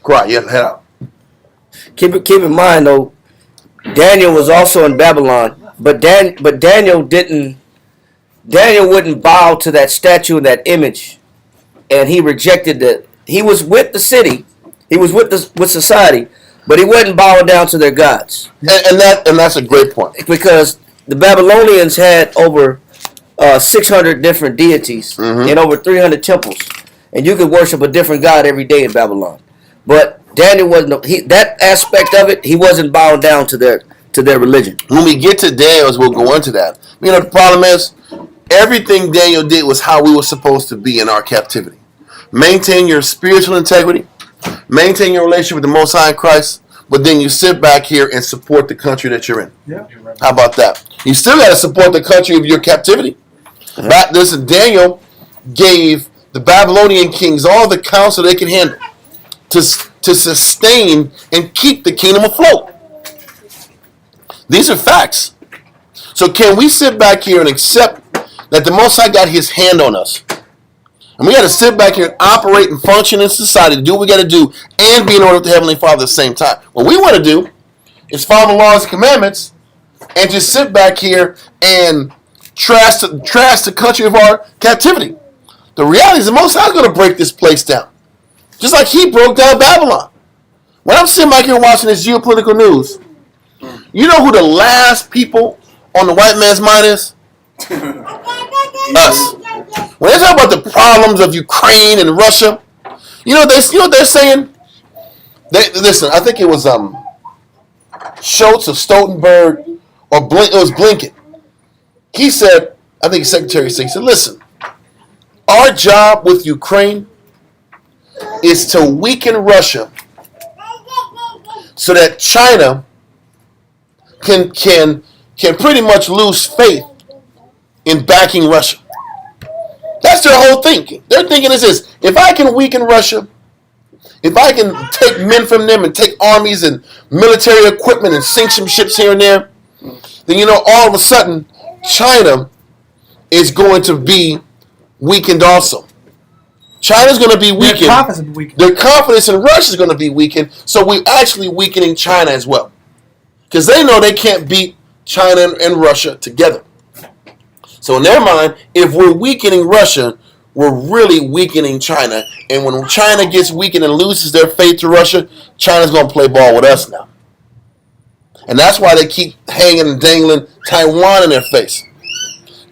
Cry. Yeah. Head out. Keep in mind though, Daniel was also in Babylon, but Daniel wouldn't bow to that statue and that image, and he rejected that. He was with the city, he was with society, but he wasn't bowing down to their gods. And that's a great point, because the Babylonians had over 600 different deities and over 300 temples, and you could worship a different god every day in Babylon. But Daniel wasn't. That aspect of it, he wasn't bowing down to their religion. When we get to Daniel's, we'll go into that. You know, the problem is, everything Daniel did was how we were supposed to be in our captivity. Maintain your spiritual integrity, maintain your relationship with the Most High in Christ, but then you sit back here and support the country that you're in. Yeah. How about that? You still got to support the country of your captivity. Listen, Daniel gave the Babylonian kings all the counsel they could handle to sustain and keep the kingdom afloat. These are facts. So can we sit back here and accept that the Most High got his hand on us? And we got to sit back here and operate and function in society to do what we got to do and be in order with the Heavenly Father at the same time. What we want to do is follow the laws and commandments and just sit back here and trash the country of our captivity. The reality is the Most High is going to break this place down. Just like he broke down Babylon. When I'm sitting back here watching this geopolitical news, you know who the last people on the white man's mind is? Us. When they talk about the problems of Ukraine and Russia, you know what they're saying? Listen, I think it was Schultz or Stoltenberg or it was Blinken. He said, I think Secretary of State said, listen, our job with Ukraine is to weaken Russia so that China can pretty much lose faith in backing Russia. That's their whole thinking. Their thinking is this: if I can weaken Russia, if I can take men from them and take armies and military equipment and sink some ships here and there, then all of a sudden China is going to be weakened also. China's going to be weakened. Their confidence in Russia is going to be weakened. So we're actually weakening China as well. Because they know they can't beat China and Russia together. So in their mind, if we're weakening Russia, we're really weakening China. And when China gets weakened and loses their faith to Russia, China's going to play ball with us now. And that's why they keep hanging and dangling Taiwan in their face,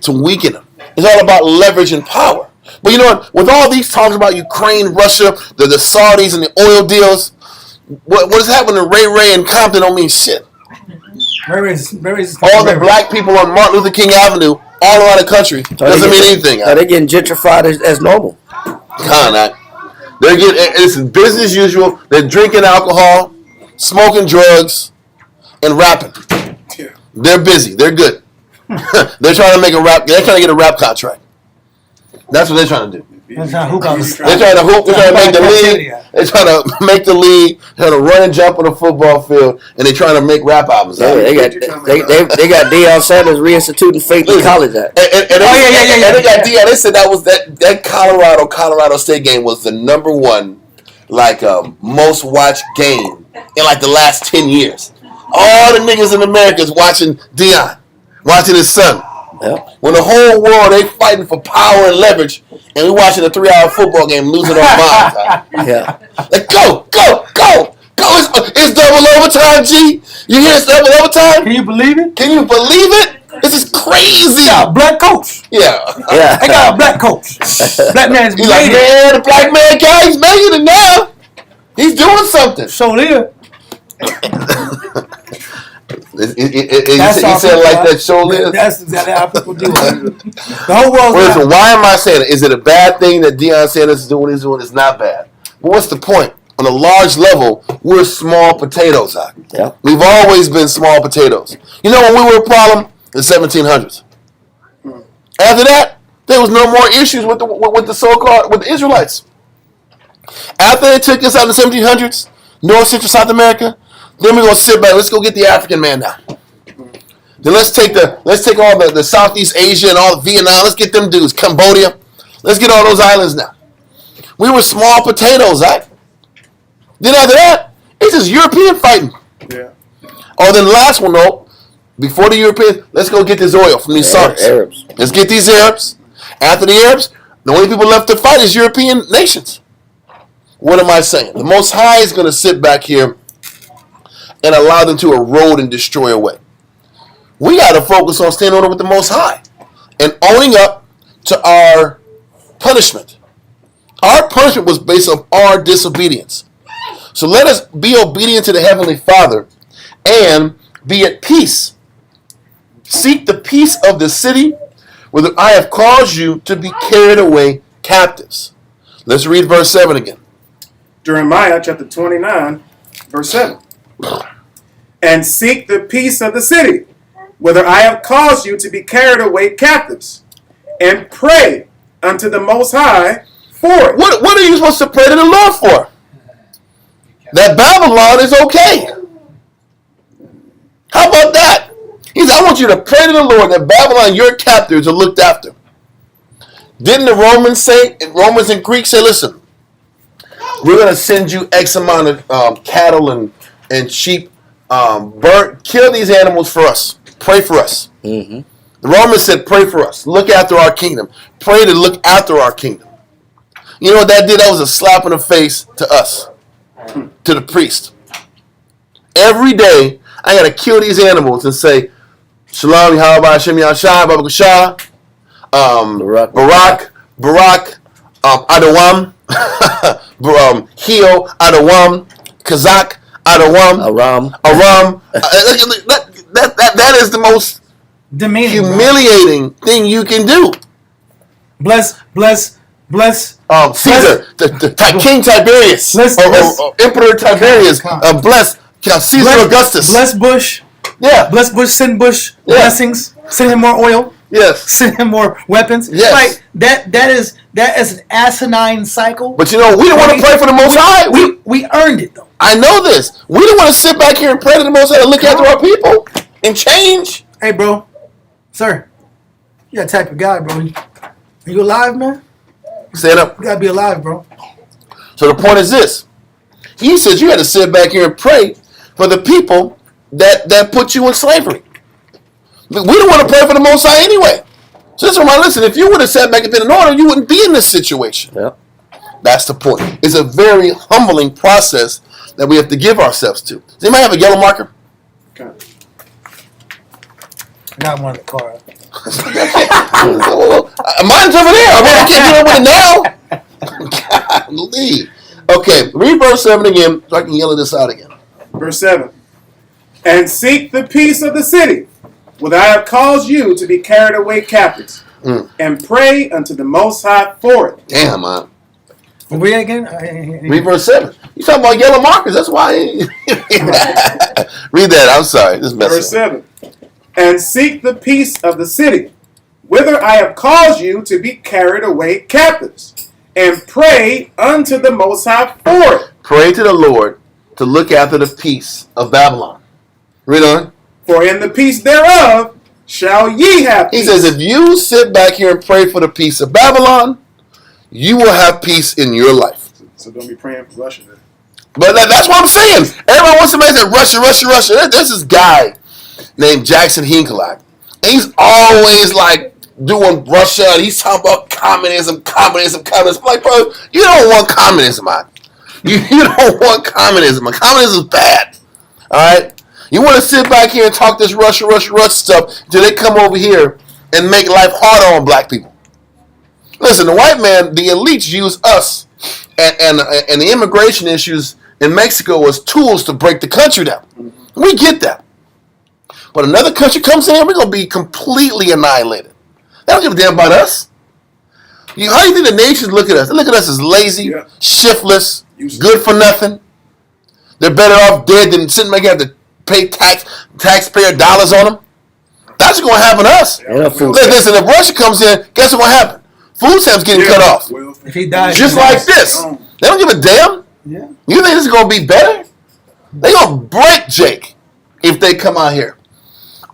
to weaken them. It's all about leverage and power. But you know what? With all these talks about Ukraine, Russia, the Saudis, and the oil deals, what is happening to Ray and Compton don't mean shit. All the black people on Martin Luther King Avenue, all around the country, doesn't mean anything. Are they getting gentrified as normal? They're getting, it's business as usual. They're drinking alcohol, smoking drugs, and rapping. They're busy. They're good. They're trying to make a rap. They're trying to get a rap contract. That's what they're trying to do. They're trying to hoop. They're trying to hoop. They're trying to make the league. They're trying to make the league. They're trying to run and jump on the football field, and they're trying to make rap albums. They got Deion Sanders reinstituting faith in college. And they got Deion. They said that Colorado State game was the number one most watched game in the last 10 years. All the niggas in America is watching Deion. watching his son. Yeah. When the whole world, they fighting for power and leverage, and we watching a 3-hour football game losing our minds. Yeah. Like, go! It's double overtime, G. You hear it's double overtime? Can you believe it? Can you believe it? This is crazy. Yeah, black coach. Yeah. Yeah. They got a black coach. Black man's He's like, made it. man, the black man guy, he's making it now. He's doing something. So there. He said like that show is. That's exactly how people do it. The whole world's Listen, not. why am I saying it? Is it a bad thing that Deion Sanders is doing what he's doing? It's not bad. But what's the point? On a large level, we're small potatoes. Yeah. We've always been small potatoes. You know when we were a problem? The 1700s. After that, there was no more issues with the so-called with the Israelites. After they took us out in the 1700s, North Central South America, then we're gonna sit back. Let's go get the African man now. Then let's take all the Southeast Asia and all the Vietnam. Let's get them dudes. Cambodia. Let's get all those islands now. We were small potatoes, right? Then after that, it's just European fighting. Yeah. Oh, then the last one though, before the Europeans, let's go get this oil from these Saudis. Arabs. Let's get these Arabs. After the Arabs, the only people left to fight is European nations. What am I saying? The Most High is going to sit back here and allow them to erode and destroy away. We got to focus on staying on with the Most High and owning up to our punishment. Our punishment was based on our disobedience. So let us be obedient to the Heavenly Father and be at peace. Seek the peace of the city, whether I have caused you to be carried away captives. Let's read verse 7 again. Jeremiah chapter 29, verse 7. And seek the peace of the city, whether I have caused you to be carried away captives, and pray unto the Most High for it. What are you supposed to pray to the Lord for? That Babylon is okay. How about that? He said, I want you to pray to the Lord that Babylon, your captives, are looked after. Didn't the Romans and Greeks say, listen, we're going to send you X amount of cattle and sheep. Kill these animals for us. Pray for us. Mm-hmm. The Romans said, pray for us. Look after our kingdom. Pray to look after our kingdom. You know what that did? That was a slap in the face to us, to the priest. Every day, I got to kill these animals and say, Shalom, Yahweh, Hashem, Yahshua, Baba Gashah, Barak, Adawam, Hio, Adawam, Kazak, Adawam, Aram. That is the most humiliating thing you can do. Bless. Caesar, King Tiberius, or Emperor Tiberius, bless Caesar Augustus. Bless Bush. Yeah. Bless Bush, send Bush blessings. Send him more oil. Yes. Send him more weapons. Yes. Like that is an asinine cycle. But you know, we don't want to pray for the Most High. We earned it though. I know this. We don't want to sit back here and pray to the Most High and look after our people and change. Hey, bro, sir, you that type of guy, bro. Are you alive, man? Stand up. You gotta be alive, bro. So the point is this. He says you got to sit back here and pray for the people that put you in slavery. We don't want to pray for the Most High anyway. So this is why, listen, if you would have sat back and been in order, you wouldn't be in this situation. Yeah. That's the point. It's a very humbling process that we have to give ourselves to. Does anybody have a yellow marker? Okay. I got one in the car. Mine's over there. I mean, I can't do it with it now. Golly. Okay, read verse 7 again so I can yell this out again. Verse 7. And seek the peace of the city, whether I have caused you to be carried away captives, and pray unto the Most High for it. Damn, man. Read again. Read verse 7. You talking about yellow markers? That's why. Read that. I'm sorry. This Verse 7. And seek the peace of the city, whither I have caused you to be carried away captives, and pray unto the Most High for it. Pray to the Lord to look after the peace of Babylon. Read on. For in the peace thereof shall ye have peace. He says, if you sit back here and pray for the peace of Babylon, you will have peace in your life. So don't be praying for Russia then. But that's what I'm saying. Everyone wants somebody to say Russia. There's this guy named Jackson Hinckley. And he's always like doing Russia, and he's talking about communism. I'm like, bro, you don't want communism, man. You don't want communism. Communism is bad. All right? You want to sit back here and talk this Russia stuff until they come over here and make life harder on black people. Listen, the white man, the elites use us and the immigration issues in Mexico as tools to break the country down. We get that. But another country comes in, we're going to be completely annihilated. They don't give a damn about us. How do you think the nations look at us? They look at us as lazy, shiftless, good for nothing. They're better off dead than sitting back here to pay taxpayer dollars on them. That's going to happen to us. Listen, if Russia comes in, guess what's going to happen? Food stamps getting cut off. If he dies, just like this. They don't give a damn. Yeah. You think this is going to be better? They're going to break Jake if they come out here.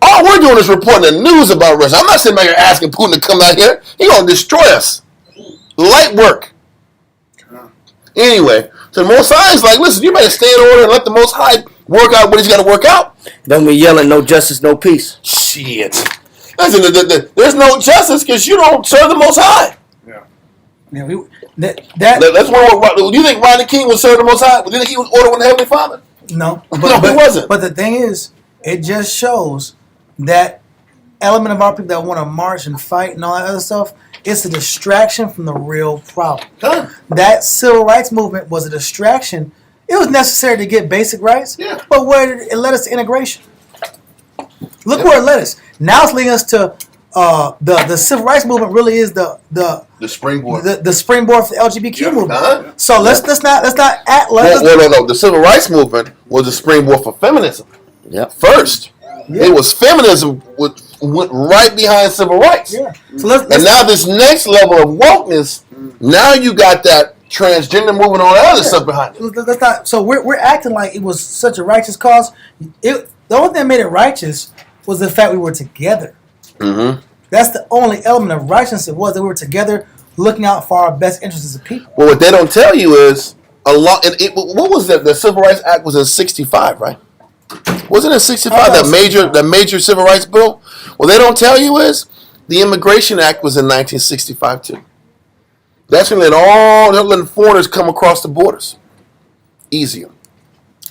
All we're doing is reporting the news about Russia. I'm not sitting back here asking Putin to come out here. He's going to destroy us. Light work. Anyway, so the Most High is like, listen, you better stay in order and let the Most High work out what he's got to work out. Don't be yelling, no justice, no peace. Shit. Listen, there's no justice because you don't serve the Most High. Yeah, that's what. Do you think Rodney King would serve the Most High? Do you think he was ordering the Heavenly Father? No. No, he wasn't. But the thing is, it just shows that element of our people that want to march and fight and all that other stuff, it's a distraction from the real problem. That civil rights movement was a distraction. It was necessary to get basic rights, but where did it led us to integration? Look where it led us. Now it's leading us to the civil rights movement. Really is the springboard, the springboard for the LGBTQ movement. So let's not act like no. The civil rights movement was the springboard for feminism. First. It was feminism went right behind civil rights. Yeah. So and now this next level of wokeness, now you got that transgender movement and all that other stuff behind it. That's not, so we're acting like it was such a righteous cause. The only thing that made it righteous was the fact we were together. Mm-hmm. That's the only element of righteousness. It was that we were together looking out for our best interests as a people. Well, what they don't tell you is what was that? The Civil Rights Act was in '65, right? Wasn't it 65 that major civil rights bill? Well, they don't tell you is the Immigration Act was in 1965 too. That's when they're letting foreigners come across the borders easier.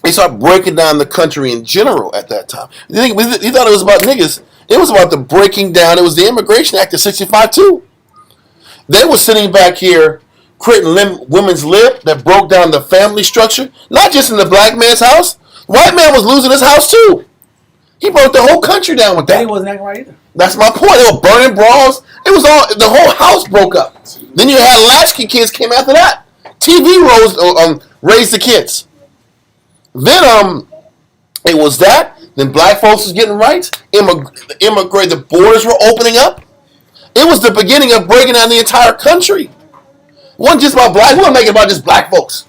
They start breaking down the country in general at that time. You thought it was about niggas? It was about the breaking down. It was the Immigration Act of '65 too. They were sitting back here creating women's lib that broke down the family structure, not just in the black man's house. White man was losing his house too. He broke the whole country down with that. He wasn't acting right either. That's my point. They were burning bras. It was all, the whole house broke up. Then you had latchkey kids came after that. TV raised the kids. Then it was that. Then black folks was getting rights. The borders were opening up. It was the beginning of breaking down the entire country. It wasn't just about black. We weren't making it about just black folks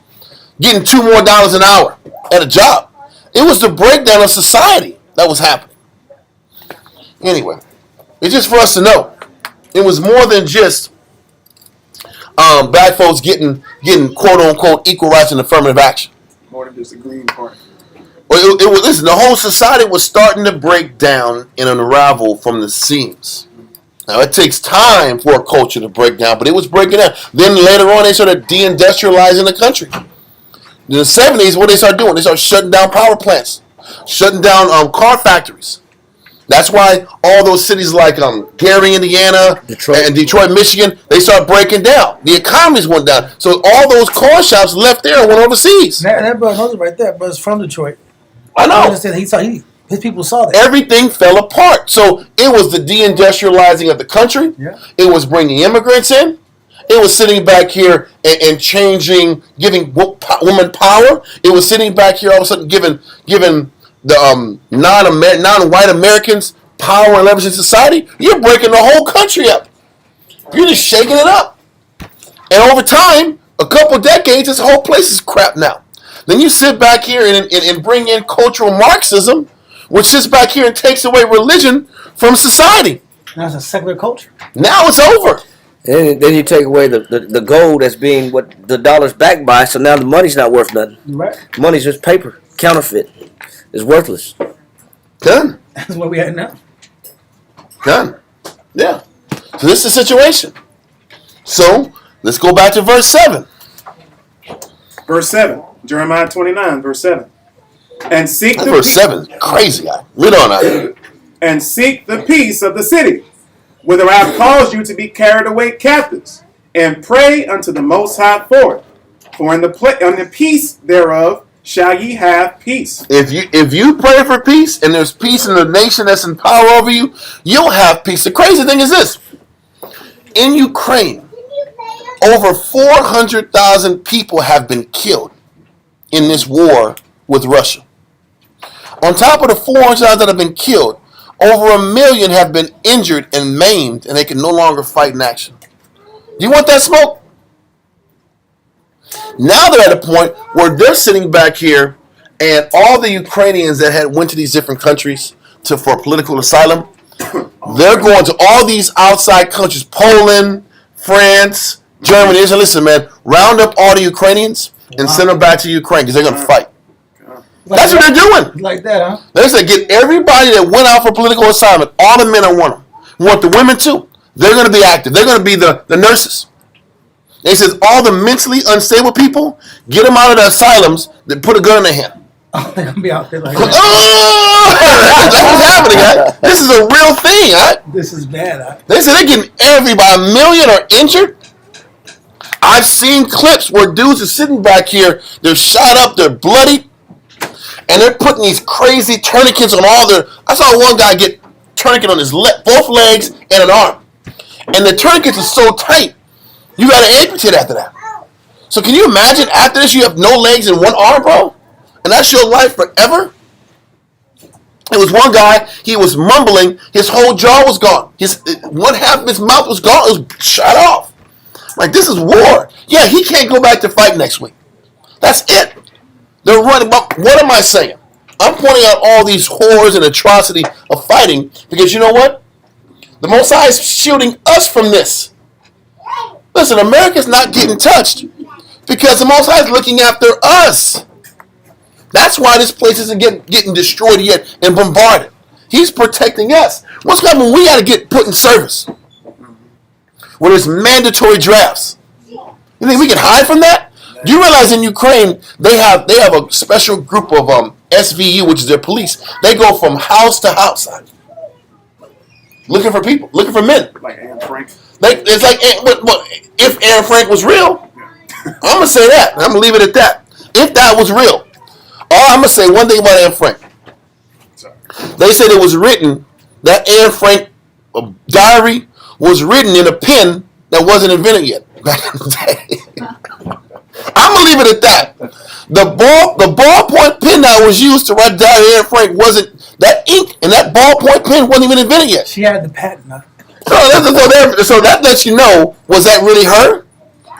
getting $2 more an hour at a job. It was the breakdown of society that was happening. Anyway, it's just for us to know. It was more than just black folks getting quote unquote equal rights and affirmative action. More than just the Green Party. Well, it was, listen, the whole society was starting to break down and unravel from the seams. Now, it takes time for a culture to break down, but it was breaking down. Then later on, they started deindustrializing the country. In the 70s, what they started doing? They started shutting down power plants, shutting down car factories. That's why all those cities like Gary, Indiana, and Detroit, Michigan, they start breaking down. The economies went down. So all those car shops left there and went overseas. That brother knows it right there. Brother's from Detroit. I know. His people saw that. Everything fell apart. So it was the deindustrializing of the country. Yeah. It was bringing immigrants in. It was sitting back here and changing, giving women power. It was sitting back here all of a sudden giving the non-white Americans power and leverage in society. You're breaking the whole country up. You're just shaking it up. And over time, a couple decades, this whole place is crap now. Then you sit back here and bring in cultural Marxism, which sits back here and takes away religion from society. Now it's a secular culture. Now it's over. And then you take away the gold that's being what the dollar's backed by, so now the money's not worth nothing. Right. Money's just paper, counterfeit. It's worthless. Done. That's what we at now. Done. Yeah. So this is the situation. So let's go back to verse 7. Verse 7. Jeremiah 29, verse 7. And seek the Verse 7. Crazy. Read on out. And seek the peace of the city, whither I have caused you to be carried away captives, and pray unto the Most High for it. For in the peace thereof shall ye have peace. If you pray for peace and there's peace in the nation that's in power over you, you'll have peace. The crazy thing is this. In Ukraine, over 400,000 people have been killed in this war with Russia. On top of the 400,000 that have been killed, over 1 million have been injured and maimed, and they can no longer fight in action. Do you want that smoke? Now they're at a point where they're sitting back here, and all the Ukrainians that had went to these different countries for political asylum, they're going to all these outside countries, Poland, France, Germany. Listen, listen, man, round up all the Ukrainians and send them back to Ukraine because they're going to fight. That's what they're doing. Like that, huh? They said get everybody that went out for political assignment, all the men I want them. Want the women too. They're going to be active. They're going to be the nurses. They says all the mentally unstable people, get them out of the asylums that put a gun in their hand. Oh, they're gonna be out there like Oh! that. That's what's happening, right? This is a real thing, right? This is bad, huh? They said they're getting everybody. 1 million are injured. I've seen clips where dudes are sitting back here, they're shot up, they're bloody, and they're putting these crazy tourniquets on all their. I saw one guy get tourniquet on his both legs and an arm, and the tourniquets are so tight, you got to amputate after that. So can you imagine after this you have no legs and one arm, bro, and that's your life forever? It was one guy, he was mumbling, his whole jaw was gone. One half of his mouth was gone, it was shot off. Like, this is war. Yeah, he can't go back to fight next week. That's it. They're running. But what am I saying? I'm pointing out all these horrors and atrocity of fighting because you know what? The Most High is shielding us from this. Listen, America's not getting touched because the Most High is looking after us. That's why this place isn't getting destroyed yet and bombarded. He's protecting us. What's coming? We got to get put in service. When there's mandatory drafts. You think we can hide from that? Do you realize in Ukraine they have a special group of SVU, which is their police. They go from house to house, looking for people, looking for men. Like Anne Frank. It's like if Anne Frank was real, I'm gonna say that. I'm gonna leave it at that. If that was real, I'm gonna say one thing about Anne Frank. They said it was written that Anne Frank diary was written in a pen that wasn't invented yet back in the day. I'm gonna leave it at that. The ballpoint pen that was used to write down Anne Frank wasn't that ink, and that ballpoint pen wasn't even invented yet. She had the patent, huh? So that lets you know, was that really her,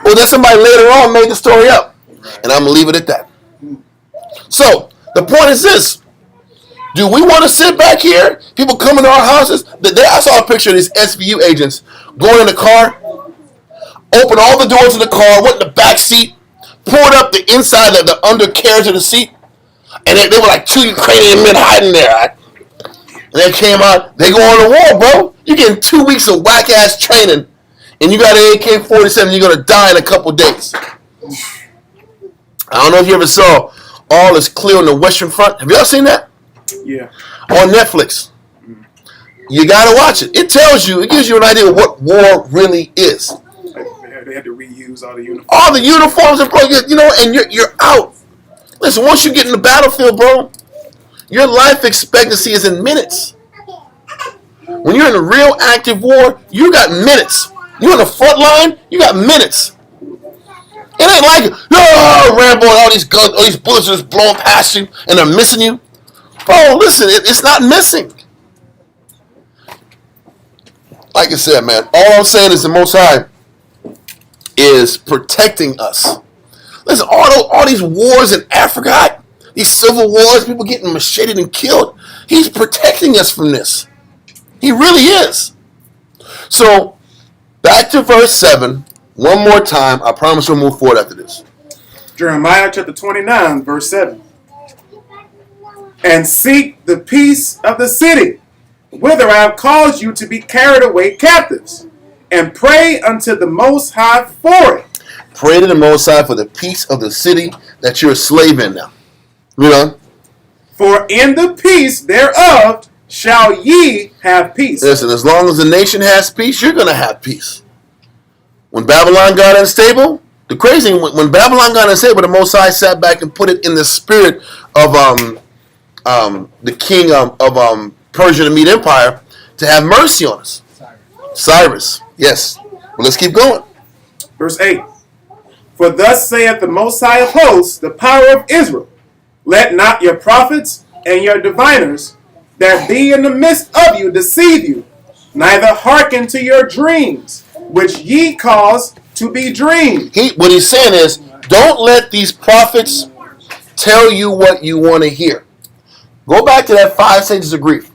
or that somebody later on made the story up? And I'm gonna leave it at that. So the point is this. Do we want to sit back here? People come into our houses. I saw a picture of these SVU agents going in the car, open all the doors of the car, went in the back seat, pulled up the inside of the undercarriage of the seat, and they were like 2 Ukrainian men hiding there. And they came out. They go on the war, bro. You're getting 2 weeks of whack-ass training, and you got an AK-47. You're going to die in a couple days. I don't know if you ever saw All Is Clear on the Western Front. Have y'all seen that? Yeah. On Netflix. You gotta watch it. It gives you an idea of what war really is. They had to reuse all the uniforms. All the uniforms, and you're out. Listen, once you get in the battlefield, bro, your life expectancy is in minutes. When you're in a real active war, you got minutes. You're on the front line, you got minutes. It ain't like, Rambo, and all these guns, all these bullets are just blowing past you, and they're missing you. Bro, listen, it's not missing. Like I said, man, all I'm saying is the Most High is protecting us. Listen, all these wars in Africa, these civil wars, people getting macheted and killed, he's protecting us from this. He really is. So, back to verse 7, one more time. I promise we'll move forward after this. Jeremiah chapter 29, verse 7. And seek the peace of the city, whither I have caused you to be carried away captives, and pray unto the Most High for it. Pray to the Most High for the peace of the city that you're a slave in now. You know? For in the peace thereof shall ye have peace. Listen, as long as the nation has peace, you're going to have peace. When Babylon got unstable, the crazy thing, when Babylon got unstable, the Most High sat back and put it in the spirit of the king of Persia and the Mede Empire to have mercy on us. Cyrus. Yes. Well, let's keep going. Verse 8. For thus saith the Most High of hosts, the power of Israel, let not your prophets and your diviners that be in the midst of you deceive you, neither hearken to your dreams, which ye cause to be dreamed. What he's saying is, don't let these prophets tell you what you want to hear. Go back to that 5 stages of grief.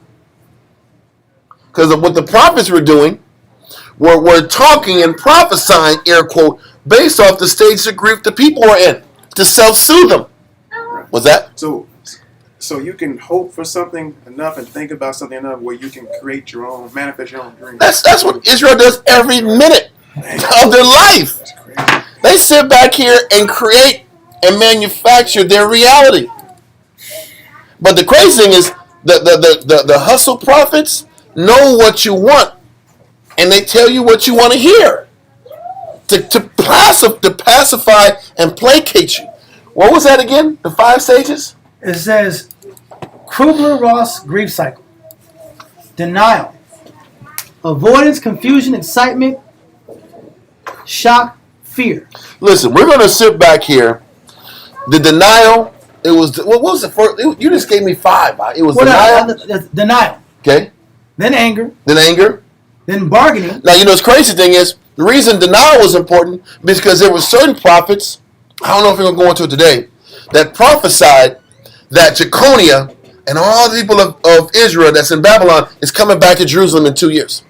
Because what the prophets were doing, were talking and prophesying, air quote, based off the stages of grief the people were in, to self-soothe them. Was that? So you can hope for something enough and think about something enough where you can create your own, manifest your own dream. That's what Israel does every minute of their life. They sit back here and create and manufacture their reality. But the crazy thing is, the hustle prophets know what you want, and they tell you what you want to hear to pacify and placate you. What was that again? The 5 stages? It says Kubler-Ross grief cycle. Denial. Avoidance, confusion, excitement, shock, fear. Listen, we're going to sit back here. The denial, it was, what was the first? You just gave me 5. It was denial. Denial. Okay. Then anger. Then anger. Then bargaining. Now, you know, the crazy thing is, the reason denial was important because there were certain prophets, I don't know if we're going to go into it today, that prophesied that Jeconiah and all the people of Israel that's in Babylon is coming back to Jerusalem in 2 years.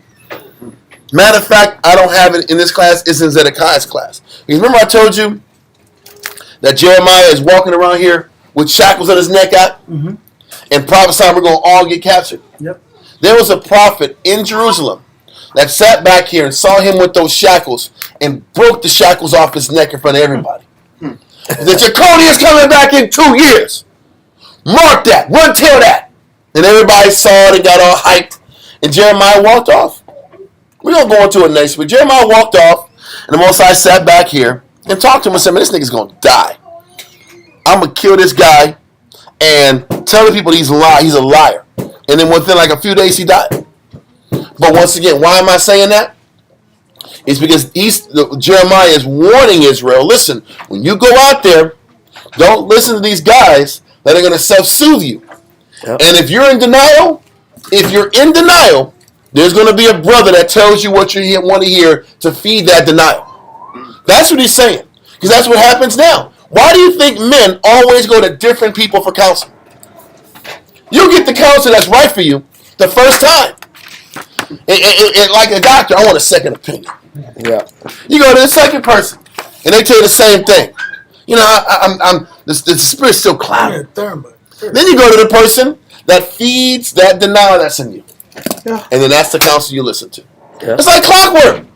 Matter of fact, I don't have it in this class. It's in Zedekiah's class. You remember I told you that Jeremiah is walking around here with shackles on his neck out and prophesying we're going to all get captured. Yep. There was a prophet in Jerusalem that sat back here and saw him with those shackles and broke the shackles off his neck in front of everybody. The Jeconiah is coming back in 2 years. Mark that. Run tell that. And everybody saw it and got all hyped. And Jeremiah walked off. We're going to go into it next week. Jeremiah walked off, and the Most High sat back here and talked to him and said, man, this nigga's going to die. I'm going to kill this guy and tell the people he's a liar. And then within like a few days, he died. But once again, why am I saying that? It's because Jeremiah is warning Israel, listen, when you go out there, don't listen to these guys that are going to self-soothe you. Yep. And if you're in denial, there's going to be a brother that tells you what you want to hear to feed that denial. That's what he's saying. Because that's what happens now. Why do you think men always go to different people for counsel? You get the counsel that's right for you the first time. Like a doctor, I want a second opinion. Yeah. You go to the second person, and they tell you the same thing. You know, the spirit's still clouded. Then you go to the person that feeds that denial that's in you. Yeah. And then that's the counsel you listen to. Yeah. It's like clockwork.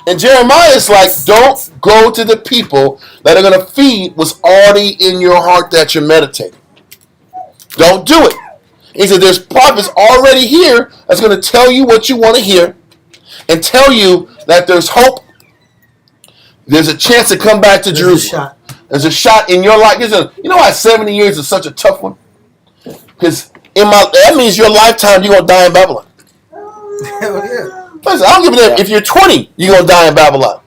And Jeremiah is like, don't go to the people that are going to feed what's already in your heart that you're meditating. Don't do it. He said there's prophets already here that's going to tell you what you want to hear and tell you that there's hope. There's a chance to come back to Jerusalem. There's a shot in your life. You know why 70 years is such a tough one? Because that means your lifetime you're going to die in Babylon. Hell yeah. Listen, I don't give a damn. If you're 20, you're going to die in Babylon.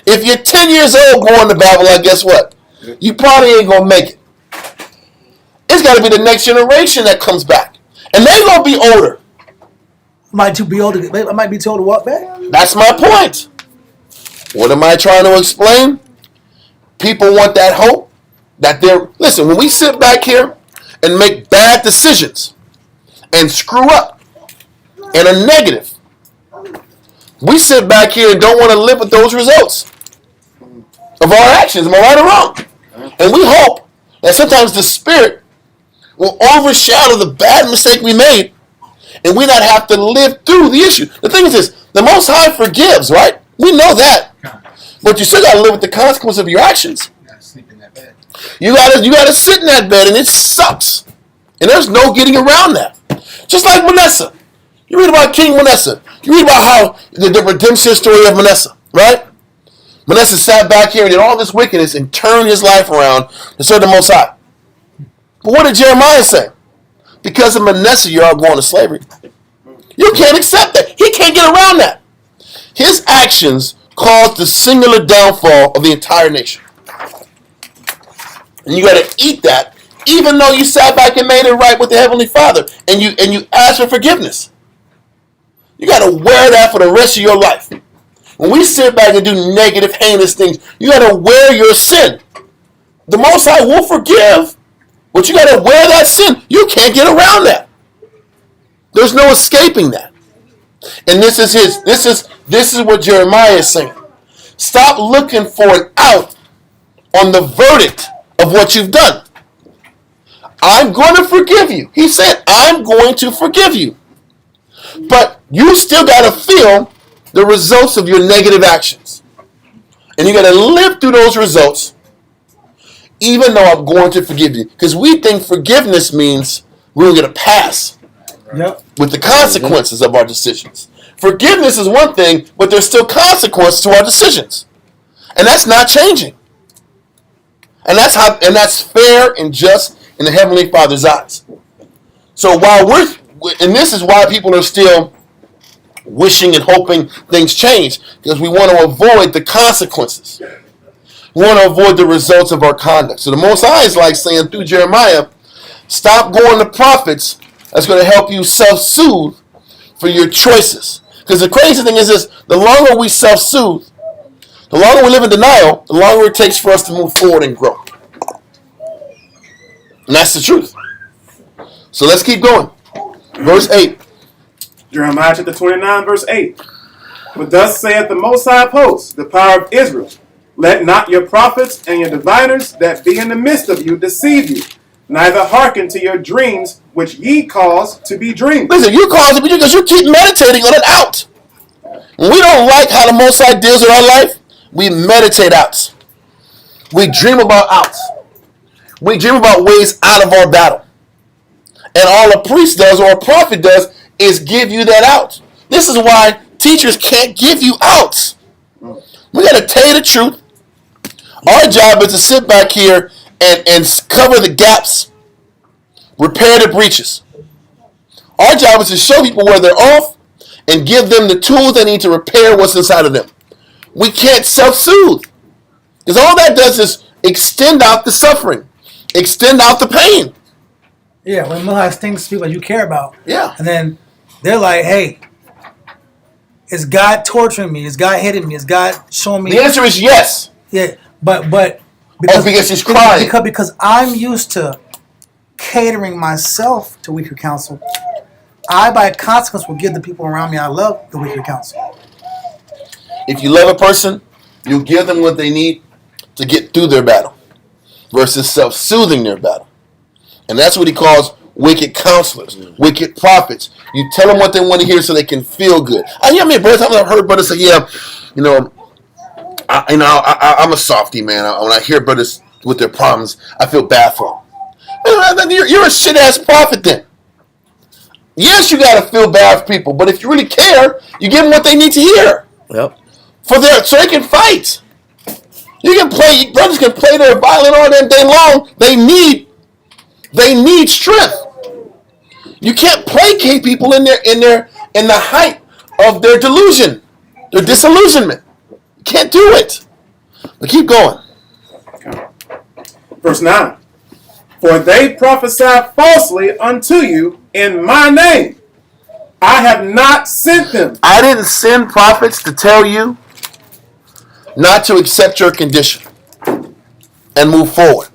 If you're 10 years old going to Babylon, guess what? You probably ain't going to make it. It's got to be the next generation that comes back. And they're going to be older. I might be told to walk back. That's my point. What am I trying to explain? People want that hope. Listen, when we sit back here and make bad decisions and screw up and are negative, we sit back here and don't want to live with those results of our actions. Am I right or wrong? And we hope that sometimes the Spirit will overshadow the bad mistake we made, and we not have to live through the issue. The thing is this, the Most High forgives, right? We know that. But you still got to live with the consequence of your actions. You gotta sleep in that bed. You gotta sit in that bed, and it sucks. And there's no getting around that. Just like Manasseh. You read about King Manasseh. You read about how the redemption story of Manasseh, right? Manasseh sat back here and did all this wickedness and turned his life around to serve the Most High. But what did Jeremiah say? Because of Manasseh, you're all going to slavery. You can't accept that. He can't get around that. His actions caused the singular downfall of the entire nation. And you got to eat that, even though you sat back and made it right with the Heavenly Father, and you asked for forgiveness. You got to wear that for the rest of your life. When we sit back and do negative, heinous things, you got to wear your sin. The Most High will forgive, but you got to wear that sin. You can't get around that. There's no escaping that. And this is what Jeremiah is saying. Stop looking for an out on the verdict of what you've done. I'm going to forgive you. He said, I'm going to forgive you. But you still got to feel the results of your negative actions. And you got to live through those results, even though I'm going to forgive you. Because we think forgiveness means we're going to get a pass with the consequences of our decisions. Forgiveness is one thing, but there's still consequences to our decisions. And that's not changing. And that's fair and just in the Heavenly Father's eyes. So and this is why people are still wishing and hoping things change, because we want to avoid the consequences. We want to avoid the results of our conduct. So the Most High is like saying through Jeremiah, stop going to prophets that's going to help you self-soothe for your choices. Because the crazy thing is this, the longer we self-soothe, the longer we live in denial, the longer it takes for us to move forward and grow. And that's the truth. So let's keep going. Verse 8. Jeremiah chapter 29, verse 8. But thus saith the Most High of hosts, the power of Israel, let not your prophets and your diviners that be in the midst of you deceive you, neither hearken to your dreams, which ye cause to be dreams. Listen, you cause it because you keep meditating on an out. When we don't like how the Most High deals with our life, we meditate outs. We dream about outs. We dream about ways out of our battle. And all a priest does or a prophet does is give you that out. This is why teachers can't give you outs. We got to tell you the truth. Our job is to sit back here and cover the gaps, repair the breaches. Our job is to show people where they're off and give them the tools they need to repair what's inside of them. We can't self-soothe, because all that does is extend out the suffering, extend out the pain. Yeah, when Mohai stings people you care about. Yeah. And then they're like, hey, is God torturing me? Is God hitting me? Is God showing me? The answer is yes. Yeah, but Because he's crying. Because I'm used to catering myself to weaker counsel, I by consequence will give the people around me I love the weaker counsel. If you love a person, you give them what they need to get through their battle versus self-soothing their battle. And that's what he calls wicked counselors, wicked prophets. You tell them what they want to hear so they can feel good. I mean, brothers, I've heard brothers say, yeah, I'm a softie, man. When I hear brothers with their problems, I feel bad for them. You're a shit-ass prophet then. Yes, you got to feel bad for people, but if you really care, you give them what they need to hear. Yep. So they can fight. Brothers can play their violin all damn day long. They need strength. You can't placate people in the height of their delusion, their disillusionment. You can't do it. But keep going. Verse 9. For they prophesy falsely unto you in my name. I have not sent them. I didn't send prophets to tell you not to accept your condition and move forward.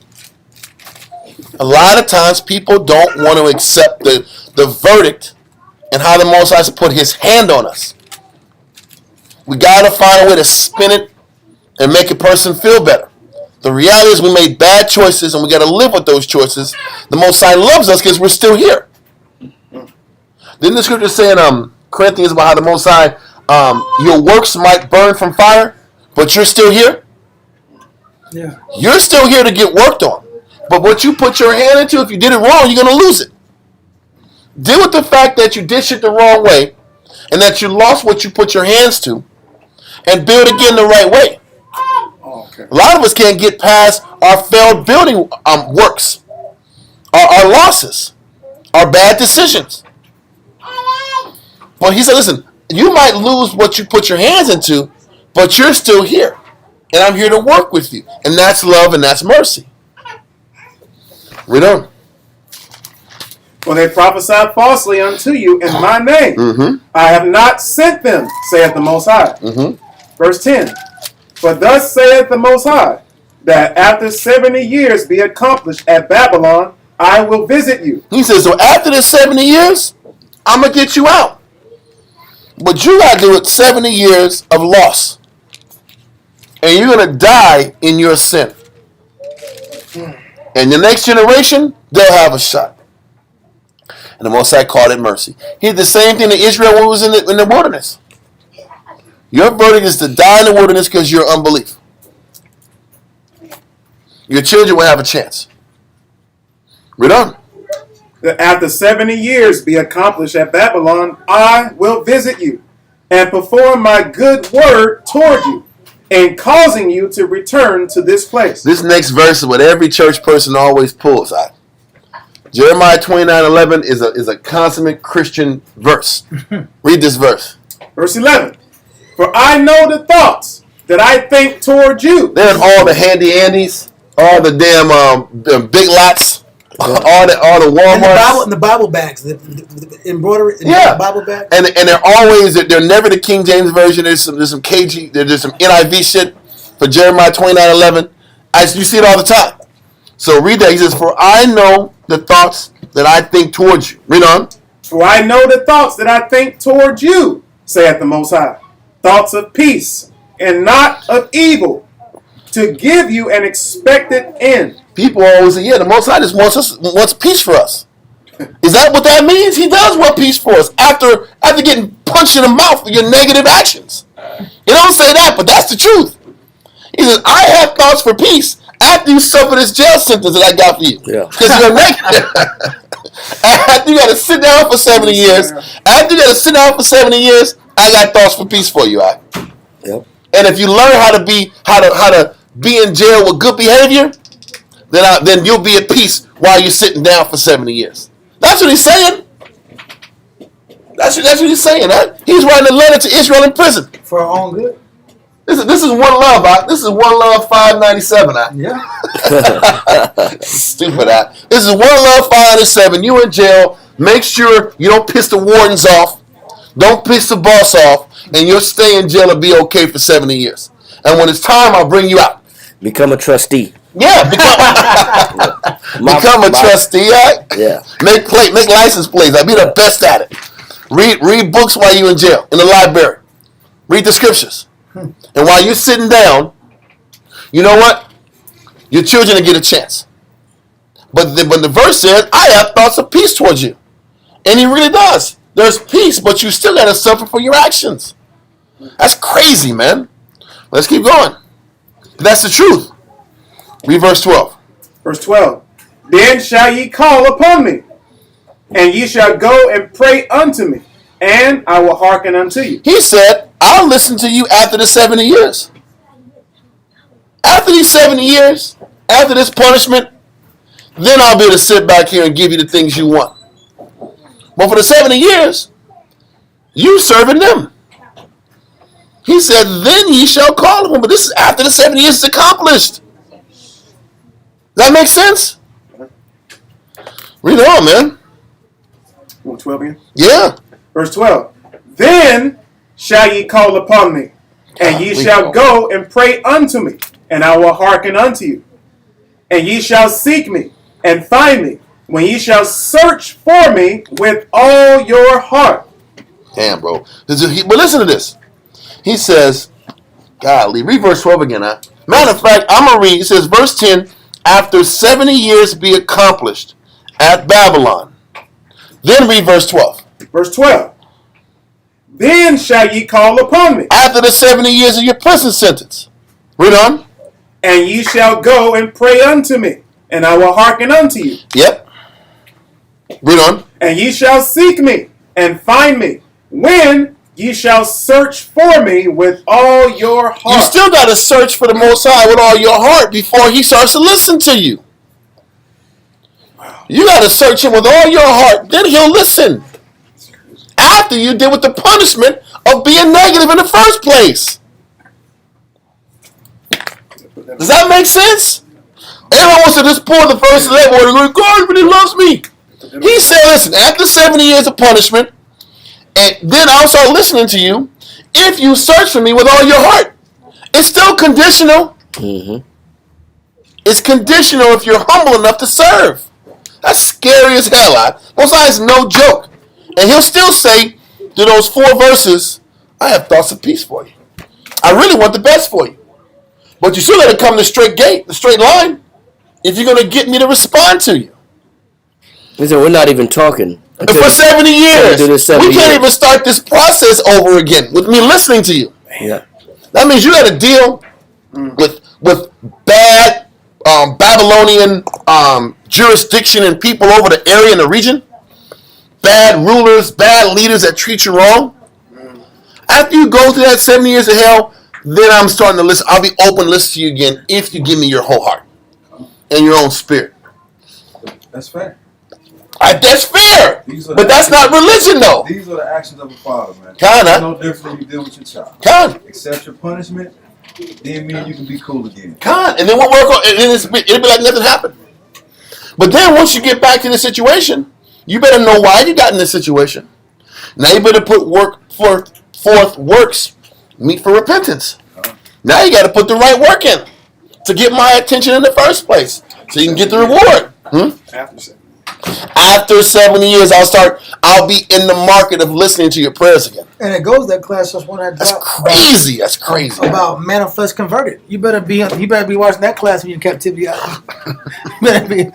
A lot of times people don't want to accept the verdict and how the Most High has put his hand on us. We got to find a way to spin it and make a person feel better. The reality is we made bad choices and we got to live with those choices. The Most High loves us because we're still here. Didn't the scripture say in Corinthians about how the Most High, your works might burn from fire, but you're still here? Yeah. You're still here to get worked on. But what you put your hand into, if you did it wrong, you're going to lose it. Deal with the fact that you did shit the wrong way and that you lost what you put your hands to and build again the right way. Okay. A lot of us can't get past our failed building works, our losses, our bad decisions. But he said, listen, you might lose what you put your hands into, but you're still here. And I'm here to work with you. And that's love and that's mercy. Read on. For they prophesied falsely unto you in my name. Mm-hmm. I have not sent them, saith the Most High. Mm-hmm. Verse 10. For thus saith the Most High, that after 70 years be accomplished at Babylon, I will visit you. He says, so after the 70 years, I'm going to get you out. But you got to do it 70 years of loss. And you're going to die in your sin. And the next generation, they'll have a shot. And the Most High called it mercy. He did the same thing to Israel when he was in the wilderness. Your verdict is to die in the wilderness because you're unbelief. Your children will have a chance. Read on. That after 70 years be accomplished at Babylon, I will visit you and perform my good word toward you, and causing you to return to this place. This next verse is what every church person always pulls out. Jeremiah 29:11 is a consummate Christian verse. Read this verse. Verse 11. For I know the thoughts that I think toward you. Then all the handy Andes, all the damn big lots, all the Walmarts. And the Bible bags, the embroidery in Yeah. the Bible bag. And they're never the King James version. There's some KG, there's some NIV shit for Jeremiah 29:11. As you see it all the time. So read that. He says, for I know the thoughts that I think towards you. Read on. For I know the thoughts that I think toward you, saith the Most High. Thoughts of peace and not of evil, to give you an expected end. People always say, yeah, the Most High just wants peace for us. Is that what that means? He does want peace for us after getting punched in the mouth for your negative actions. You don't say that, but that's the truth. He says, I have thoughts for peace after you suffer this jail sentence that I got for you. Yeah. Because you're negative. After you got to sit down for 70 years, I got thoughts for peace for you. Yep. And if you learn how to be in jail with good behavior, then you'll be at peace while you're sitting down for 70 years. That's what he's saying. That's what he's saying. Huh? He's writing a letter to Israel in prison. For our own good. This is one love. This is one love 597. Yeah. Stupid. This is one love 597. You in jail. Make sure you don't piss the wardens off. Don't piss the boss off, and you'll stay in jail and be okay for 70 years. And when it's time, I'll bring you out. Become a trustee. Yeah, become a trustee. Right? Yeah. Make license plates. I'll be the best at it. Read books while you're in jail in the library. Read the scriptures. And while you're sitting down, you know what? Your children will get a chance. But when the verse says, I have thoughts of peace towards you. And he really does. There's peace, but you still got to suffer for your actions. That's crazy, man. Let's keep going. That's the truth. Read verse 12. Verse 12. Then shall ye call upon me, and ye shall go and pray unto me, and I will hearken unto you. He said, I'll listen to you after the 70 years. After these 70 years, after this punishment, then I'll be able to sit back here and give you the things you want. But for the 70 years, you serving them. He said, then ye shall call upon. But this is after the 70 years is accomplished. Does that make sense? Read on, man. 12 again? Yeah. Verse 12. Then shall ye call upon me, and ye shall go and pray unto me, and I will hearken unto you. And ye shall seek me and find me, when ye shall search for me with all your heart. Damn, bro. But listen to this. He says, golly, read verse 12 again. Huh? Matter of fact, I'm going to read. It says, verse 10, after 70 years be accomplished at Babylon. Then read verse 12. Verse 12. Then shall ye call upon me. After the 70 years of your prison sentence. Read on. And ye shall go and pray unto me, and I will hearken unto you. Yep. Read on. And ye shall seek me and find me, when ye shall search for me with all your heart. You still got to search for the Most High with all your heart before he starts to listen to you. You got to search him with all your heart. Then he'll listen. After you deal with the punishment of being negative in the first place. Does that make sense? Everyone wants to just pour the first level and go, God, but he loves me. He said, listen, after 70 years of punishment, and then I'll start listening to you if you search for me with all your heart. It's still conditional. Mm-hmm. It's conditional if you're humble enough to serve. That's scary as hell. Most High is no joke. And he'll still say to those 4 verses, I have thoughts of peace for you. I really want the best for you. But you still got to come the straight gate, the straight line, if you're going to get me to respond to you. Listen, we're not even talking. And for 70 years. We can't even start this process over again with me listening to you. Yeah. That means you got to deal with bad Babylonian jurisdiction and people over the area and the region. Bad rulers, bad leaders that treat you wrong. After you go through that 70 years of hell, then I'm starting to listen. I'll be open to listen to you again if you give me your whole heart and your own spirit. That's fair. That's fair, but that's not religion, though. These are the actions of a father, man. Kinda. It's no different than you deal with your child. Kinda. Accept your punishment, then me and you can be cool again. And then we'll work on, and then it'll be like nothing happened. But then once you get back to the situation, you better know why you got in this situation. Now you better put forth works meet for repentance. Now you got to put the right work in to get my attention in the first place, so you can get the reward. After 70 years, I'll be in the market of listening to your prayers again. And it goes that class just one That's crazy. That's crazy. About man of flesh converted. You better be watching that class when you're in captivity. You better be.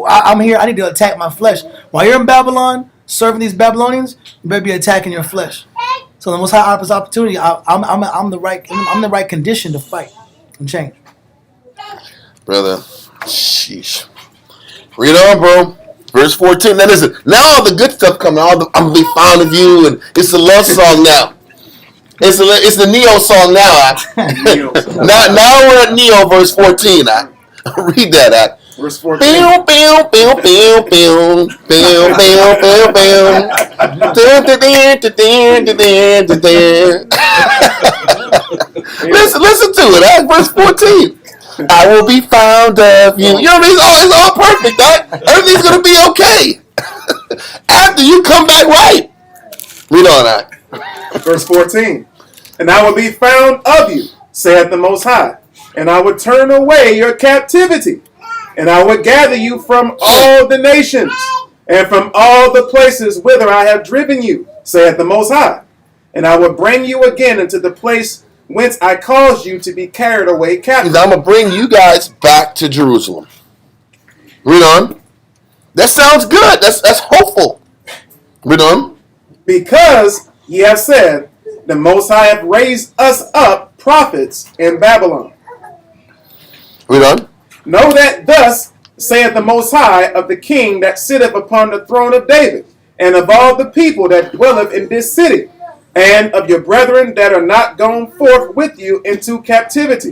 I'm here. I need to attack my flesh. While you're in Babylon serving these Babylonians, you better be attacking your flesh. So the Most High offers opportunity. I'm the right condition to fight and change. Brother, sheesh. Read on, bro. Verse 14. Now listen. Now all the good stuff coming. I'm gonna be fond of you, and it's a love song now. It's the Neo song now. Now we're at Neo, verse 14. Read that. Verse 14. Pew, pew, pew, pew, pew, pew, pew, pew, pew. Listen to it. Verse 14. I will be found of you. You know what I mean? It's all perfect. Everything's going to be okay. After you come back right. Read on that. Verse 14. And I will be found of you, saith the Most High. And I will turn away your captivity. And I will gather you from all the nations. And from all the places whither I have driven you, saith the Most High. And I will bring you again into the place whence I caused you to be carried away captive. I'm going to bring you guys back to Jerusalem. Read on. That sounds good. That's hopeful. Read on. Because ye have said, the Most High hath raised us up prophets in Babylon. Read on. Know that thus saith the Most High of the king that sitteth upon the throne of David, and of all the people that dwelleth in this city, and of your brethren that are not gone forth with you into captivity.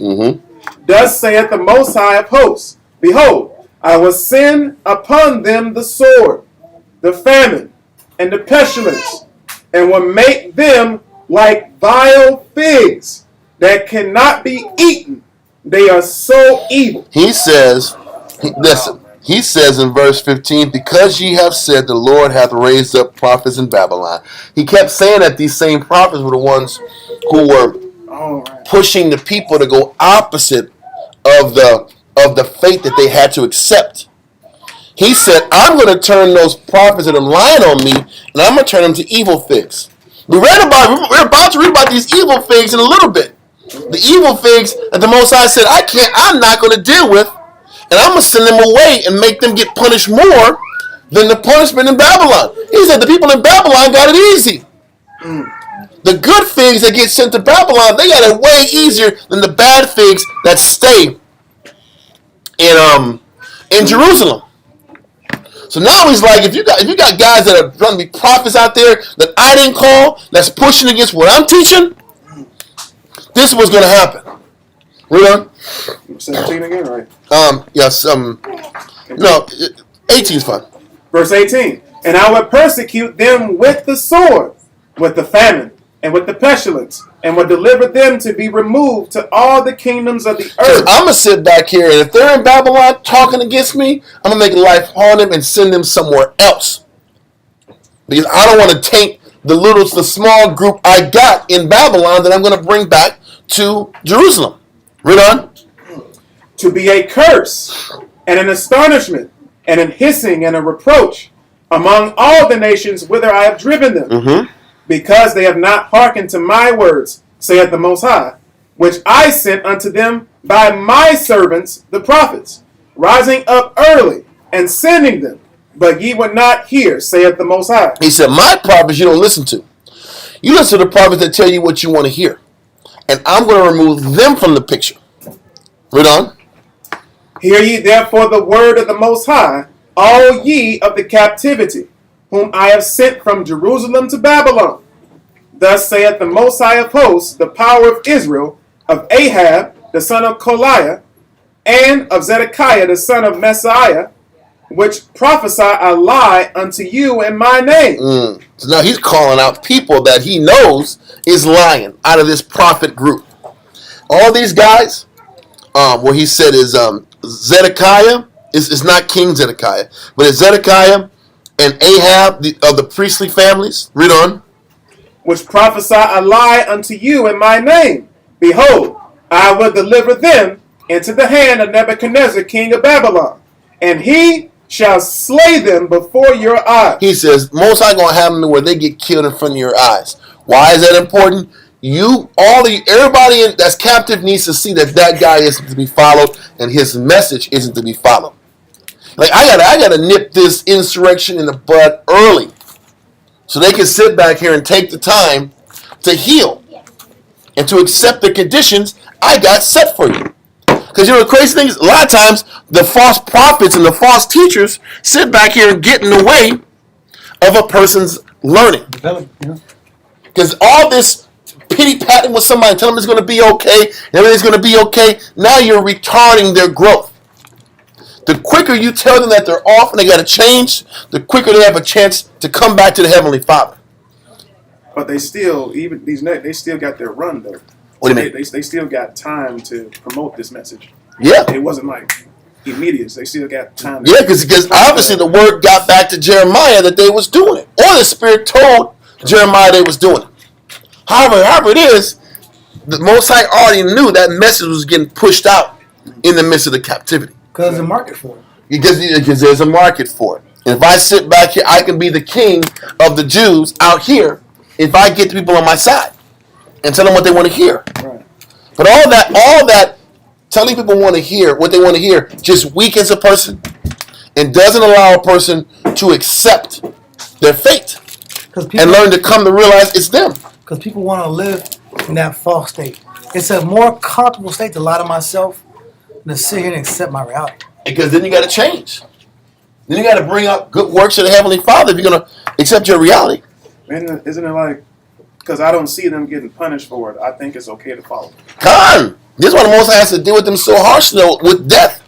Thus saith the Most High of hosts, Behold, I will send upon them the sword, the famine, and the pestilence, and will make them like vile figs that cannot be eaten. They are so evil. He says in verse 15, because ye have said the Lord hath raised up prophets in Babylon. He kept saying that these same prophets were the ones who were pushing the people to go opposite of the fate that they had to accept. He said, I'm going to turn those prophets that are lying on me, and I'm going to turn them to evil figs. We're about to read about these evil figs in a little bit. The evil figs that the Most High said, I'm not going to deal with, and I'm going to send them away and make them get punished more than the punishment in Babylon. He said the people in Babylon got it easy. The good figs that get sent to Babylon, they got it way easier than the bad figs that stay in Jerusalem. So now he's like, if you got guys that are going to be prophets out there that I didn't call, that's pushing against what I'm teaching, this is what's going to happen. Read on. 17 again, right? Yes. No, 18 is fine. Verse 18. And I will persecute them with the sword, with the famine, and with the pestilence, and will deliver them to be removed to all the kingdoms of the earth. I'm going to sit back here, and if they're in Babylon talking against me, I'm going to make life on them and send them somewhere else. Because I don't want to taint the small group I got in Babylon that I'm going to bring back to Jerusalem. Read on. To be a curse, and an astonishment, and an hissing, and a reproach among all the nations whither I have driven them. Because they have not hearkened to my words, saith the Most High, which I sent unto them by my servants the prophets, rising up early and sending them. But ye would not hear, saith the Most High. He said, my prophets you don't listen to. You listen to the prophets that tell you what you want to hear. And I'm going to remove them from the picture. Read on. Hear ye therefore the word of the Most High, all ye of the captivity, whom I have sent from Jerusalem to Babylon. Thus saith the Most High of hosts, the power of Israel, of Ahab, the son of Koliah, and of Zedekiah, the son of Messiah, which prophesy a lie unto you in my name. So now he's calling out people that he knows is lying out of this prophet group. All these guys, what he said is Zedekiah, it's not King Zedekiah, but it's Zedekiah and Ahab of the priestly families. Read on. Which prophesy a lie unto you in my name. Behold, I will deliver them into the hand of Nebuchadnezzar, king of Babylon, and he shall slay them before your eyes. He says, most High going to have them where they get killed in front of your eyes. Why is that important? Everybody that's captive needs to see that guy isn't to be followed and his message isn't to be followed. Like I gotta nip this insurrection in the bud early, so they can sit back here and take the time to heal and to accept the conditions I got set for you. Because the crazy thing is, a lot of times the false prophets and the false teachers sit back here and get in the way of a person's learning. Because all this pity-patting with somebody, telling them it's going to be okay, everything's going to be okay, now you're retarding their growth. The quicker you tell them that they're off and they got to change, the quicker they have a chance to come back to the Heavenly Father. But they still, even they still got their run though. What do you mean? They still got time to promote this message. Yeah. It wasn't like immediate. They still got time. Yeah, because obviously the word got back to Jeremiah that they was doing it. Or the Spirit told Jeremiah they was doing it. However it is, the Most High already knew that message was getting pushed out in the midst of the captivity. Because there's a market for it. Because there's a market for it. And if I sit back here, I can be the king of the Jews out here if I get the people on my side and tell them what they want to hear. Right. But all that telling people what they want to hear just weakens a person and doesn't allow a person to accept their fate and learn to come to realize it's them. Because people want to live in that false state. It's a more comfortable state to lie to myself than to sit here and accept my reality. Because then you got to change. Then you got to bring out good works to the Heavenly Father if you're going to accept your reality. Man, isn't it like, because I don't see them getting punished for it, I think it's okay to follow. Con! This is why the Most High has to deal with them so harshly with death.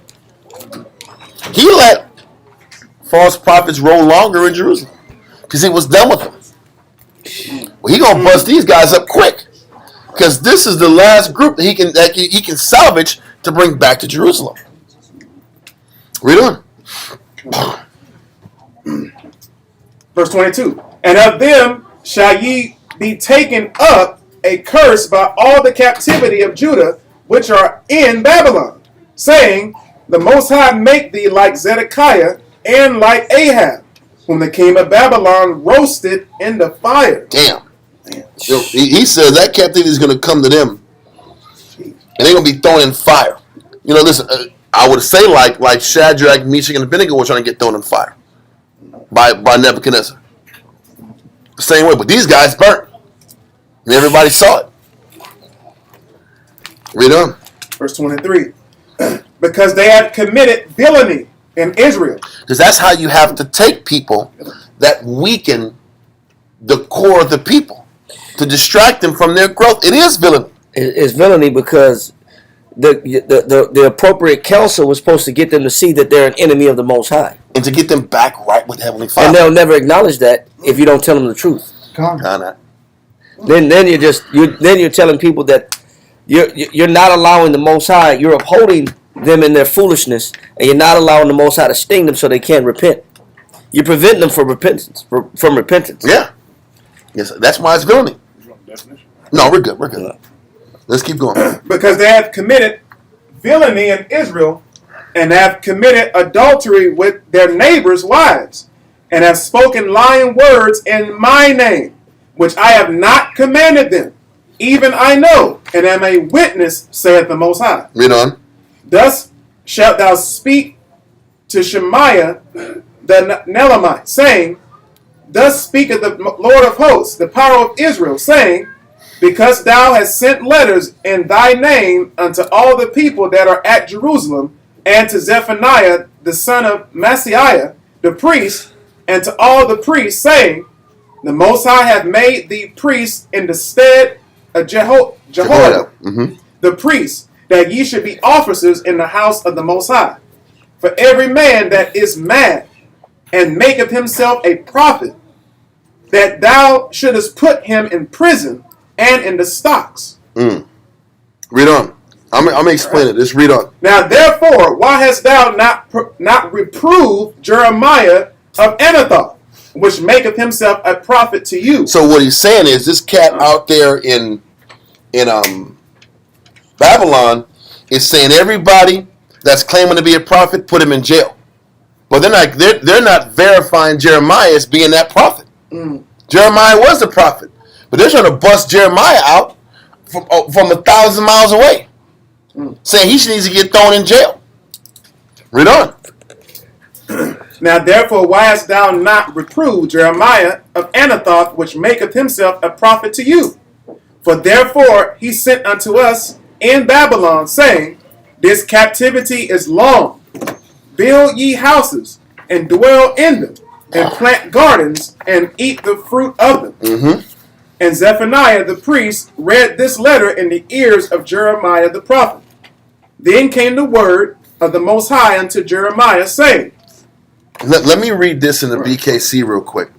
He let false prophets roll longer in Jerusalem because he was done with them. Well, he gonna bust these guys up quick because this is the last group that he can salvage to bring back to Jerusalem. Read on. Verse 22. And of them shall ye be taken up a curse by all the captivity of Judah, which are in Babylon, saying, the Most High make thee like Zedekiah and like Ahab, whom the king of Babylon roasted in the fire. Damn. He says that captivity is going to come to them, and they're going to be thrown in fire. You know, listen, I would say like Shadrach, Meshach, and Abednego were trying to get thrown in fire by Nebuchadnezzar. the same way. But these guys burnt. And everybody saw it. Read on. Verse 23. Because they had committed villainy in Israel. Because that's how you have to take people that weaken the core of the people to distract them from their growth. It is villainy. It's villainy because the appropriate counsel was supposed to get them to see that they're an enemy of the Most High, And to get them back right with Heavenly Father. and they'll never acknowledge that if you don't tell them the truth. Kinda. Then you're telling people that you're not allowing the Most High. You're upholding them in their foolishness, and you're not allowing the Most High to sting them so they can't repent. You're preventing them from repentance. Yeah. Yes, that's why it's villainy. No, we're good. We're good. Let's keep going. Because they have committed villainy in Israel, and have committed adultery with their neighbors' wives, and have spoken lying words in my name, which I have not commanded them. Even I know, and am a witness, saith the Most High. Read on. Thus shalt thou speak to Shemaiah the Nelamite, saying, Thus speaketh the Lord of hosts, the power of Israel, saying, Because thou hast sent letters in thy name unto all the people that are at Jerusalem, and to Zephaniah the son of Maaseiah the priest, and to all the priests, saying, The Most High hath made thee priest in the stead of Jehoiada, the priest, that ye should be officers in the house of the Most High. For every man that is mad and maketh himself a prophet, that thou shouldest put him in prison and in the stocks. Read on. I'm going to explain it. Just read on. Now therefore, why hast thou not reproved Jeremiah of Anathoth, which maketh himself a prophet to you? So what he's saying is this cat out there in Babylon is saying everybody that's claiming to be a prophet, put him in jail. But they're not verifying Jeremiah as being that prophet. Jeremiah was the prophet. But they're trying to bust Jeremiah out from 1,000 miles away. Saying he needs to get thrown in jail. Read on. Now therefore, why hast thou not reproved Jeremiah of Anathoth, which maketh himself a prophet to you? For therefore he sent unto us in Babylon, saying, This captivity is long. Build ye houses, and dwell in them, and plant gardens, and eat the fruit of them. And Zephaniah the priest read this letter in the ears of Jeremiah the prophet. Then came the word of the Most High unto Jeremiah, saying, Let me read this in the BKC real quick.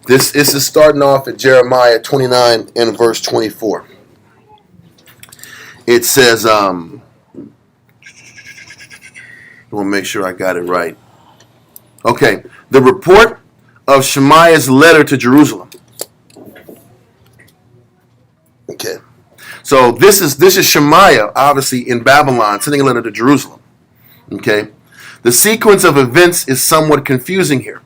This is starting off at Jeremiah 29 and verse 24. It says, I want to make sure I got it right. Okay, the report of Shemaiah's letter to Jerusalem. Okay, so this is Shemaiah, obviously in Babylon, sending a letter to Jerusalem. Okay, the sequence of events is somewhat confusing here.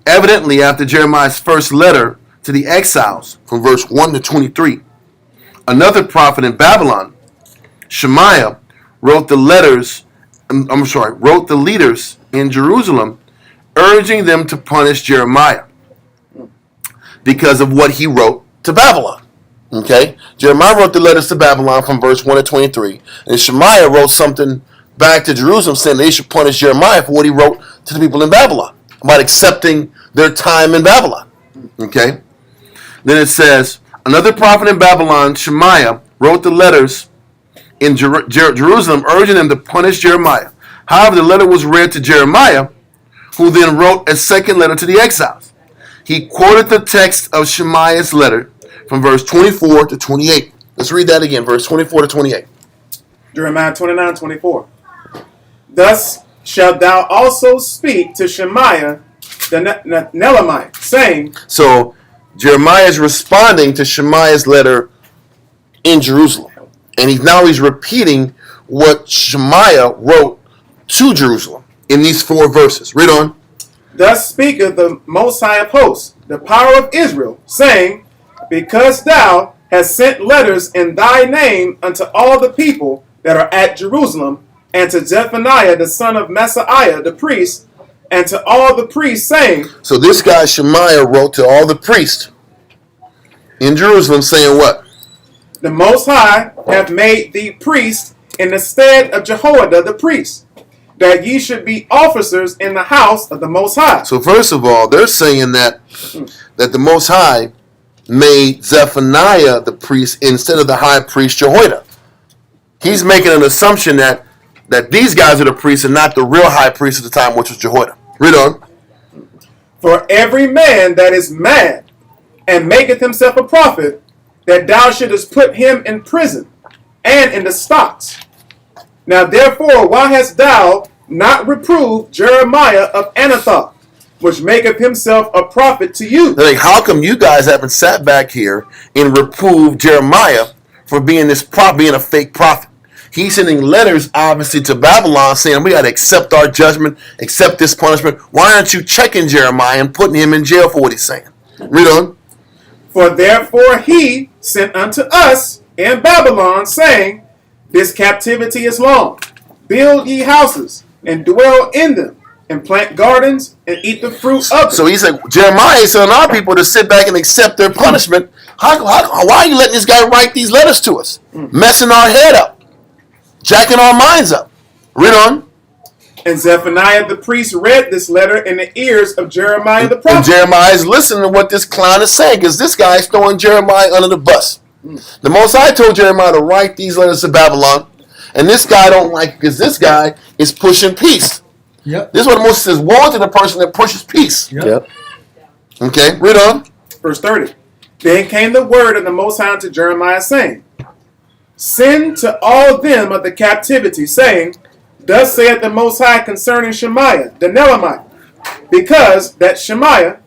Evidently, after Jeremiah's first letter to the exiles, from verse 1 to 23, another prophet in Babylon, Shemaiah, wrote the leaders in Jerusalem, urging them to punish Jeremiah because of what he wrote to Babylon. Okay, Jeremiah wrote the letters to Babylon from verse 1 to 23, and Shemaiah wrote something back to Jerusalem saying they should punish Jeremiah for what he wrote to the people in Babylon about accepting their time in Babylon. Okay, then it says, another prophet in Babylon, Shemaiah, wrote the letters in Jerusalem urging them to punish Jeremiah. However, the letter was read to Jeremiah, who then wrote a second letter to the exiles. He quoted the text of Shemaiah's letter from verse 24 to 28. Let's read that again, verse 24 to 28. Jeremiah 29:24. Thus shalt thou also speak to Shemaiah the Nelamite, saying... So Jeremiah is responding to Shemaiah's letter in Jerusalem. And he's repeating what Shemaiah wrote to Jerusalem in these 4 verses. Read on. Thus speaketh the Most High of hosts, the power of Israel, saying, Because thou hast sent letters in thy name unto all the people that are at Jerusalem, and to Zephaniah the son of Maaseiah the priest, and to all the priests, saying... So this guy Shemaiah wrote to all the priests In Jerusalem, saying what? The Most High hath made thee priest in the stead of Jehoiada the priest, that ye should be officers in the house of the Most High. So first of all, they're saying that the Most High made Zephaniah the priest instead of the high priest Jehoiada. He's making an assumption that these guys are the priests and not the real high priest at the time, which was Jehoiada. Read on. For every man that is mad and maketh himself a prophet, that thou shouldest put him in prison and in the stocks. Now therefore, why hast thou not reproved Jeremiah of Anathoth, which maketh himself a prophet to you? They're like, how come you guys haven't sat back here and reproved Jeremiah for being being a fake prophet? He's sending letters, obviously, to Babylon saying, we got to accept our judgment, accept this punishment. Why aren't you checking Jeremiah and putting him in jail for what he's saying? Read on. For therefore he sent unto us in Babylon, saying, this captivity is long. Build ye houses, and dwell in them, and plant gardens, and eat the fruit of them. So he said, Jeremiah is telling our people to sit back and accept their punishment. Why are you letting this guy write these letters to us? Messing our head up. Jacking our minds up. Read on. And Zephaniah the priest read this letter in the ears of Jeremiah the prophet. And Jeremiah is listening to what this clown is saying, because this guy is throwing Jeremiah under the bus. The Most High told Jeremiah to write these letters to Babylon, and this guy don't like, because this guy is pushing peace. Yep. This is what Moses says, woe to the person that pushes peace. Yep. Okay, read on. Verse 30. Then came the word of the Most High to Jeremiah, saying, send to all them of the captivity, saying, thus saith the Most High concerning Shemaiah the Nelamite, because that Shemaiah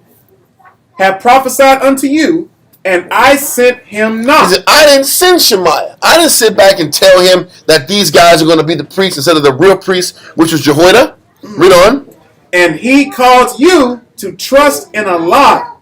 hath prophesied unto you, and I sent him not. He said, I didn't send Shemaiah. I didn't sit back and tell him that these guys are going to be the priests instead of the real priest, which was Jehoiada. Read on. And he caused you to trust in a lie.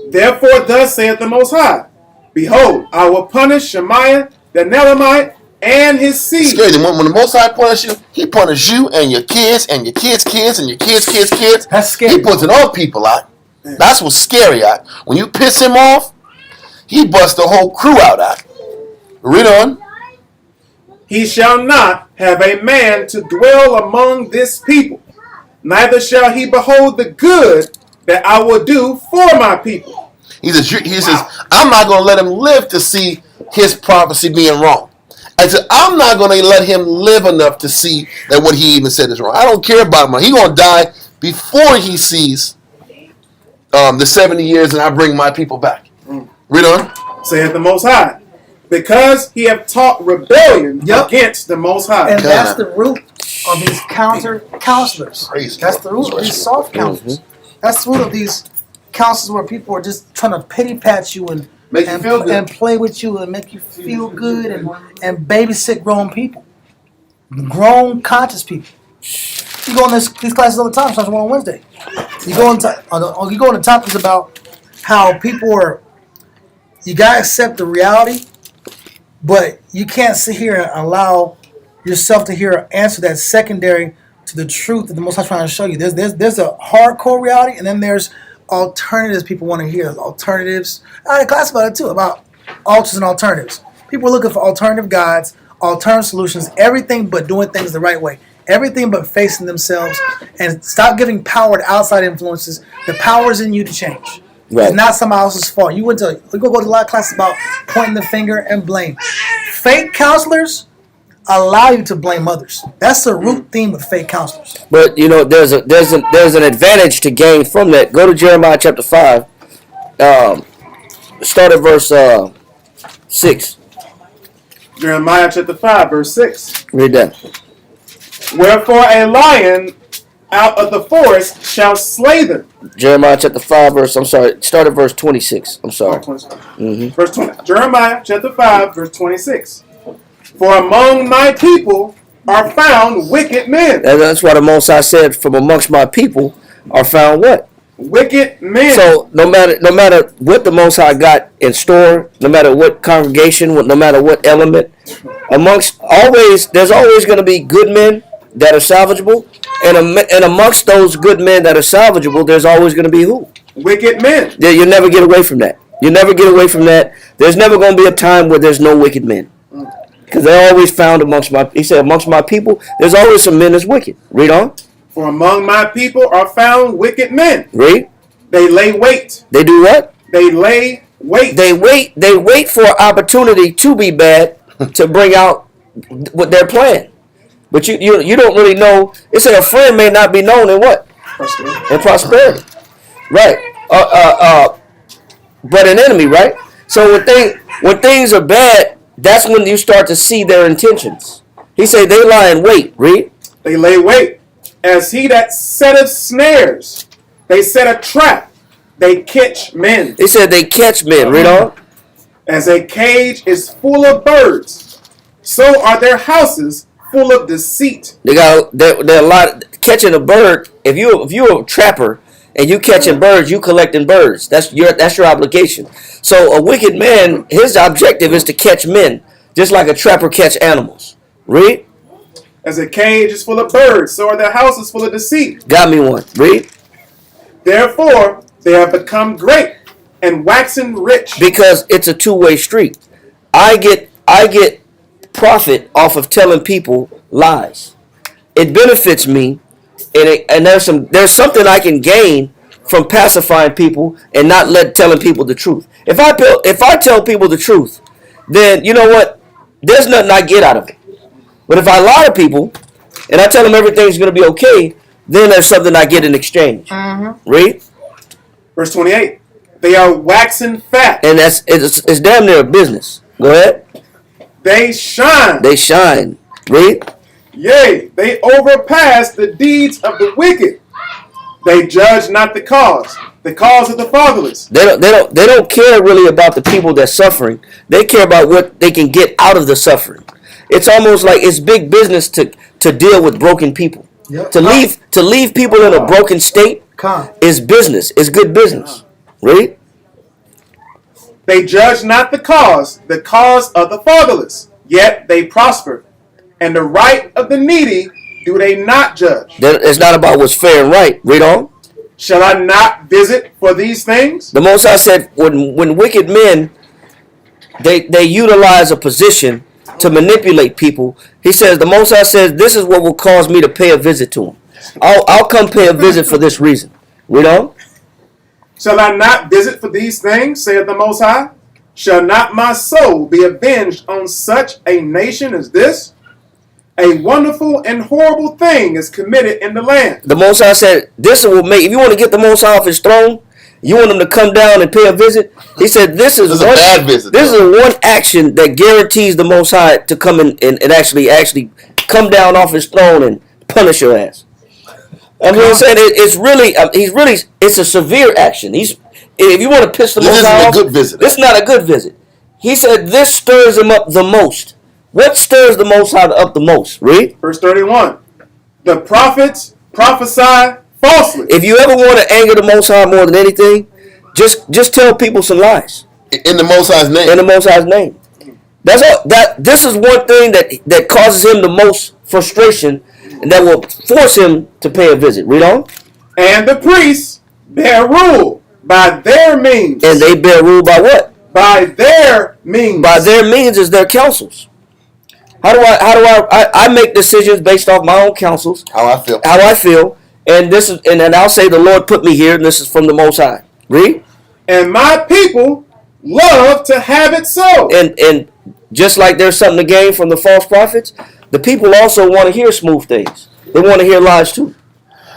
Therefore thus saith the Most High, behold, I will punish Shemaiah the Nelamite and his seed. It's crazy. When the Most High punishes you, he punishes you and your kids and your kids' kids and your kids' kids' kids. That's scary. He puts it on people out. That's what's scary out. When you piss him off, he busts the whole crew out. Read on. He shall not have a man to dwell among this people, neither shall he behold the good that I will do for my people. He says, I'm not going to let him live to see his prophecy being wrong. And so I'm not going to let him live enough to see that what he even said is wrong. I don't care about him. He's going to die before he sees the 70 years and I bring my people back. Read on. Saith the Most High, because he have taught rebellion against the Most High. And that's the root of these counselors. Crazy. That's the root of these soft counselors. That's the root of these counselors where people are just trying to pity pat you and Make you feel good. and play with you and make you feel good and babysit grown people, grown conscious people. You go in these classes all the time. Sometimes on Wednesday. You go into topics about how people are. You gotta accept the reality, but you can't sit here and allow yourself to hear an answer that's secondary to the truth that the Most High is trying to show you. There's a hardcore reality, and then there's alternatives people want to hear. Alternatives. I had a class about it too, about altars and alternatives. People are looking for alternative gods, alternative solutions, everything but doing things the right way. Everything but facing themselves, and stop giving power to outside influences. The power is in you to change. Right. It's not somebody else's fault. We go to a lot of classes about pointing the finger and blame. Fake counselors allow you to blame others. That's the root theme with fake counselors. But you know, there's an advantage to gain from that. Go to Jeremiah chapter 5. Start at verse 6. Jeremiah chapter 5, verse 6. Read that. Wherefore a lion out of the forest shall slay them. Jeremiah chapter 5, start at verse 26. I'm sorry. Verse 20. Jeremiah chapter 5, verse 26. For among my people are found wicked men. And that's why the Most High said, from amongst my people are found what? Wicked men. So no matter what the Most High got in store, no matter what congregation, no matter what element, there's always going to be good men that are salvageable, and amongst those good men that are salvageable, there's always going to be who? Wicked men. You'll never get away from that. You never get away from that. There's never going to be a time where there's no wicked men. Because they're always found amongst my, he said, amongst my people, there's always some men that's wicked. Read on. For among my people are found wicked men. Read. They lay wait. They do what? They lay wait. They wait for an opportunity to be bad to bring out what their plan. But you don't really know. It said a friend may not be known in what? In prosperity. Right. But an enemy, right? So when things are bad, that's when you start to see their intentions. He said they lie in wait. Read. They lay wait. As he that setteth snares, they set a trap. They catch men. He said they catch men. Read on. As a cage is full of birds, so are their houses full of deceit. They're a lot catching a bird. If you're a trapper and you catching birds, you collecting birds. That's your obligation. So a wicked man, his objective is to catch men, just like a trapper catch animals. Read. As a cage is full of birds, so are their houses full of deceit. Got me one. Read. Therefore, they have become great and waxen rich. Because it's a two-way street. I get profit off of telling people lies. It benefits me, and there's something I can gain from pacifying people and not telling people the truth. If I tell people the truth, then you know what? There's nothing I get out of it. But if I lie to people and I tell them everything's going to be okay, then there's something I get in exchange. Read. Verse 28. They are waxen fat. And it's damn near a business. Go ahead. They shine. They shine. Read. Yea, they overpass the deeds of the wicked. They judge not the cause of the fatherless. They don't care really about the people that's suffering. They care about what they can get out of the suffering. It's almost like it's big business to deal with broken people. Yep. To leave people in a broken state is business. It's good business. Read. They judge not the cause of the fatherless, yet they prosper. And the right of the needy do they not judge. It's not about what's fair and right. Read on. Shall I not visit for these things? The Most High said when wicked men, they utilize a position to manipulate people. He says, the Most High says, this is what will cause me to pay a visit to him. I'll come pay a visit for this reason. Read on. Shall I not visit for these things, saith the Most High? Shall not my soul be avenged on such a nation as this? A wonderful and horrible thing is committed in the land. The Most High said, this will make, if you want to get the Most High off his throne, you want him to come down and pay a visit. He said, this is a bad visit. This is one action that guarantees the Most High to come in and actually come down off his throne and punish your ass. I mean, I'm saying it's a severe action. If you want to piss the Most High off, this is a good visit. This is not a good visit. He said this stirs him up the most. What stirs the Most High up the most? Read. Verse 31. The prophets prophesy falsely. If you ever want to anger the Most High more than anything, just tell people some lies. In the Most High's name. In the Most High's name. That's all. This is one thing that causes him the most frustration, and that will force him to pay a visit. Read on. And the priests bear rule by their means. And they bear rule by what? By their means. By their means is their counsels. How do I make decisions based off my own counsels? How I feel. And then I'll say the Lord put me here, and this is from the Most High. Read. And my people love to have it so. And just like there's something to gain from the false prophets, the people also want to hear smooth things. They want to hear lies too.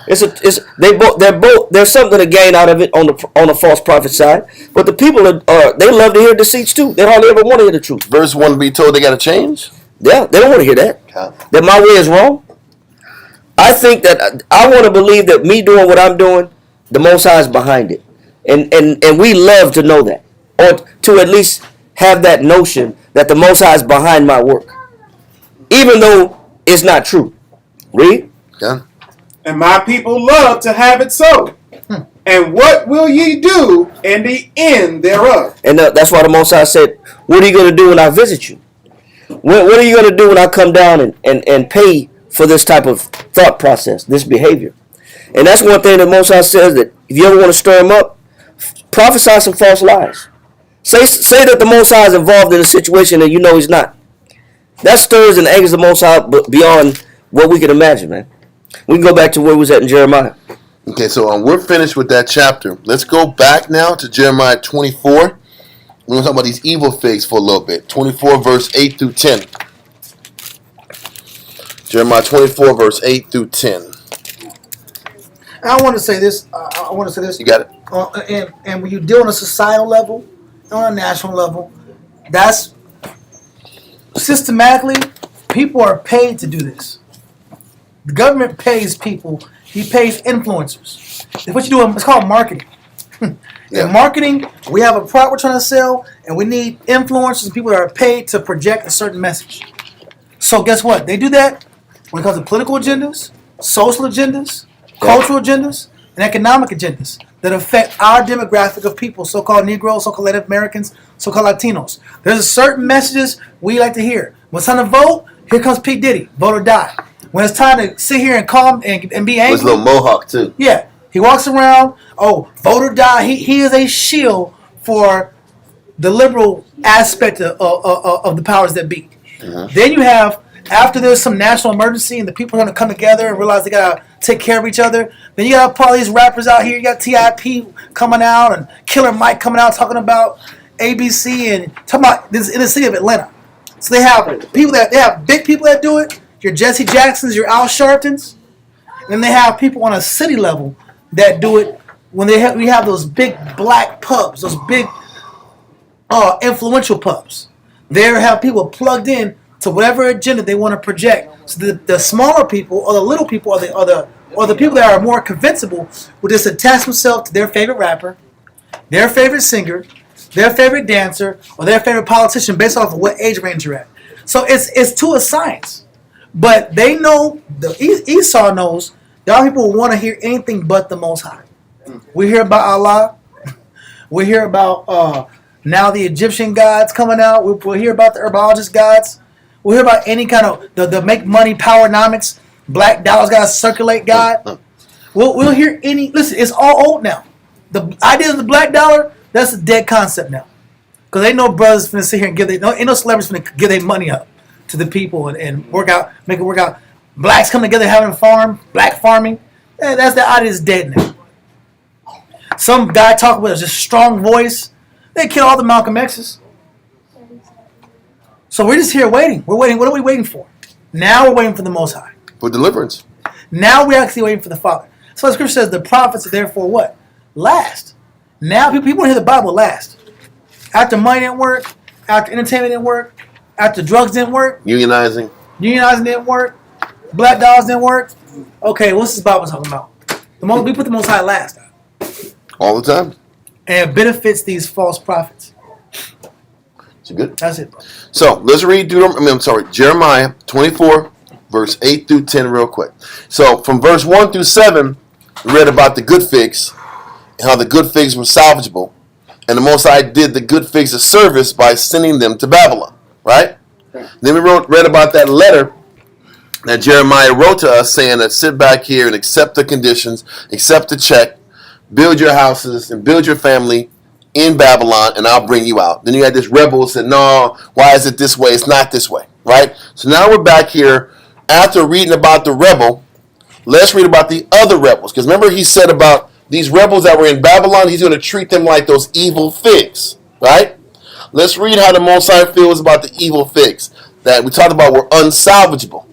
There's something to gain out of it on the false prophet side, but the people they love to hear deceits too. They hardly ever want to hear the truth. Verse 1 be told they got to change. Yeah, they don't want to hear that. Yeah. That my way is wrong. I think that I want to believe that me doing what I'm doing, the Most High is behind it, and we love to know that, or to at least have that notion that the Most High is behind my work, even though it's not true. Read. Yeah. And my people love to have it so. And what will ye do in the end thereof? And that's why the Most High said, what are you going to do when I visit you? What are you going to do when I come down and pay for this type of thought process, this behavior? And that's one thing that Most High says, that if you ever want to stir him up, prophesy some false lies. Say that the Most High is involved in a situation and you know he's not. That stirs and angers the Most High beyond what we can imagine, man. We can go back to where we was at in Jeremiah. Okay, so we're finished with that chapter. Let's go back now to Jeremiah 24. We're going to talk about these evil figs for a little bit. 24 verse 8 through 10. Jeremiah 24 verse 8 through 10. I want to say this. You got it? And when you deal on a societal level, on a national level, that's systematically, people are paid to do this. The government pays people. He pays influencers. It's what you do. It's called marketing. In marketing, we have a product we're trying to sell, and we need influencers and people that are paid to project a certain message. So guess what? They do that when it comes to political agendas, social agendas, cultural agendas, and economic agendas that affect our demographic of people, so-called Negroes, so-called Native Americans, so-called Latinos. There's certain messages we like to hear. When it's time to vote, here comes P. Diddy, vote or die. When it's time to sit here and calm and be angry. With a little mohawk, too. Yeah. He walks around, vote or die. He is a shield for the liberal aspect of the powers that be. Then you have, after there's some national emergency and the people are going to come together and realize they got to take care of each other, then you got all these rappers out here. You got TIP coming out and Killer Mike coming out talking about ABC and talking about this in the city of Atlanta. So they have big people that do it, your Jesse Jacksons, your Al Sharptons, and then they have people on a city level that do it when we have those big black pubs, those big influential pubs. They have people plugged in to whatever agenda they want to project. So the smaller people or the little people or the people that are more convincible will just attach themselves to their favorite rapper, their favorite singer, their favorite dancer, or their favorite politician based off of what age range you're at. So it's to a science. But they know, Esau knows, y'all people want to hear anything but the Most High. We hear about Allah. We hear about now the Egyptian gods coming out. We'll hear about the herbologist gods. We'll hear about any kind of the make money powernomics. Black dollars got to circulate God. We'll hear any. Listen, it's all old now. The idea of the black dollar, that's a dead concept now. Because ain't no brothers finna sit here and ain't no celebrities finna give their money up to the people and make it work out. Blacks come together having a farm, black farming. That's the idea is dead now. Some guy talking with a strong voice. They kill all the Malcolm X's. So we're just here waiting. We're waiting. What are we waiting for? Now we're waiting for the Most High. For deliverance. Now we're actually waiting for the Father. So the scripture says the prophets are therefore what? Last. Now people want to hear the Bible last. After money didn't work, after entertainment didn't work, after drugs didn't work. Unionizing didn't work. Black dollars didn't work. Okay, what's this Bible talking about? We put the Most High last. all the time. And it benefits these false prophets. It's good. That's it. So let's read Jeremiah 24, verse 8 through 10 real quick. So from verse 1 through 7, we read about the good figs and how the good figs were salvageable. And the Most High did the good figs a service by sending them to Babylon. Right? Okay. Then we read about that letter that Jeremiah wrote to us saying that sit back here and accept the conditions, accept the check, build your houses and build your family in Babylon and I'll bring you out. Then you had this rebel who said, no, why is it this way? It's not this way. Right? So now we're back here after reading about the rebel. Let's read about the other rebels. Because remember he said about these rebels that were in Babylon, he's going to treat them like those evil figs. Right? Let's read how the Most High feels about the evil figs that we talked about were unsalvageable.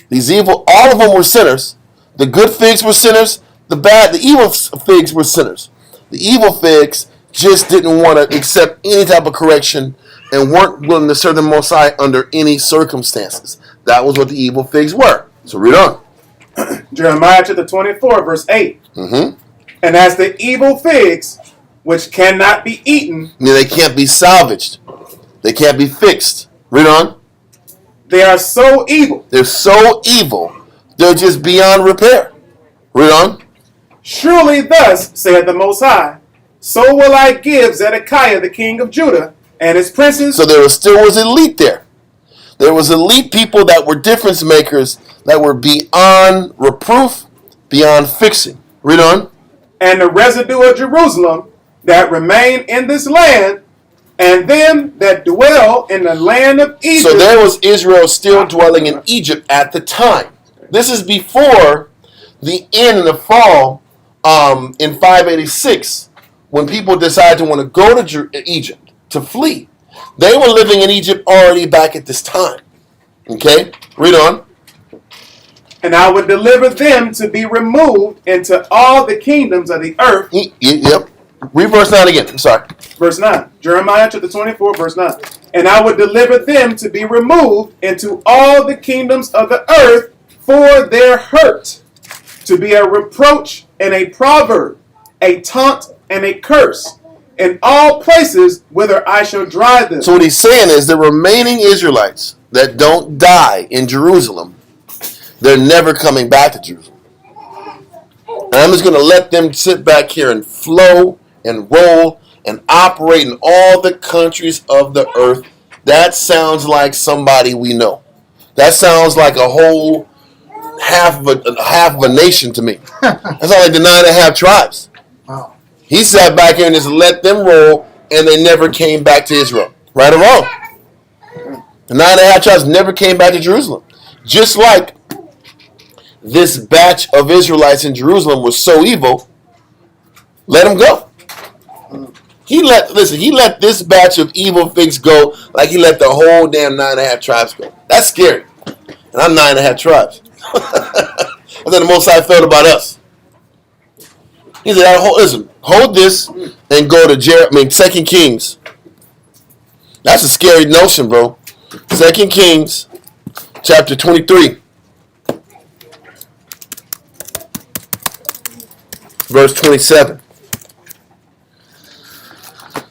These evil, all of them were sinners. The good figs were sinners. The evil figs were sinners. The evil figs just didn't want to accept any type of correction and weren't willing to serve the Most High under any circumstances. That was what the evil figs were. So read on. Jeremiah chapter 24, verse 8. Mm-hmm. And as the evil figs, which cannot be eaten. I mean, they can't be salvaged. They can't be fixed. Read on. They are so evil. They're so evil. They're just beyond repair. Read on. Surely thus saith the Most High, so will I give Zedekiah the king of Judah and his princes. So there still was elite there. There was elite people that were difference makers that were beyond reproof, beyond fixing. Read on. And the residue of Jerusalem that remain in this land, and them that dwell in the land of Egypt. So there was Israel still dwelling in Egypt at the time. This is before the end of the fall in 586, when people decided to want to go to Egypt to flee. They were living in Egypt already back at this time. Okay, read on. And I would deliver them to be removed into all the kingdoms of the earth. Yep. Read verse 9 again. I'm sorry. Verse 9. Jeremiah chapter 24, verse 9. And I would deliver them to be removed into all the kingdoms of the earth for their hurt, to be a reproach and a proverb, a taunt and a curse, in all places whither I shall drive them. So what he's saying is the remaining Israelites that don't die in Jerusalem, they're never coming back to Jerusalem. And I'm just going to let them sit back here and flow and roll and operate in all the countries of the earth. That sounds like somebody we know. That sounds like a whole half of a nation to me. That sounds like the 9.5 tribes. Wow. He sat back here and just let them roll, and they never came back to Israel. Right or wrong? The 9.5 tribes never came back to Jerusalem. Just like this batch of Israelites in Jerusalem was so evil, let them go. He let this batch of evil figs go like he let the whole damn 9.5 tribes go. That's scary. And I'm 9.5 tribes. That's what the Most High felt about us. He said, listen, hold this and go to 2 Kings. That's a scary notion, bro. 2 Kings chapter 23. Verse 27.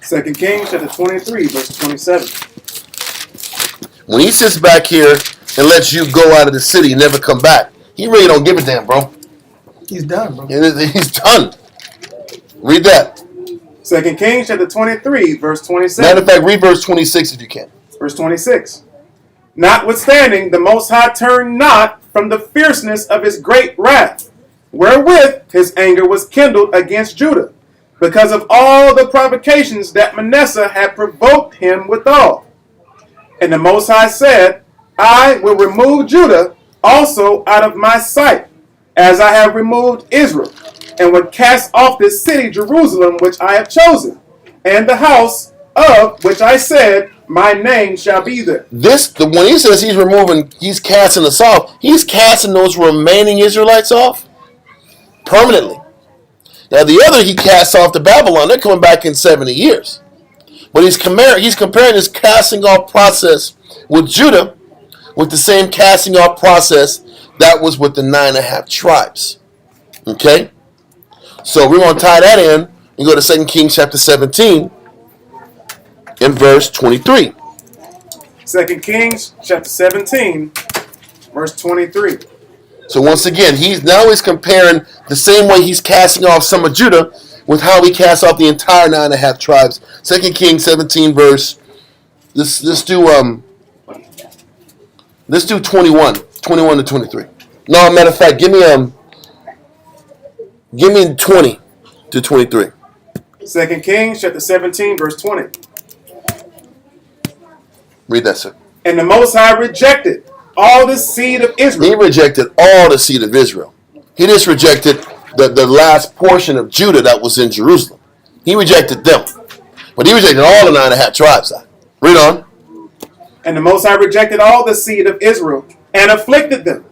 2 Kings chapter 23, verse 27. When he sits back here and lets you go out of the city and never come back, he really don't give a damn, bro. He's done, bro. He's done. Read that. 2 Kings chapter 23, verse 27. Matter of fact, read verse 26 if you can. Verse 26. Notwithstanding, the Most High turned not from the fierceness of his great wrath, wherewith his anger was kindled against Judah, because of all the provocations that Manasseh had provoked him withal. And the Most High said, I will remove Judah also out of my sight, as I have removed Israel, and will cast off this city Jerusalem which I have chosen, and the house of which I said, my name shall be there. When he says he's casting us off, he's casting those remaining Israelites off permanently. Now the other he casts off to Babylon, they're coming back in 70 years. But he's comparing this casting off process with Judah with the same casting off process that was with the 9.5 tribes. Okay? So we're going to tie that in and go to 2 Kings chapter 17 in verse 23. 2 Kings chapter 17, verse 23. So once again, he's comparing the same way he's casting off some of Judah with how he casts off the entire 9.5 tribes. 2 Kings 17 verse. Let's do 21 to 23. No, matter of fact, give me 20 to 23. 2 Kings chapter 17, verse 20. Read that, sir. And the Most High rejected all the seed of Israel. He rejected all the seed of Israel. He just rejected the last portion of Judah that was in Jerusalem. He rejected them. But he rejected all the 9.5 tribes. Read on. And the Most High rejected all the seed of Israel, and afflicted them,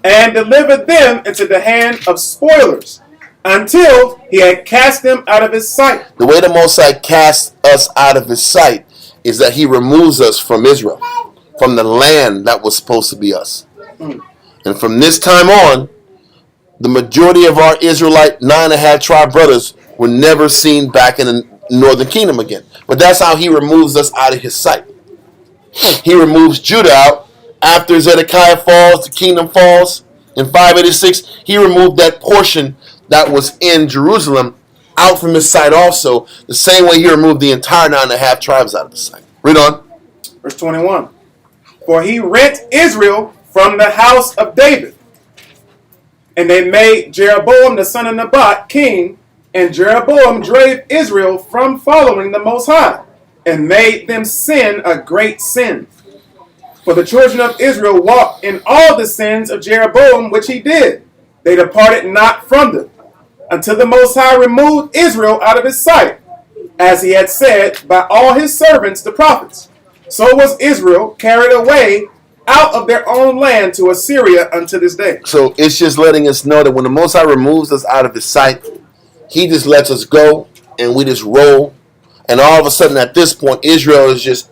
and delivered them into the hand of spoilers, until he had cast them out of his sight. The way the Most High casts us out of his sight is that he removes us from Israel, from the land that was supposed to be us. And from this time on, the majority of our Israelite 9.5 tribe brothers were never seen back in the northern kingdom again. But that's how he removes us out of his sight. He removes Judah out. After Zedekiah falls, the kingdom falls. In 586, he removed that portion that was in Jerusalem out from his sight also, the same way he removed the entire 9.5 tribes out of his sight. Read on. Verse 21. For he rent Israel from the house of David, and they made Jeroboam the son of Nebat king, and Jeroboam drave Israel from following the Most High, and made them sin a great sin. For the children of Israel walked in all the sins of Jeroboam which he did. They departed not from them, until the Most High removed Israel out of his sight, as he had said by all his servants the prophets. So was Israel carried away out of their own land to Assyria unto this day. So it's just letting us know that when the Most High removes us out of his sight, he just lets us go and we just roll. And all of a sudden at this point, Israel is just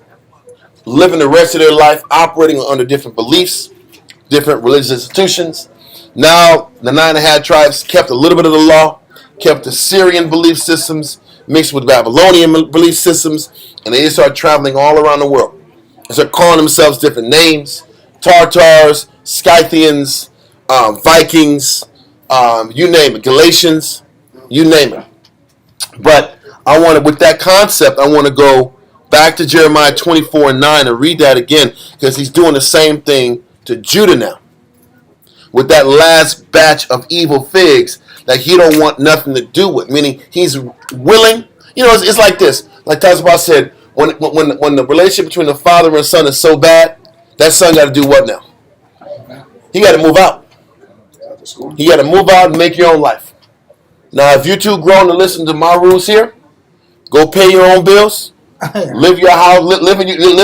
living the rest of their life operating under different beliefs, different religious institutions. Now, the 9.5 tribes kept a little bit of the law, kept the Syrian belief systems mixed with Babylonian belief systems, and they just started traveling all around the world. They started calling themselves different names: Tartars, Scythians, Vikings, you name it, Galatians, you name it. But with that concept, I want to go back to Jeremiah 24:9 and read that again, because he's doing the same thing to Judah now. With that last batch of evil figs that he don't want nothing to do with, meaning he's willing. It's like this. Like Tazabah said, when the relationship between the father and son is so bad, that son got to do what now? He got to move out. He got to move out and make your own life. Now, if you're too grown to listen to my rules here, go pay your own bills. Live your house, live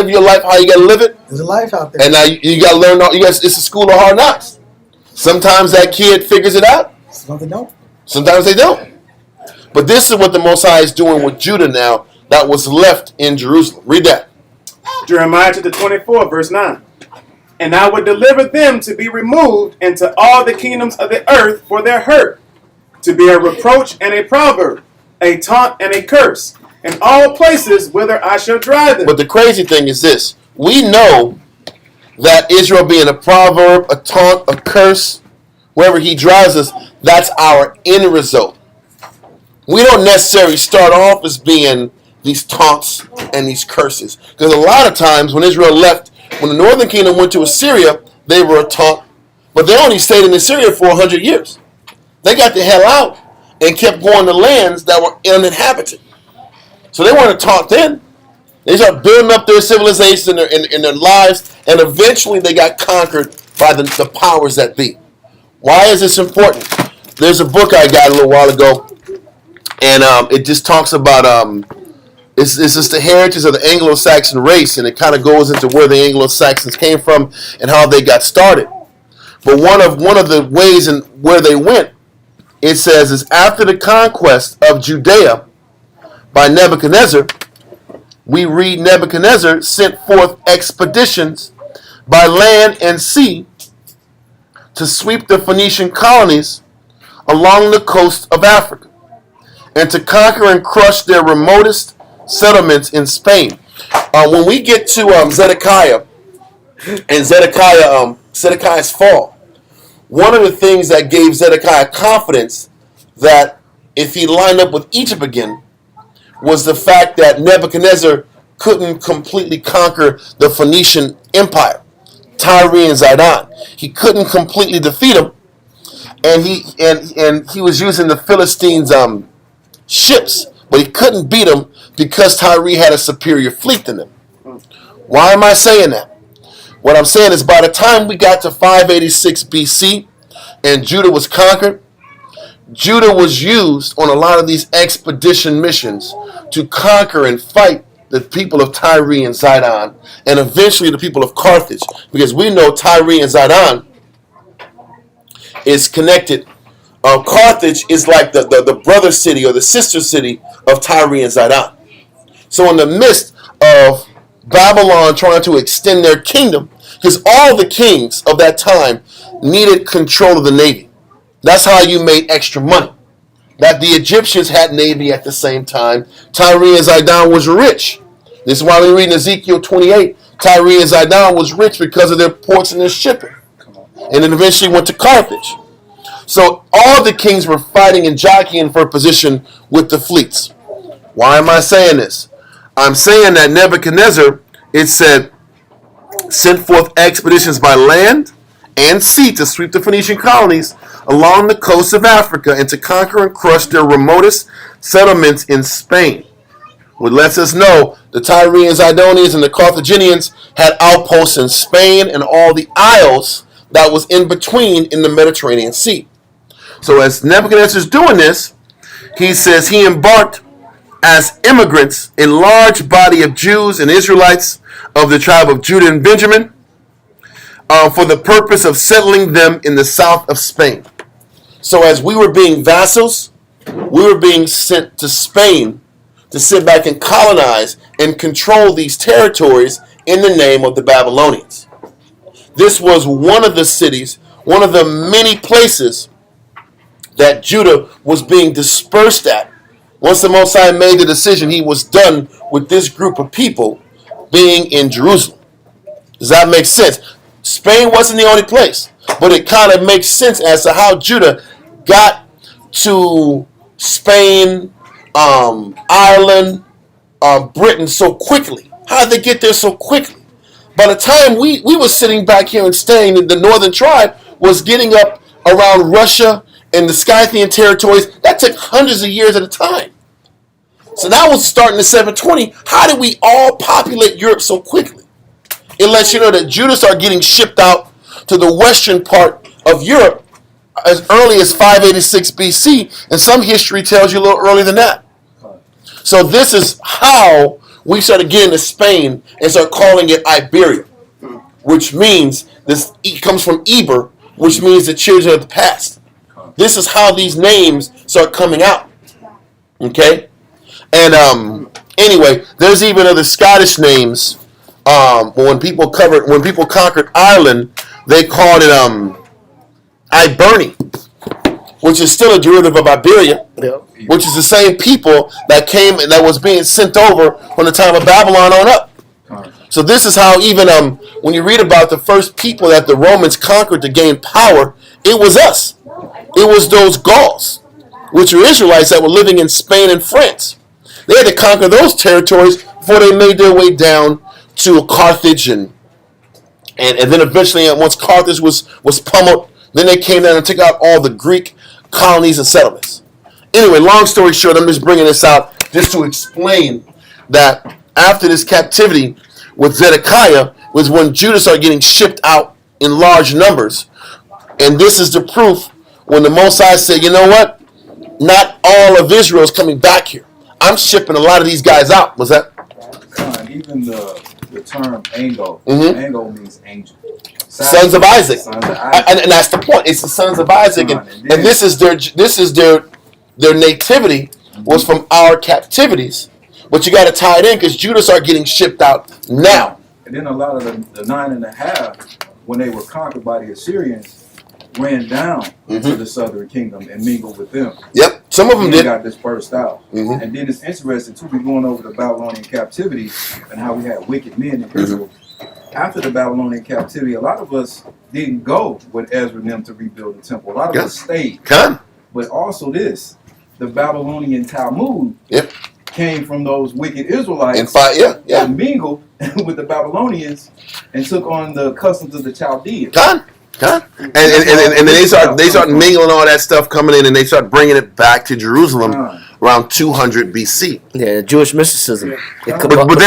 your life how you gotta live it. There's a life out there. And now you gotta learn. It's a school of hard knocks. Sometimes that kid figures it out. Sometimes they don't. Sometimes they don't. But this is what the Most High is doing with Judah now that was left in Jerusalem. Read that. Jeremiah chapter 24, verse 9. And I would deliver them to be removed into all the kingdoms of the earth for their hurt, to be a reproach and a proverb, a taunt and a curse, in all places whither I shall drive them. But the crazy thing is this. We know that Israel being a proverb, a taunt, a curse, wherever he drives us, that's our end result. We don't necessarily start off as being these taunts and these curses. Because a lot of times when Israel left, when the northern kingdom went to Assyria, they were a taunt. But they only stayed in Assyria for 100 years. They got the hell out and kept going to lands that were uninhabited. So they weren't a taunt then. They started building up their civilization in their lives, and eventually they got conquered by the powers that be. Why is this important? There's a book I got a little while ago, and it just talks about it's just the heritage of the Anglo-Saxon race, and it kind of goes into where the Anglo-Saxons came from and how they got started. But one of the ways and where they went, it says, is after the conquest of Judea by Nebuchadnezzar, we read Nebuchadnezzar sent forth expeditions by land and sea to sweep the Phoenician colonies along the coast of Africa and to conquer and crush their remotest settlements in Spain. When we get to Zedekiah and Zedekiah's fall, one of the things that gave Zedekiah confidence that if he lined up with Egypt again was the fact that Nebuchadnezzar couldn't completely conquer the Phoenician Empire, Tyre and Zidon. He couldn't completely defeat him, and he was using the Philistines' ships, but he couldn't beat them because Tyre had a superior fleet than them. Why am I saying that? What I'm saying is by the time we got to 586 BC and Judah was conquered, Judah was used on a lot of these expedition missions to conquer and fight the people of Tyre and Zidon, and eventually the people of Carthage, because we know Tyre and Zidon is connected. Carthage is like the brother city or the sister city of Tyre and Zidon. So in the midst of Babylon trying to extend their kingdom, because all the kings of that time needed control of the navy. That's how you made extra money. That the Egyptians had navy at the same time. Tyre and Zidon was rich. This is why we read in Ezekiel 28, Tyre and Zidon was rich because of their ports and their shipping. And then eventually went to Carthage. So all the kings were fighting and jockeying for position with the fleets. Why am I saying this? I'm saying that Nebuchadnezzar, it said, sent forth expeditions by land and sea to sweep the Phoenician colonies along the coast of Africa and to conquer and crush their remotest settlements in Spain. What lets us know the Tyrians, Idonians, and the Carthaginians had outposts in Spain and all the isles that was in between in the Mediterranean Sea. So as Nebuchadnezzar is doing this, he says he embarked as immigrants a large body of Jews and Israelites of the tribe of Judah and Benjamin for the purpose of settling them in the south of Spain. So as we were being vassals, we were being sent to Spain to sit back and colonize and control these territories in the name of the Babylonians. This was one of the cities, one of the many places that Judah was being dispersed at. Once the Most High made the decision, he was done with this group of people being in Jerusalem. Does that make sense? Spain wasn't the only place, but it kind of makes sense as to how Judah got to Spain, Ireland, Britain so quickly. How did they get there so quickly? By the time we were sitting back here and staying, the northern tribe was getting up around Russia and the Scythian territories. That took hundreds of years at a time. So that was starting in 720. How did we all populate Europe so quickly? It lets you know that Judah started getting shipped out to the western part of Europe as early as 586 BC, and some history tells you a little earlier than that. So this is how we started getting to Spain and start calling it Iberia, which means this comes from Eber, which means the children of the past. This is how these names start coming out. Okay? And anyway, there's even other Scottish names. When people conquered Ireland, they called it Iberni, which is still a derivative of Iberia, which is the same people that came and that was being sent over from the time of Babylon on up. So this is how even when you read about the first people that the Romans conquered to gain power, it was us. It was those Gauls, which were Israelites that were living in Spain and France. They had to conquer those territories before they made their way down to Carthage, and then eventually, once Carthage was pummeled, then they came down and took out all the Greek colonies and settlements. Anyway, long story short, I'm just bringing this out just to explain that after this captivity with Zedekiah was when Judah started getting shipped out in large numbers. And this is the proof when the Most High said, you know what? Not all of Israel is coming back here. I'm shipping a lot of these guys out. Was that? Even the term Ango, Ango means angel. Sons of Isaac. Sons of Isaac. And that's the point. It's the sons of Isaac. And this is their nativity was from our captivities. But you got to tie it in because Judah started getting shipped out now. And then a lot of the 9.5, when they were conquered by the Assyrians, ran down into the southern kingdom and mingled with them. Yep, some of them did. Got dispersed out. And then it's interesting too, we're going over the Babylonian captivity and how we had wicked men in Israel. After the Babylonian captivity, a lot of us didn't go with Ezra and them to rebuild the temple. A lot of us stayed. But also this, the Babylonian Talmud came from those wicked Israelites that mingled with the Babylonians and took on the customs of the Chaldeans. And then they start mingling all that stuff coming in, and they start bringing it back to Jerusalem around 200 BC. Yeah, Jewish mysticism. But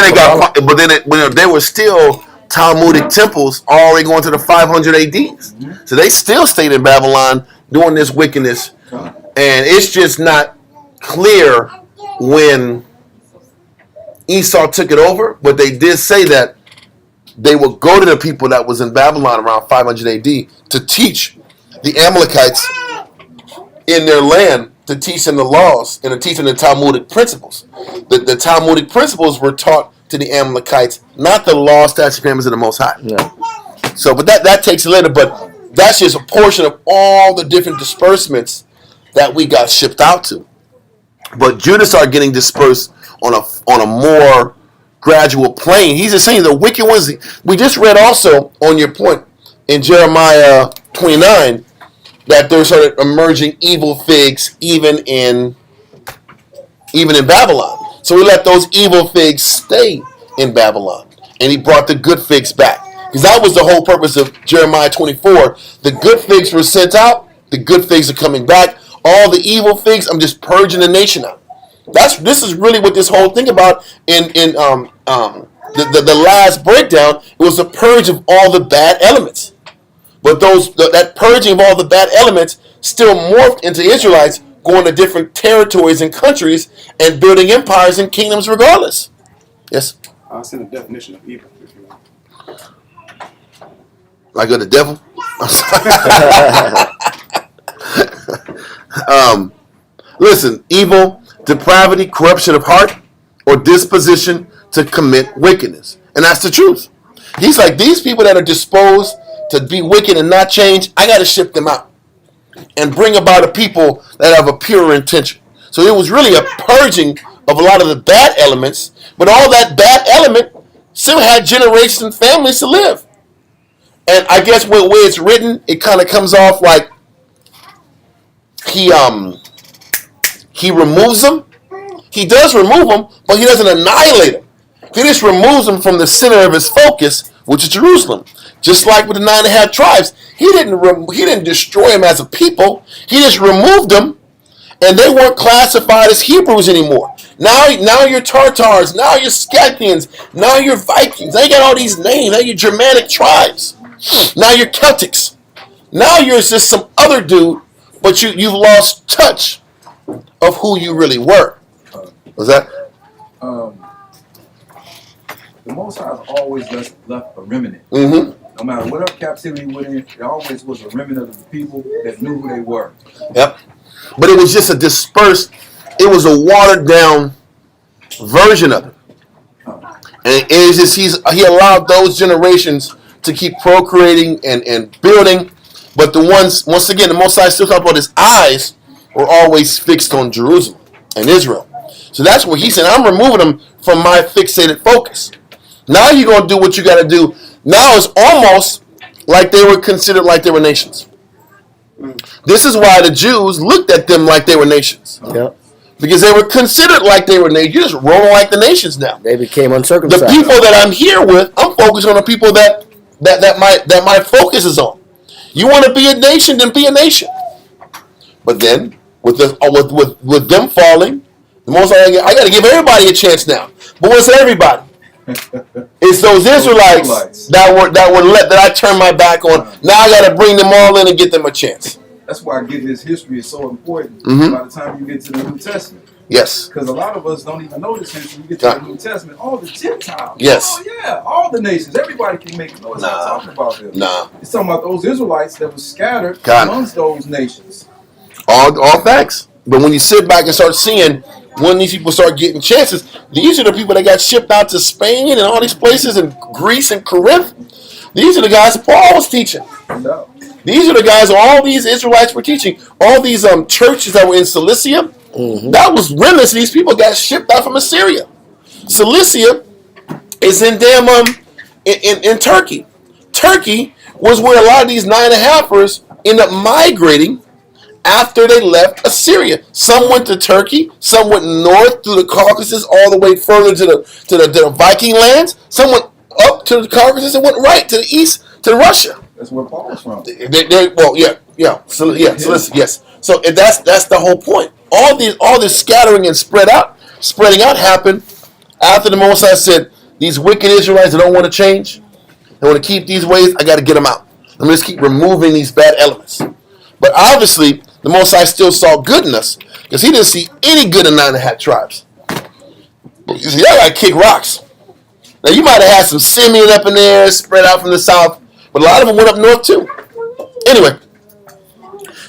then there were still Talmudic temples all the way going to the 500 ADs. So they still stayed in Babylon doing this wickedness, and it's just not clear when Esau took it over. But they did say that they would go to the people that was in Babylon around 500 AD to teach the Amalekites in their land, to teach them the laws and to teach them the Talmudic principles. The Talmudic principles were taught to the Amalekites, not the law, statutes, commandments of the Most High. Yeah. So, but that takes later. But that's just a portion of all the different disbursements that we got shipped out to. But Judah started getting dispersed on a more gradual plane. He's just saying the wicked ones. We just read also on your point in Jeremiah 29 that there started emerging evil figs even in Babylon. So he let those evil figs stay in Babylon, and he brought the good figs back, because that was the whole purpose of Jeremiah 24. The good figs were sent out. The good figs are coming back. All the evil figs, I'm just purging the nation out. This is really what this whole thing about the last breakdown. It was a purge of all the bad elements, but that purging of all the bad elements still morphed into Israelites going to different territories and countries and building empires and kingdoms regardless. Yes. I'll send a definition of evil if you want. Like of the devil. Listen, evil, depravity, corruption of heart, or disposition to commit wickedness. And that's the truth. He's like, these people that are disposed to be wicked and not change, I got to ship them out and bring about a people that have a purer intention. So it was really a purging of a lot of the bad elements, but all that bad element still had generations and families to live. And I guess where it's written, it kind of comes off like he removes them. He does remove them, but he doesn't annihilate them. He just removes them from the center of his focus, which is Jerusalem. Just like with the 9.5 tribes, he didn't destroy them as a people. He just removed them, and they weren't classified as Hebrews anymore. Now you're Tartars. Now you're Scythians. Now you're Vikings. Now you got all these names. Now you're Germanic tribes. Now you're Celtics. Now you're just some other dude, but you've lost touch of who you really were. Was that? The Most High has always left a remnant. Mm-hmm. No matter what captivity we went in, there always was a remnant of the people that knew who they were. Yep. But it was just a dispersed, it was a watered down version of it. And it's just he allowed those generations to keep procreating and building. But the ones, once again, the Most High still talking about his eyes were always fixed on Jerusalem and Israel. So that's what he said, I'm removing them from my fixated focus. Now you're going to do what you got to do. Now it's almost like they were considered like they were nations. This is why the Jews looked at them like they were nations. Yep. Because they were considered like they were nations. You're just rolling like the nations now. They became uncircumcised. The people that I'm here with, I'm focused on the people that my focus is on. You want to be a nation, then be a nation. But then, with them falling, the Most I got to give everybody a chance now. But what's everybody? It's those Israelites that I turned my back on. Now I got to bring them all in and get them a chance. That's why getting this history is so important by the time you get to the New Testament. Yes. Because a lot of us don't even know this history. You get to the New Testament, all the Gentiles. Yes. Oh, yeah, all the nations. Everybody can make it. No, it's not talking about them. Nah. It's talking about those Israelites that were scattered amongst those nations. All facts. But when you sit back and start seeing when these people start getting chances, these are the people that got shipped out to Spain and all these places in Greece and Corinth. These are the guys Paul was teaching. No. These are the guys all these Israelites were teaching. All these churches that were in Cilicia, that was remnants. These people got shipped out from Assyria. Cilicia is in in Turkey. Turkey was where a lot of these 9.5ers end up migrating after they left Assyria. Some went to Turkey, some went north through the Caucasus all the way further to the Viking lands. Some went up to the Caucasus and went right to the east to Russia. That's where Paul's from. Yes. So that's the whole point. All this scattering and spreading out happened after the Most High said, these wicked Israelites that don't want to change, they want to keep these ways, I got to get them out. I'm just keep removing these bad elements. But obviously, the Most High still saw good in us, because he didn't see any good in 9.5 tribes. You see, y'all got to kick rocks. Now, you might have had some Simeon up in there, spread out from the south, but a lot of them went up north too. Anyway,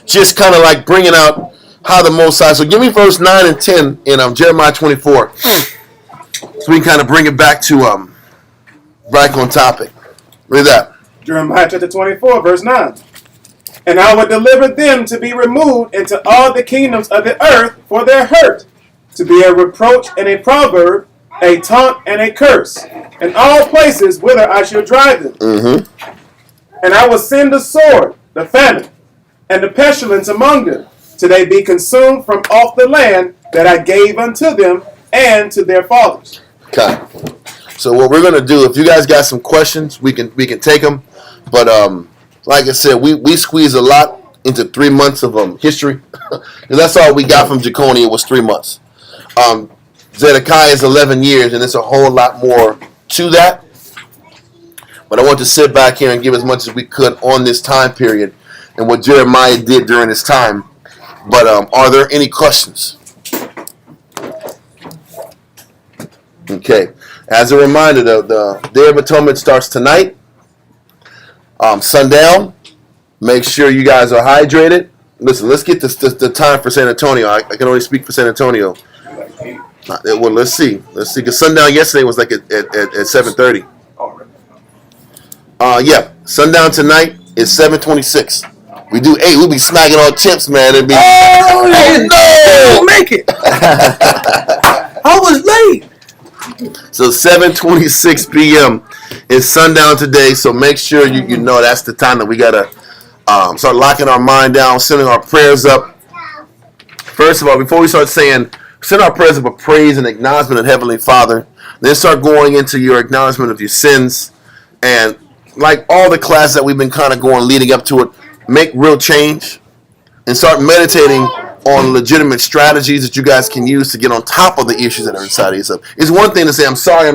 just kind of like bringing out how the Most High. So give me verse 9 and 10 in Jeremiah 24. So we can kind of bring it back to back on topic. Read that. Jeremiah chapter 24, verse 9. And I will deliver them to be removed into all the kingdoms of the earth for their hurt, to be a reproach and a proverb, a taunt and a curse, in all places whither I shall drive them. Mm-hmm. And I will send the sword, the famine, and the pestilence among them, till they be consumed from off the land that I gave unto them and to their fathers. Okay. So what we're gonna do, if you guys got some questions, we can take them. But like I said, we squeeze a lot into 3 months of history. That's all we got from Jeconiah was 3 months. Zedekiah is 11 years, and there's a whole lot more to that. But I want to sit back here and give as much as we could on this time period and what Jeremiah did during this time. But are there any questions? Okay. As a reminder, the Day of Atonement starts tonight, sundown. Make sure you guys are hydrated. Listen, let's get the time for San Antonio. I can only speak for San Antonio. Well, let's see. Because sundown yesterday was like at 7:30. Yeah, sundown tonight is 7:26. We do 8. We'll be smacking on chips, man. It'd be. Oh no! Make it. I was late. So 7:26 p.m. is sundown today. So make sure you know that's the time that we gotta start locking our mind down, sending our prayers up. First of all, before we start saying, send our prayers up of praise and acknowledgement of Heavenly Father. Then start going into your acknowledgement of your sins, and like all the classes that we've been kind of going leading up to it, make real change and start meditating on legitimate strategies that you guys can use to get on top of the issues that are inside of yourself. It's one thing to say, I'm sorry.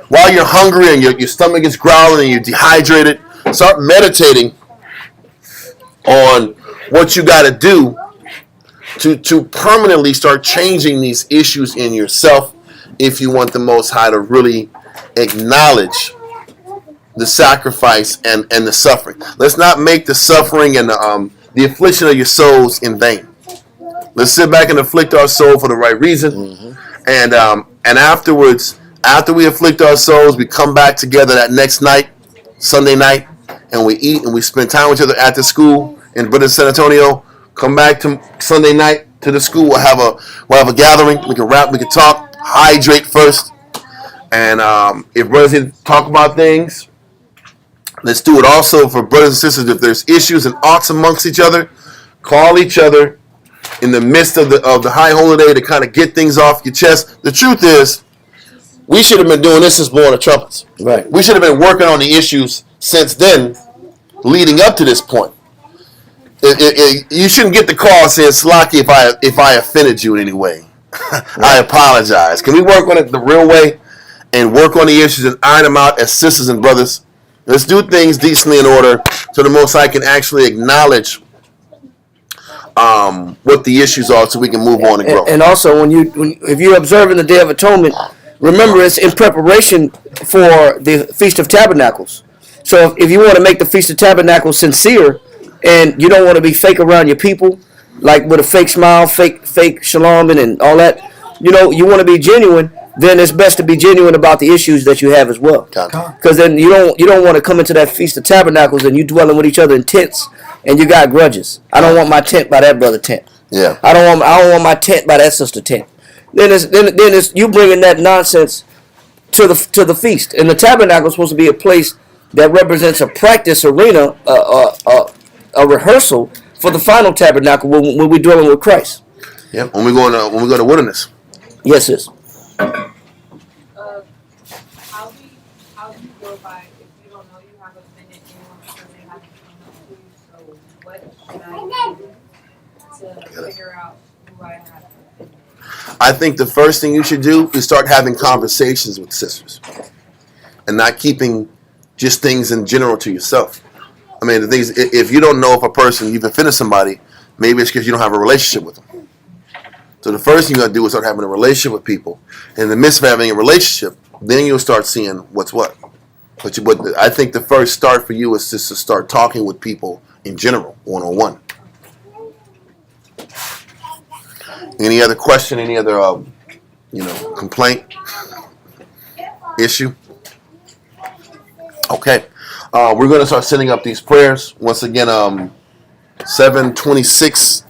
While you're hungry and your stomach is growling and you're dehydrated, start meditating on what you got to do to permanently start changing these issues in yourself if you want the Most High to really acknowledge the sacrifice and the suffering. Let's not make the suffering and the affliction of your souls in vain. Let's sit back and afflict our soul for the right reason. Mm-hmm. And afterwards, after we afflict our souls, we come back together that next night, Sunday night, and we eat and we spend time with each other after school in Brother San Antonio. Come back to Sunday night to the school. We'll have a gathering. We can rap. We can talk. Hydrate first. And if brothers need to talk about things, let's do it. Also for brothers and sisters, if there's issues and oughts amongst each other, call each other in the midst of the high holiday to kind of get things off your chest. The truth is, we should have been doing this since blowing the trumpets. Right. We should have been working on the issues since then, leading up to this point. You shouldn't get the call saying, Slocky, if I offended you in any way. I apologize. Can we work on it the real way and work on the issues and iron them out as sisters and brothers? Let's do things decently in order so the Most High can actually acknowledge what the issues are so we can move on and grow. And also, if you're observing the Day of Atonement, remember it's in preparation for the Feast of Tabernacles. So if you want to make the Feast of Tabernacles sincere and you don't want to be fake around your people, like with a fake smile, fake shalom and all that, you want to be genuine, then it's best to be genuine about the issues that you have as well. Because then you don't want to come into that Feast of Tabernacles and you dwelling with each other in tents and you got grudges. I don't want my tent by that brother tent. Yeah. I don't want my tent by that sister tent. Then it's you bringing that nonsense to the feast. And the tabernacle is supposed to be a place that represents a practice arena, a rehearsal for the final tabernacle when we're dwelling with Christ. Yeah. When we go to wilderness. Yes, sis. How do you go by if you don't know you have a minute and they haven't come to you? So what should I do to figure out who I have? I think the first thing you should do is start having conversations with sisters and not keeping just things in general to yourself. I mean, the things, if you don't know if a person, you've offended somebody, maybe it's because you don't have a relationship with them. So the first thing you got to do is start having a relationship with people. In the midst of having a relationship, then you'll start seeing what's what. But I think the first start for you is just to start talking with people in general, one-on-one. Any other question? Any other, complaint? Issue? Okay. We're going to start sending up these prayers. Once again, 7:26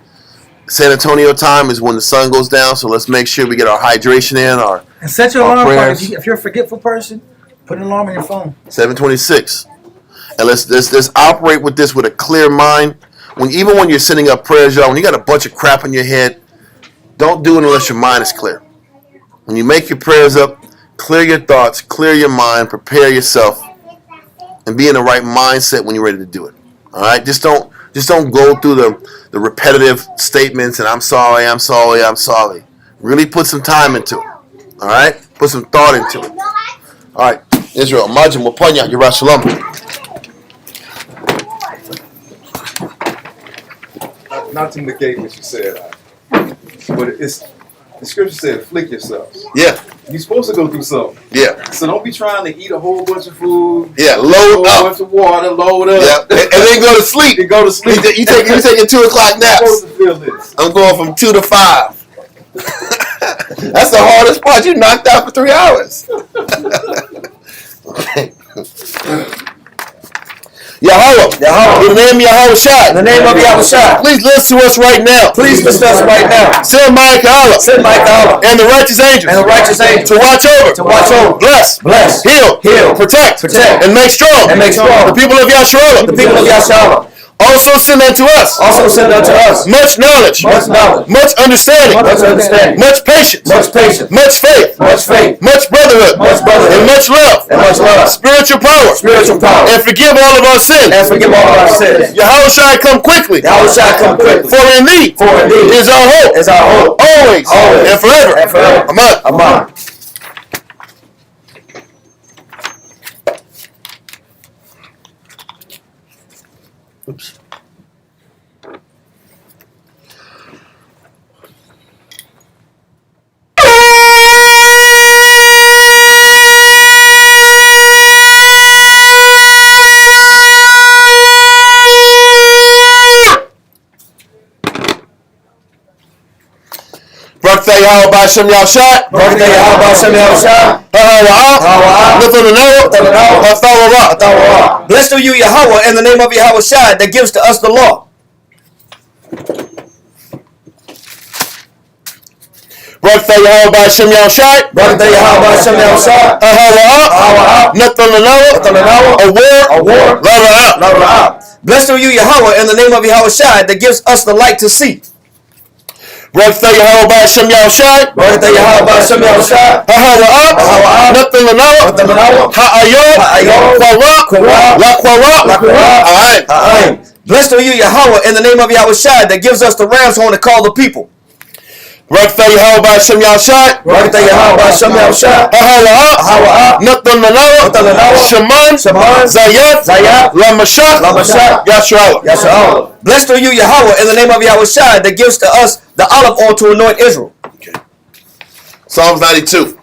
San Antonio time is when the sun goes down. So let's make sure we get our hydration in. And set your alarm clock. If you're a forgetful person, put an alarm on your phone. 7:26. And let's operate with this with a clear mind. Even when you're sending up prayers, y'all, when you got a bunch of crap in your head, don't do it unless your mind is clear. When you make your prayers up, clear your thoughts, clear your mind, prepare yourself, and be in the right mindset when you're ready to do it. All right? Just don't Just don't go through the repetitive statements and I'm sorry, I'm sorry, I'm sorry. Really put some time into it. All right? Put some thought into it. All right. Israel, Majim, Wapanya, Yerushalayim. Not to negate what you said, but it's the scripture said, afflict yourselves. Yeah. You're supposed to go through something. Yeah. So don't be trying to eat a whole bunch of food. Yeah, load a whole up. bunch of water, load up. Yeah. And then go to sleep. And go to sleep. You taking 2 o'clock You're supposed naps. to feel this. I'm going from 2 to 5. That's the hardest part. You knocked out for 3 hours. Yahweh, in the name of Yahweh Shai, In the name of Yahweh Shai, please listen to us right now. please listen to us right now. Send Michael Send Michael and the righteous angels and the righteous angels to watch over, bless, bless, heal, protect, and make strong and make strong the people of Yahshua. the people of Yahshua. Also send unto us Also send unto us much knowledge, much knowledge, much understanding, much understanding, much patience, much patience, much faith, much faith, much brotherhood, and much love, and much love, spiritual power, and forgive all of our sins. and forgive all our sins. Yahweh Shai, come quickly, Yahweh Shai, come quickly. for in thee is our hope, Is our hope, always, always, and forever. and forever. Amen. Amen. Oops. Barakatah Yahweh B'Hashem Yahushua. Barakatah Yahweh B'Hashem Yahushua. Blessed are you, Yahweh, in the name of Yahweh Shai, that gives to us the law. Barakatah Yahweh B'Hashem Yahushua. Barakatah Yahweh B'Hashem Yahushua. A war. Blessed are you, Yahweh, in the name of Yahweh Shai, that gives us the light to see. Barakatah Yahweh B'Hashem Yahushua. Barakatah Yahweh B'Hashem Yahushua. Blessed are you, Yahweh, in the name of Yahweh Shai, that gives us the ram's horn to call the people. Barakatah Yahweh B'Hashem Yahushua. Barakatah Yahweh B'Hashem Yahushua. Shaman, Zayat, Lamashah, Yashua. Blessed are you, Yahweh, in the name of Yahweh Shai, that gives to us the olive oil to anoint Israel. Okay. Psalms 92.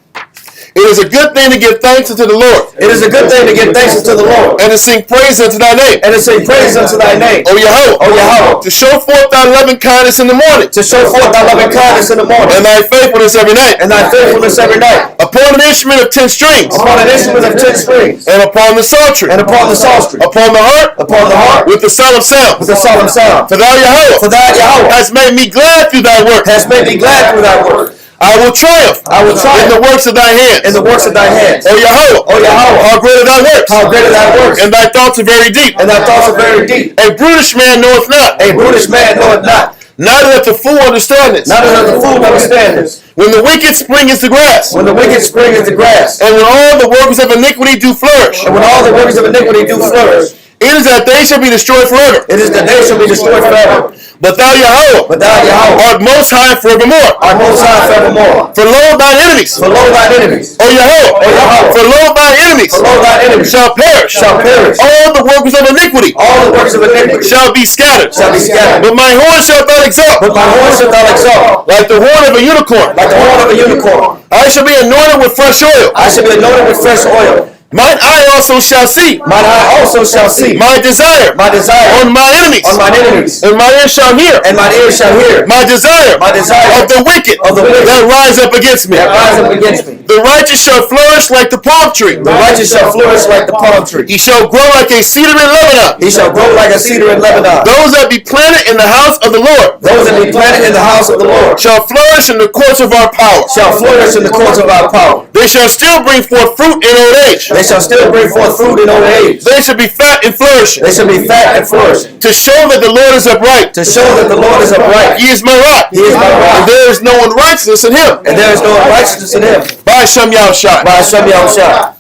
It is a good thing to give thanks unto the Lord. It is a good thing to give thanks unto the Lord. And to sing praise unto thy name. And to sing praise unto thy name. O Yahweh. O Yahweh. To show forth thy loving kindness in the morning. To show forth thy loving kindness in the morning. And thy faithfulness every night. And thy faithfulness every night. Upon an instrument of 10 strings. Upon an instrument of 10 strings. And upon the psaltery. And upon the psaltery. Upon the harp. Upon the harp. With the solemn sound. With the solemn sound. For thou Yahweh. For thou Yahweh. Hast made me glad through thy work. Has made me glad through thy work. I will triumph. I will triumph. In the works of thy hands. In the works of thy hands. O Yahweh. O Yahweh. How great are thy works. How great are thy works. And thy thoughts are very deep. And thy thoughts are very deep. A brutish man knoweth not. A brutish man knoweth not. Neither doth the fool understand this. Neither doth the fool understand this. When the wicked spring is the grass. When the wicked spring is the grass. And when all the workers of iniquity do flourish. And when all the workers of iniquity do flourish. It is that they shall be destroyed forever. It is that they shall be destroyed forever. But thou Yahweh. But thou Yahweh. Art most high forevermore. Art most high forevermore. For lo thine enemies. For lo thine enemies. O Yahweh. O Yahweh. For lo thine enemies. For lo thine enemies. Shall perish. Shall perish. All the workers of iniquity. All the workers of iniquity. Shall be scattered. Shall be scattered. But my horn shalt thou exalt. But my horn shalt thou exalt. Like the horn of a unicorn. Like the horn of a unicorn. I shall be anointed with fresh oil. I shall be anointed with fresh oil. Mine eye also shall see. Mine eye also shall see. My desire. My desire. On mine enemies. On mine enemies. And my ears shall hear. And mine ears shall hear. My desire. My desire. Of the wicked. Of the wicked. That rise up against me. That rise up against me. The righteous shall flourish like the palm tree. The righteous shall flourish like the palm tree. He shall grow like a cedar in Lebanon. He shall grow like a cedar in Lebanon. Those that be planted in the house of the Lord. Those that be planted in the house of the Lord. Shall flourish in the courts of our power. Shall flourish in the courts of our power. They shall still bring forth fruit in old age. They shall still bring forth fruit in old age. They shall be fat and flourishing. They shall be fat and flourishing. To show that the Lord is upright. To show that the Lord is upright. He is my rock. He is my rock. And there is no unrighteousness in him. And there is no unrighteousness in him. By Hashem Yahushua. By Hashem Yahushua.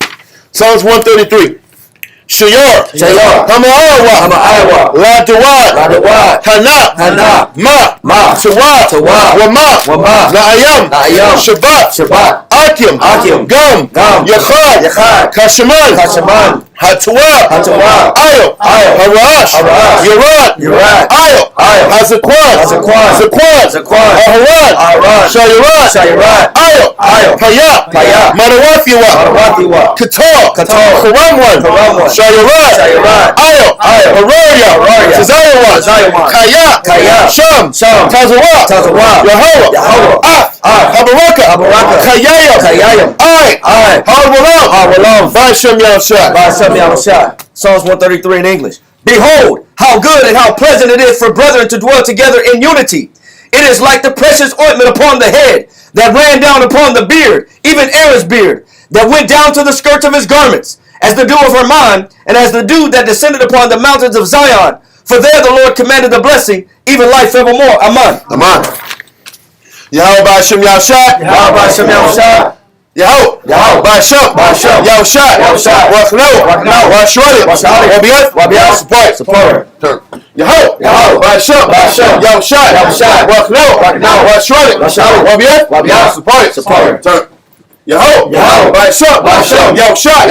Psalms 133. Shayor. Hama Awa. Ladawad. Hana. Ma. Tawad. Wama. Na'ayam. Shabbat. Akim. Gum. Yachad. Kashaman. Hatuah. Ayo. Harash. Yerad. Ayo. Zaquan. Aharad. Shayarat. Ayo. Paya. Manawafiwa. Kator. Karamwan. Shayarat. Ayo. Hararia. Tazayawan. Kaya. Sham. Tazawah. Yahweh. Habaraka. Kayayam. Ay. Harwalam. Basham Yahushua. Psalms 133 in English. Behold, how good and how pleasant it is for brethren to dwell together in unity. It is like the precious ointment upon the head that ran down upon the beard, even Aaron's beard, that went down to the skirts of his garments, as the dew of Hermon, and as the dew that descended upon the mountains of Zion. For there the Lord commanded the blessing, even life evermore. Amen. Yahweh Basham Yahushua. Yahweh Basham Yahushua. Washrodet. Wabiat. Support. Yahweh Basham Yahushua. Washrodet. Wabiat. Support. Yahweh Basham Yahushua.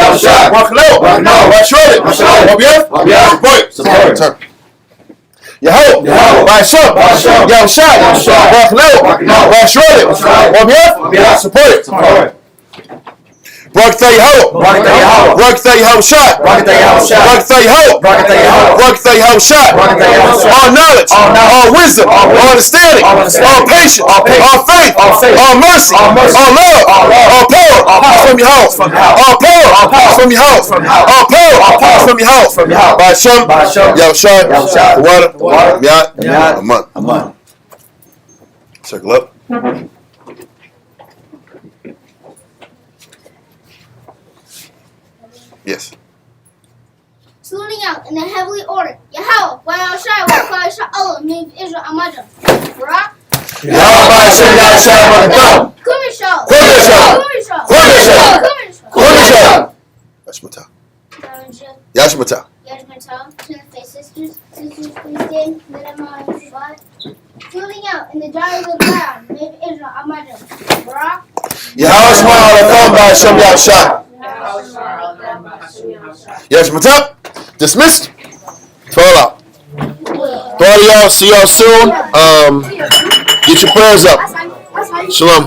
Washrodet. Wabiat. Support. Yahweh Basham Yahushua. Washrodet. Support. Barakatah Yahweh. Barakatah Yahushua. Barakatah Yahweh. Barakatah Yahushua. All knowledge. All wisdom. All understanding. All patience. All faith. All mercy. All love. All power from Yahweh. All power from Yahweh. All power from Yahweh. Basham Yahushua. The water. Yat. Aman. Circle up. Yes. Saluting out in the heavenly order. Yahweh, Wa'ashai, Allah, name Israel, Amajah. Barak. Yahweh Basham Yahushua. Kumishal. Yashmata. To the face, sisters, please stand. Let my Shabbat. Saluting out in the daughters of God, name Israel, Amajah. Barak. Yahweh Shema Basham Yahushua. Yashmata. Dismissed. Fall out. All y'all, see y'all soon. Get your prayers up. Shalom.